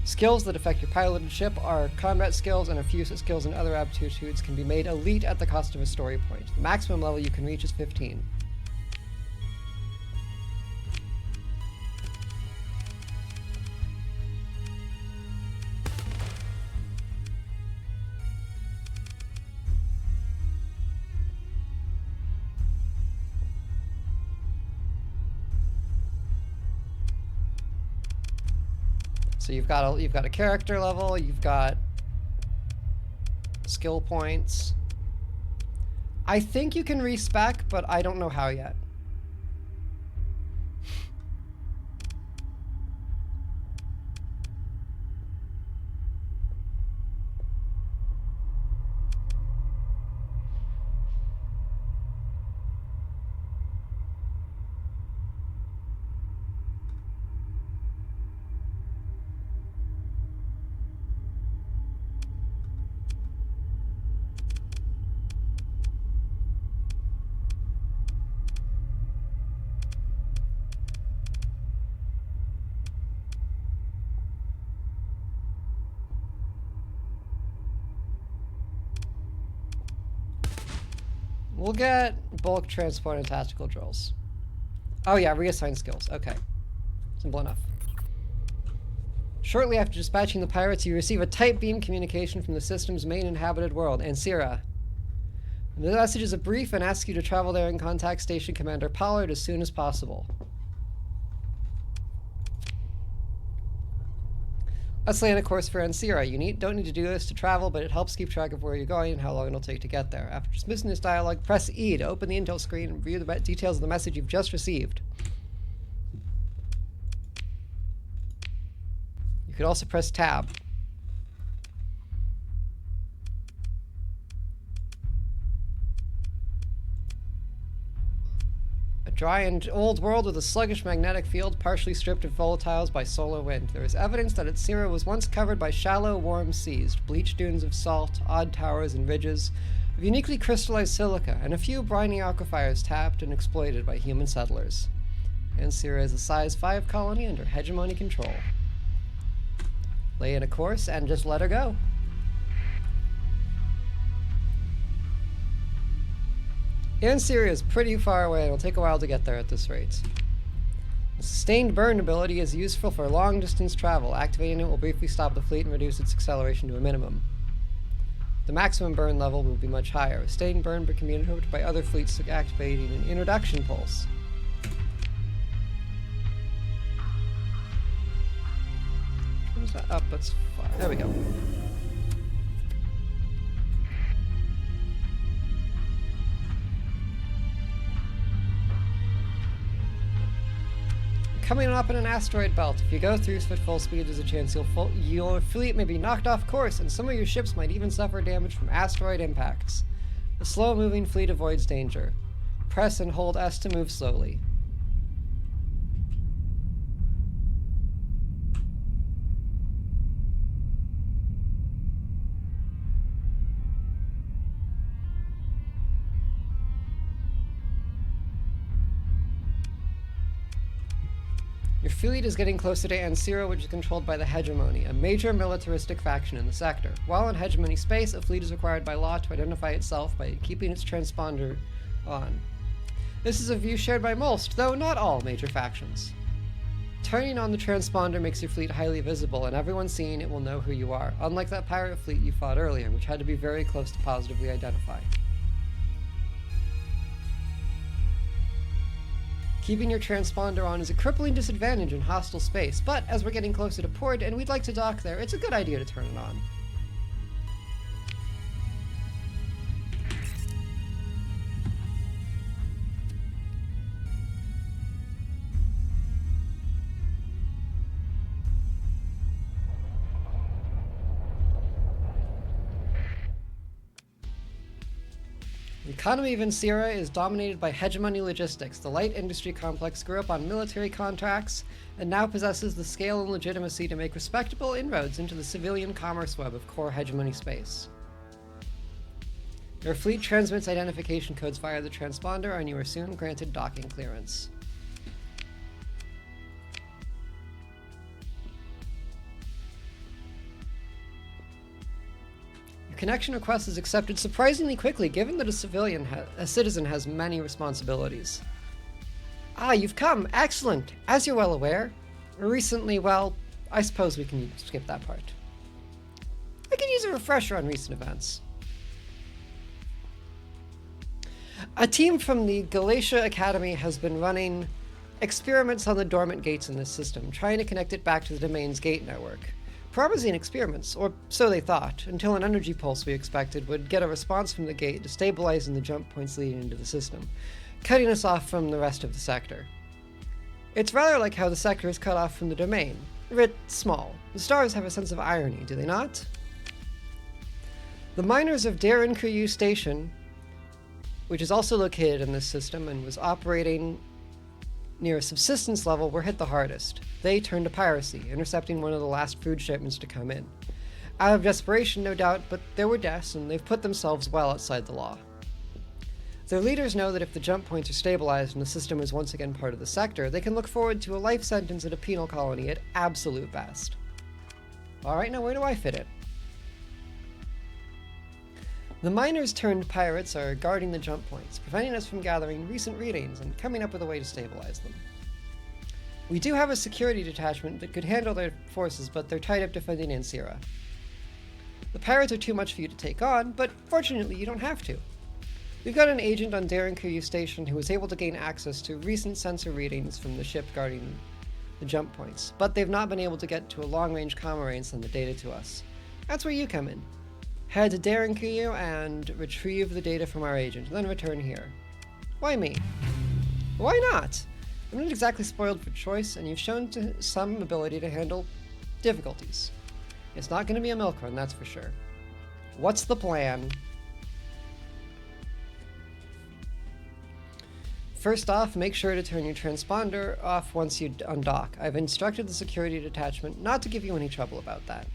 Skills that affect your piloted ship are combat skills, and a few skills and other aptitudes can be made elite at the cost of a story point. The maximum level you can reach is 15. So you've got a character level, you've got skill points. I think you can respec, but I don't know how yet. We'll get bulk transport and tactical drills. Oh yeah, reassign skills. Okay. Simple enough. Shortly after dispatching the pirates, you receive a type beam communication from the system's main inhabited world, Ansira. The message is brief and asks you to travel there and contact Station Commander Pollard as soon as possible. Let's land a course for Ansira. You don't need to do this to travel, but it helps keep track of where you're going and how long it'll take to get there. After dismissing this dialogue, press E to open the intel screen and view the details of the message you've just received. You could also press tab. A dry and old world with a sluggish magnetic field partially stripped of volatiles by solar wind. There is evidence that Itsira was once covered by shallow, warm seas, bleached dunes of salt, odd towers and ridges of uniquely crystallized silica, and a few briny aquifers tapped and exploited by human settlers. Ancira is a size 5 colony under hegemony control. Lay in a course and just let her go. Ancira is pretty far away and it'll take a while to get there at this rate. The sustained burn ability is useful for long distance travel. Activating it will briefly stop the fleet and reduce its acceleration to a minimum. The maximum burn level will be much higher. Sustained burn can be invoked by other fleets activating an introduction pulse. Where's that up? That's 5. There we go. Coming up in an asteroid belt. If you go through at full speed, there's a chance your fleet may be knocked off course, and some of your ships might even suffer damage from asteroid impacts. The slow-moving fleet avoids danger. Press and hold S to move slowly. Your fleet is getting closer to Ancira, which is controlled by the Hegemony, a major militaristic faction in the sector. While in Hegemony space, a fleet is required by law to identify itself by keeping its transponder on. This is a view shared by most, though not all major factions. Turning on the transponder makes your fleet highly visible, and everyone seeing it will know who you are, unlike that pirate fleet you fought earlier, which had to be very close to positively identify. Keeping your transponder on is a crippling disadvantage in hostile space, but as we're getting closer to port and we'd like to dock there, it's a good idea to turn it on. The economy of Ancira is dominated by Hegemony Logistics. The light industry complex grew up on military contracts and now possesses the scale and legitimacy to make respectable inroads into the civilian commerce web of core Hegemony space. Your fleet transmits identification codes via the transponder, and you are soon granted docking clearance. Connection request is accepted surprisingly quickly, given that a citizen has many responsibilities. Ah, you've come! Excellent! As you're well aware, recently, well, I suppose we can skip that part. I could use a refresher on recent events. A team from the Galatia Academy has been running experiments on the dormant gates in this system, trying to connect it back to the domain's gate network. Promising experiments, or so they thought, until an energy pulse we expected would get a response from the gate, destabilizing the jump points leading into the system, cutting us off from the rest of the sector. It's rather like how the sector is cut off from the domain. Writ small. The stars have a sense of irony, do they not? The miners of Derinkuyu Station, which is also located in this system and was operating near a subsistence level, were hit the hardest. They turned to piracy, intercepting one of the last food shipments to come in. Out of desperation, no doubt, but there were deaths, and they've put themselves well outside the law. Their leaders know that if the jump points are stabilized and the system is once again part of the sector, they can look forward to a life sentence at a penal colony at absolute best. Alright, now where do I fit in? The miners turned pirates are guarding the jump points, preventing us from gathering recent readings and coming up with a way to stabilize them. We do have a security detachment that could handle their forces, but they're tied up defending Ancira. The pirates are too much for you to take on, but fortunately you don't have to. We've got an agent on Derinkuyu Station who was able to gain access to recent sensor readings from the ship guarding the jump points, but they've not been able to get to a long-range comm array and send the data to us. That's where you come in. Head to Derinkuyu and retrieve the data from our agent, then return here. Why me? Why not? I'm not exactly spoiled for choice, and you've shown some ability to handle difficulties. It's not going to be a milk run, that's for sure. What's the plan? First off, make sure to turn your transponder off once you undock. I've instructed the security detachment not to give you any trouble about that.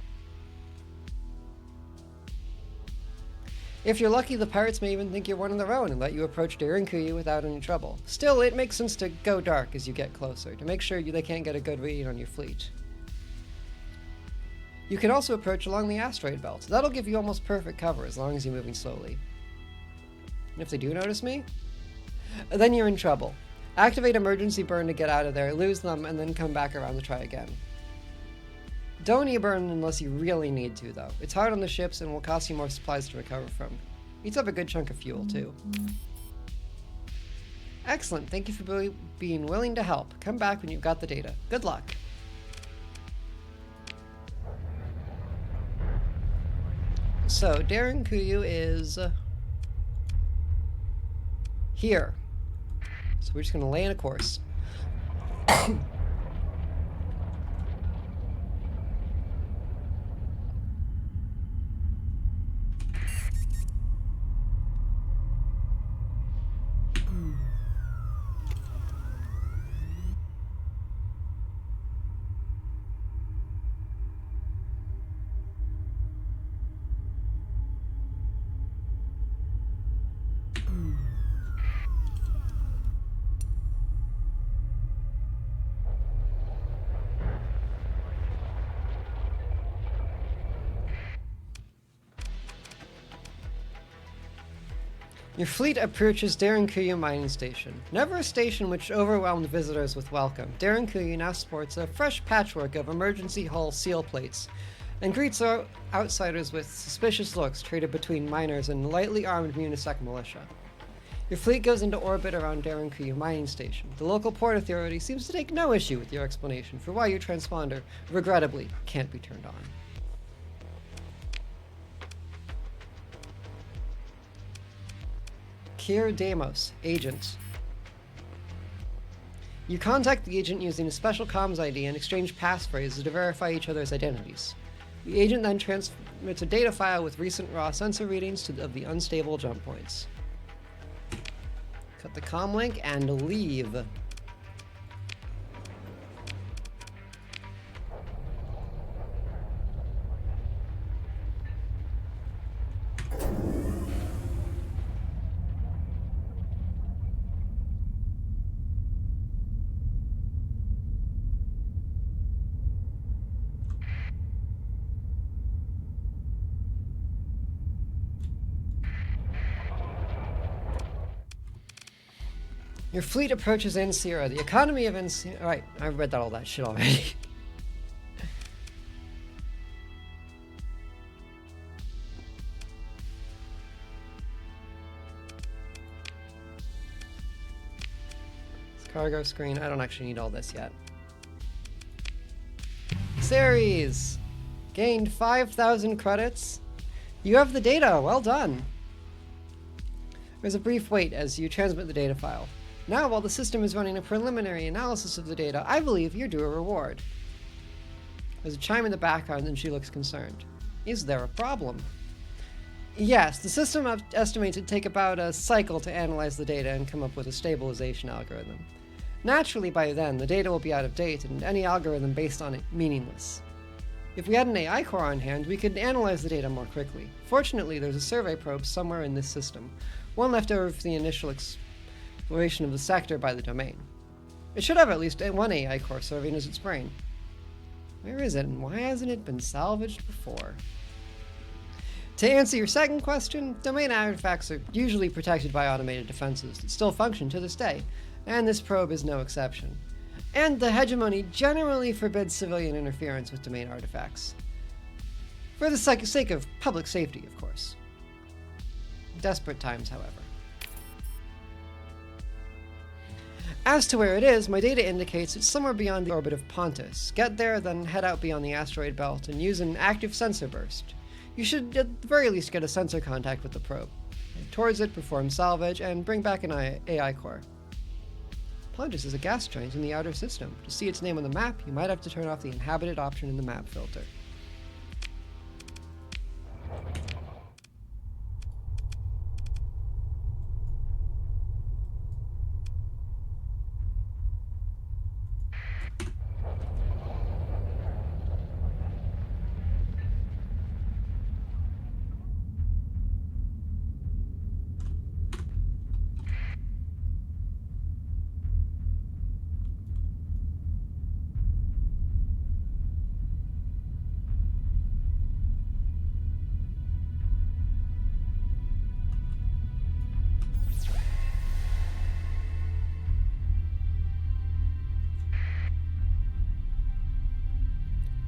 If you're lucky, the pirates may even think you're one of their own and let you approach Derinkuyu without any trouble. Still, it makes sense to go dark as you get closer, to make sure they can't get a good read on your fleet. You can also approach along the asteroid belt. That'll give you almost perfect cover as long as you're moving slowly. And if they do notice me, then you're in trouble. Activate emergency burn to get out of there, lose them, and then come back around to try again. Don't e-burn unless you really need to, though. It's hard on the ships and will cost you more supplies to recover from. Eats up a good chunk of fuel, too. Excellent, thank you for being willing to help. Come back when you've got the data. Good luck. So, Derinkuyu is here. So we're just going to lay in a course. Your fleet approaches Derinkuyu Mining Station. Never a station which overwhelmed visitors with welcome, Derinkuyu now sports a fresh patchwork of emergency hull seal plates and greets outsiders with suspicious looks traded between miners and lightly armed Munisec militia. Your fleet goes into orbit around Derinkuyu Mining Station. The local port authority seems to take no issue with your explanation for why your transponder, regrettably, can't be turned on. Kier Damos, Agent. You contact the agent using a special comms ID and exchange passphrases to verify each other's identities. The agent then transmits a data file with recent raw sensor readings of the unstable jump points. Cut the comm link and leave. Your fleet approaches Ancira. The economy of Ancira... Alright, I've read all that shit already. This cargo screen. I don't actually need all this yet. Ceres! Gained 5,000 credits. You have the data. Well done. There's a brief wait as you transmit the data file. Now, while the system is running a preliminary analysis of the data, I believe you're due a reward. There's a chime in the background and she looks concerned. Is there a problem? Yes, the system estimates it'd take about a cycle to analyze the data and come up with a stabilization algorithm. Naturally, by then, the data will be out of date and any algorithm based on it meaningless. If we had an AI core on hand, we could analyze the data more quickly. Fortunately, there's a survey probe somewhere in this system, one left over for the initial exploration of the sector by the domain. It should have at least one AI core serving as its brain. Where is it, and why hasn't it been salvaged before? To answer your second question, domain artifacts are usually protected by automated defenses that still function to this day, and this probe is no exception. And the hegemony generally forbids civilian interference with domain artifacts. For the sake of public safety, of course. Desperate times, however. As to where it is, my data indicates it's somewhere beyond the orbit of Pontus. Get there, then head out beyond the asteroid belt and use an active sensor burst. You should at the very least get a sensor contact with the probe. Head towards it, perform salvage, and bring back an AI core. Pontus is a gas giant in the outer system. To see its name on the map, you might have to turn off the inhabited option in the map filter.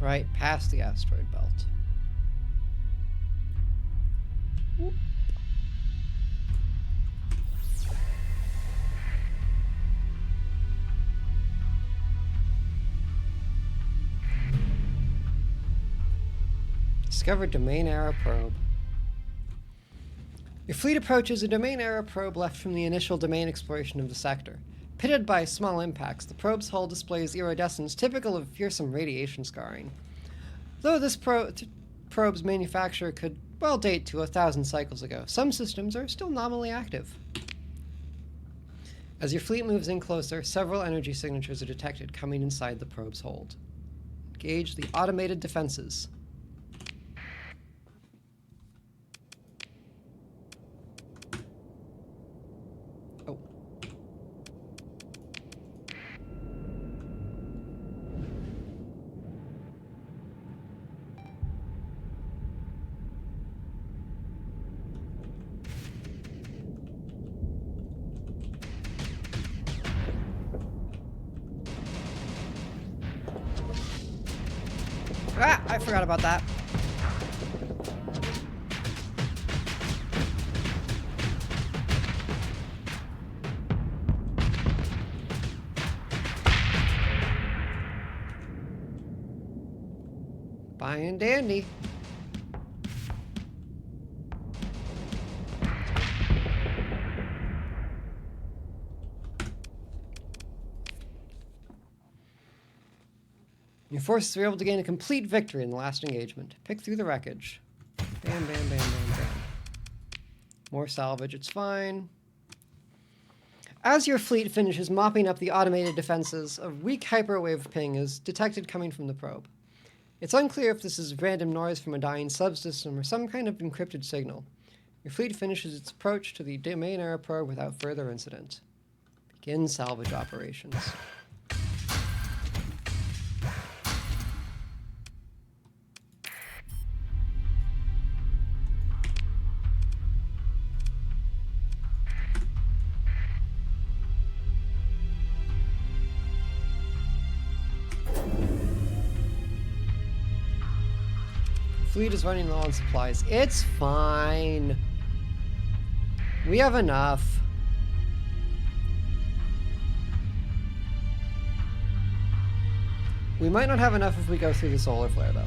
Right past the asteroid belt. Whoop. Discovered domain era probe. Your fleet approaches a domain era probe left from the initial domain exploration of the sector. Pitted by small impacts, the probe's hull displays iridescence typical of fearsome radiation scarring. Though this probe's manufacture could well date to 1,000 cycles ago, some systems are still nominally active. As your fleet moves in closer, several energy signatures are detected coming inside the probe's hold. Engage the automated defenses. Ah, I forgot about that. Fine and dandy. Your forces were able to gain a complete victory in the last engagement. Pick through the wreckage. Bam, bam, bam, bam, bam. More salvage, it's fine. As your fleet finishes mopping up the automated defenses, a weak hyperwave ping is detected coming from the probe. It's unclear if this is random noise from a dying subsystem or some kind of encrypted signal. Your fleet finishes its approach to the domain era probe without further incident. Begin salvage operations. Fleet is running low on supplies. It's fine. We have enough. We might not have enough if we go through the solar flare, though.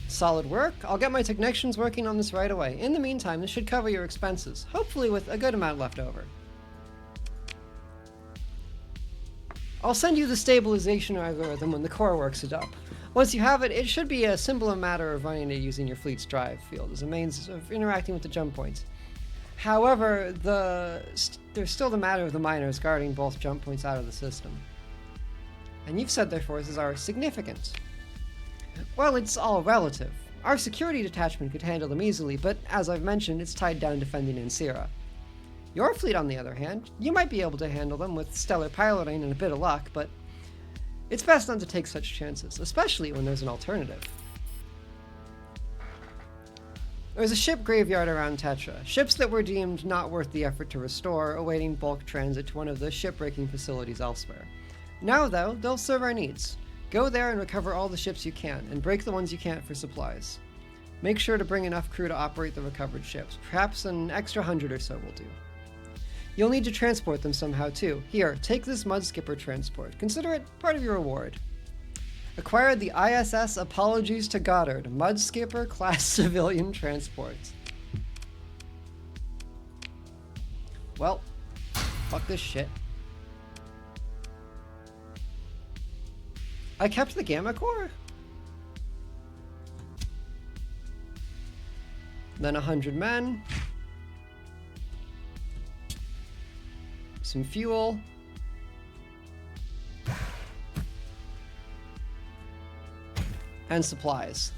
Solid work. I'll get my technicians working on this right away. In the meantime, this should cover your expenses, hopefully with a good amount left over. I'll send you the stabilization algorithm when the core works it up. Once you have it, it should be a simple matter of running it using your fleet's drive field as a means of interacting with the jump points. However, there's still the matter of the miners guarding both jump points out of the system. And you've said their forces are significant. Well, it's all relative. Our security detachment could handle them easily, but as I've mentioned, it's tied down defending Ancira. Your fleet, on the other hand, you might be able to handle them with stellar piloting and a bit of luck, but it's best not to take such chances, especially when there's an alternative. There's a ship graveyard around Tetra, ships that were deemed not worth the effort to restore, awaiting bulk transit to one of the shipbreaking facilities elsewhere. Now, though, they'll serve our needs. Go there and recover all the ships you can, and break the ones you can't for supplies. Make sure to bring enough crew to operate the recovered ships. Perhaps an extra 100 or so will do. You'll need to transport them somehow too. Here, take this Mud Skipper transport. Consider it part of your reward. Acquired the ISS Apologies to Goddard Mud Skipper class civilian transport. Well, fuck this shit. I kept the Gamma Core? Then 100 men. Some fuel. And supplies.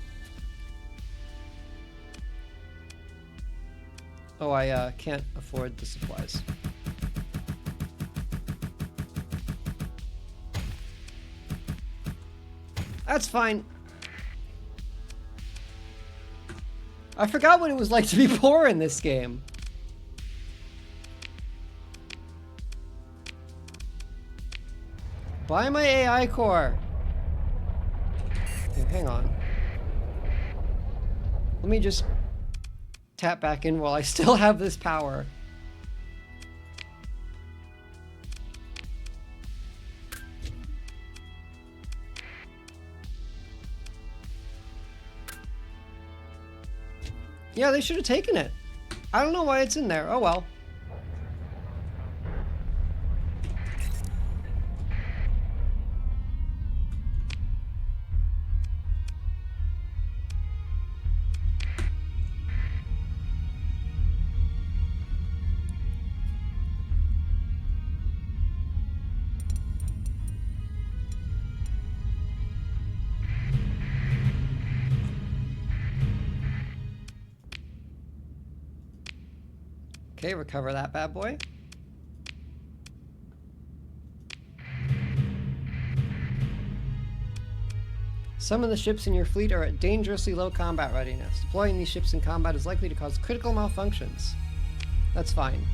Oh, I can't afford the supplies. That's fine. I forgot what it was like to be poor in this game. Buy my AI core. Okay, hang on. Let me just tap back in while I still have this power. Yeah, they should have taken it. I don't know why it's in there. Oh well. Okay, recover that bad boy. Some of the ships in your fleet are at dangerously low combat readiness. Deploying these ships in combat is likely to cause critical malfunctions. That's fine.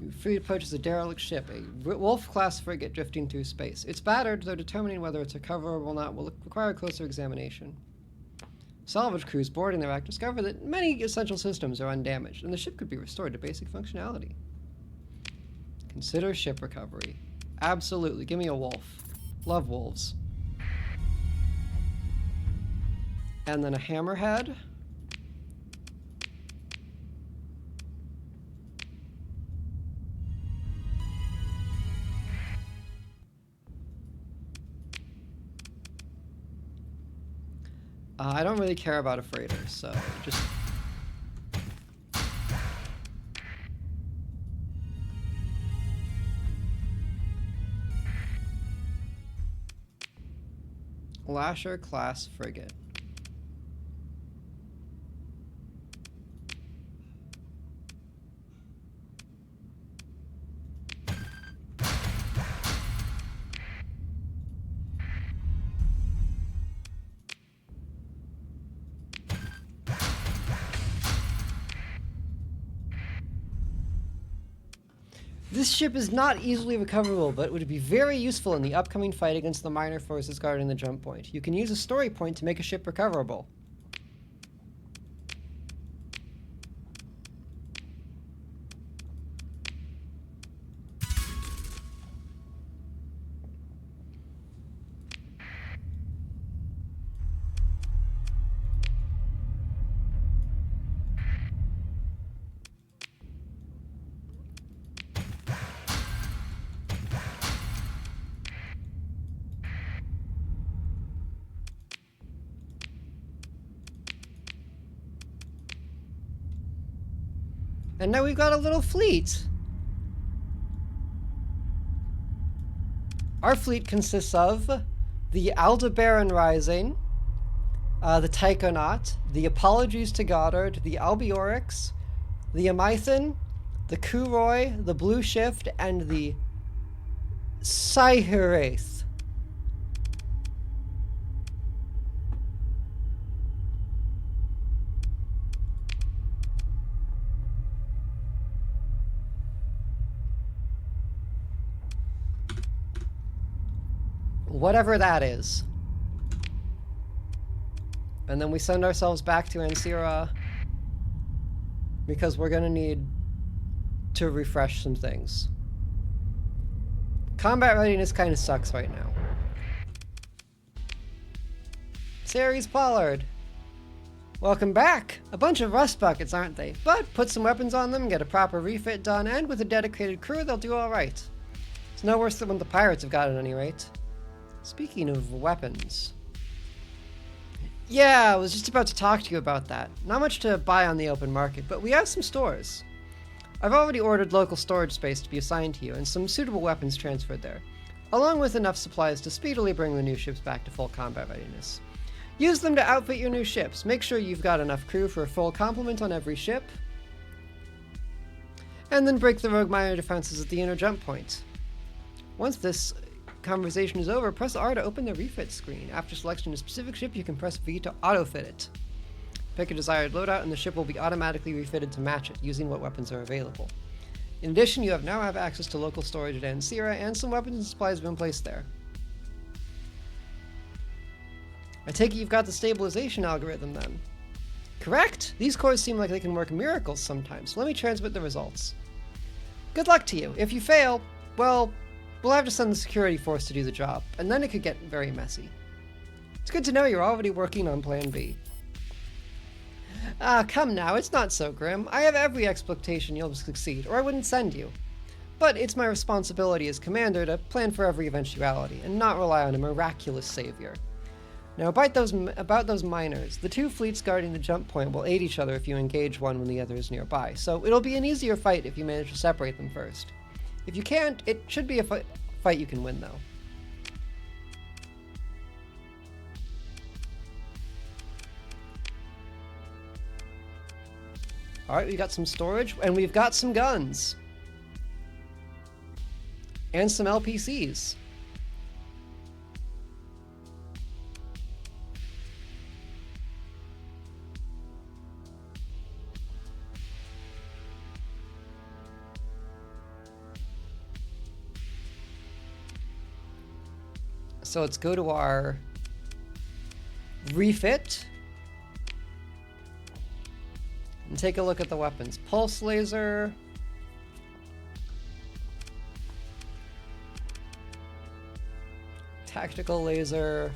Your fleet approaches a derelict ship, a Wolf-class frigate drifting through space. It's battered, though determining whether it's recoverable or not will require closer examination. Salvage crews boarding the wreck discover that many essential systems are undamaged, and the ship could be restored to basic functionality. Consider ship recovery. Absolutely. Give me a wolf. Love wolves. And then a hammerhead. I don't really care about a freighter, so just... Lasher class frigate. This ship is not easily recoverable, but would be very useful in the upcoming fight against the minor forces guarding the jump point. You can use a story point to make a ship recoverable. And now we've got a little fleet. Our fleet consists of the Aldebaran Rising, the Tychonaut, the Apologies to Goddard, the Albiorix, the Amython, the Kuroi, the Blue Shift, and the Cyheraith. Whatever that is. And then we send ourselves back to Ansira because we're gonna need to refresh some things. Combat readiness kind of sucks right now. Ceres Pollard. Welcome back! A bunch of rust buckets, aren't they? But put some weapons on them, get a proper refit done, and with a dedicated crew, they'll do alright. It's no worse than what the pirates have got at any rate. Speaking of weapons... Yeah, I was just about to talk to you about that. Not much to buy on the open market, but we have some stores. I've already ordered local storage space to be assigned to you, and some suitable weapons transferred there, along with enough supplies to speedily bring the new ships back to full combat readiness. Use them to outfit your new ships. Make sure you've got enough crew for a full complement on every ship. And then break the rogue miner defenses at the inner jump point. Once this conversation is over, press R to open the refit screen. After selection of a specific ship, you can press V to auto-fit it. Pick a desired loadout and the ship will be automatically refitted to match it, using what weapons are available. In addition, you now have access to local storage at Ancira, and some weapons and supplies have been placed there. I take it you've got the stabilization algorithm then. Correct! These cores seem like they can work miracles sometimes, so let me transmit the results. Good luck to you. If you fail, well, we'll have to send the security force to do the job, and then it could get very messy. It's good to know you're already working on Plan B. Ah, come now, it's not so grim. I have every expectation you'll succeed, or I wouldn't send you. But it's my responsibility as commander to plan for every eventuality, and not rely on a miraculous savior. Now about those miners, the two fleets guarding the jump point will aid each other if you engage one when the other is nearby, so it'll be an easier fight if you manage to separate them first. If you can't, it should be a fight you can win though. Alright, we got some storage, and we've got some guns. And some LPCs. So let's go to our refit and take a look at the weapons. Pulse laser. Tactical laser.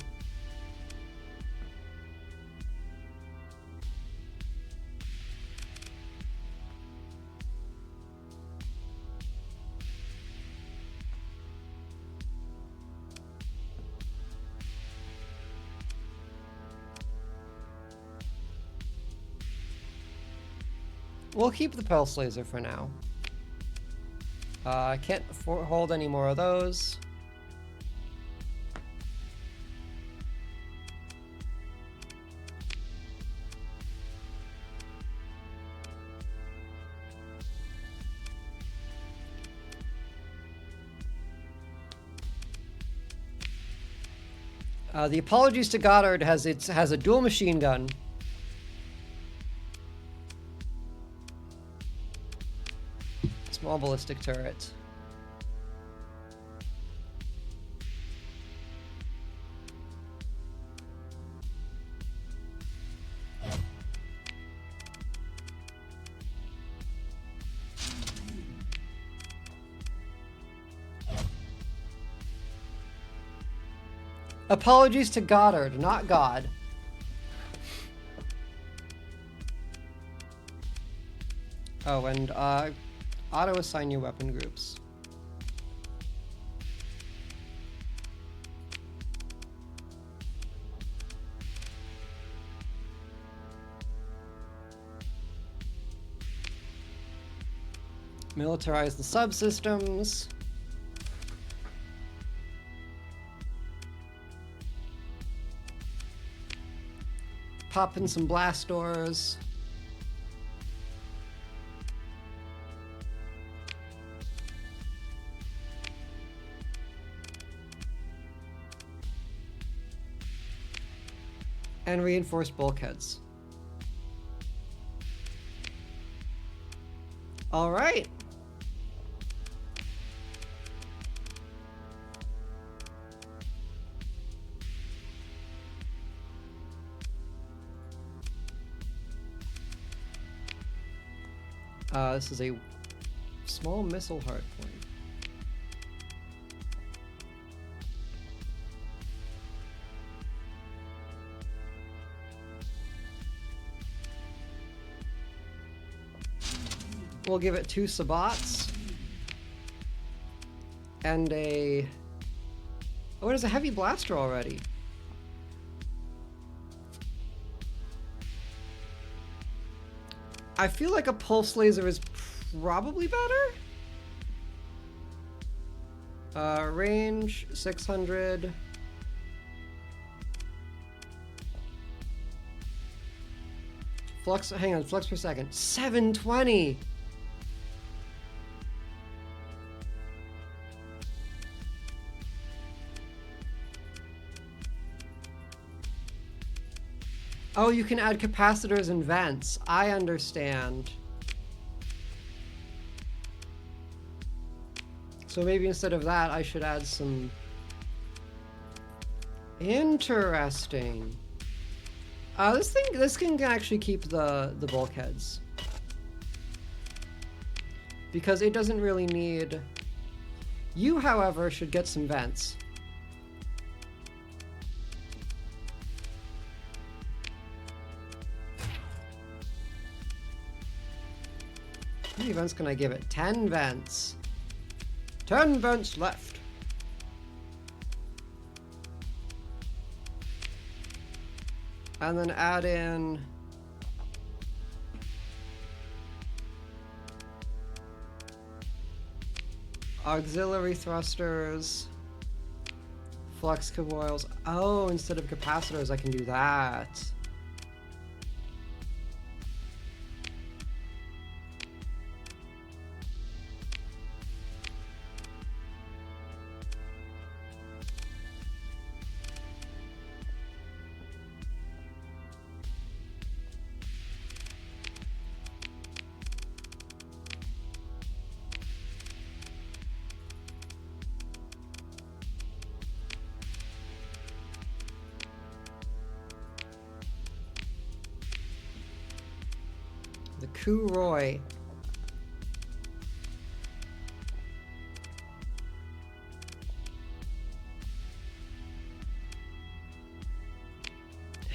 We'll keep the pulse laser for now. I can't hold any more of those. The Apologies to Goddard has a dual machine gun. Small ballistic turret. Apologies to Goddard, not God. Oh, and auto-assign your weapon groups. Militarize the subsystems. Pop in some blast doors. And reinforce bulkheads. All right. This is a Small missile hard point. We'll give it 2 Sabots. And a... Oh, it has a heavy blaster already. I feel like a pulse laser is probably better. Range 600. Flux, hang on, flux per second. 720! Oh, you can add capacitors and vents. I understand. So maybe instead of that, I should add some... Interesting. This can actually keep the bulkheads. Because it doesn't really need... You, however, should get some vents. How many vents can I give it? 10 vents. 10 vents left. And then add in auxiliary thrusters, flux coils. Oh, instead of capacitors, I can do that. The Kuroi.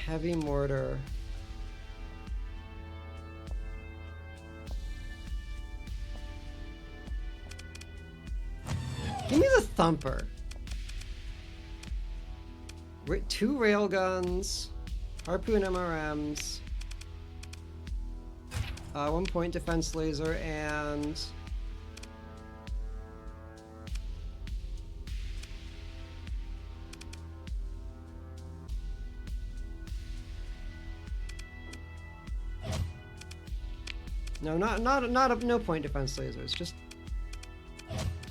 Heavy mortar. Give me the thumper. 2 railguns, harpoon MRMs, 1 point defense laser, and no, no point defense lasers, just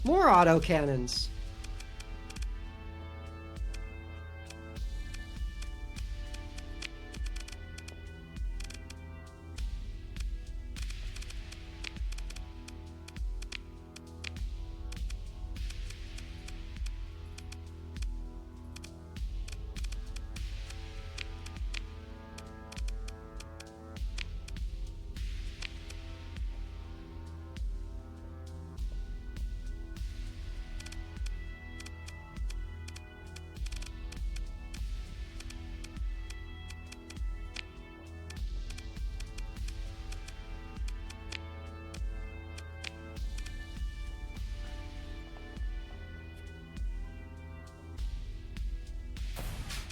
more auto cannons.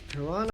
Come on.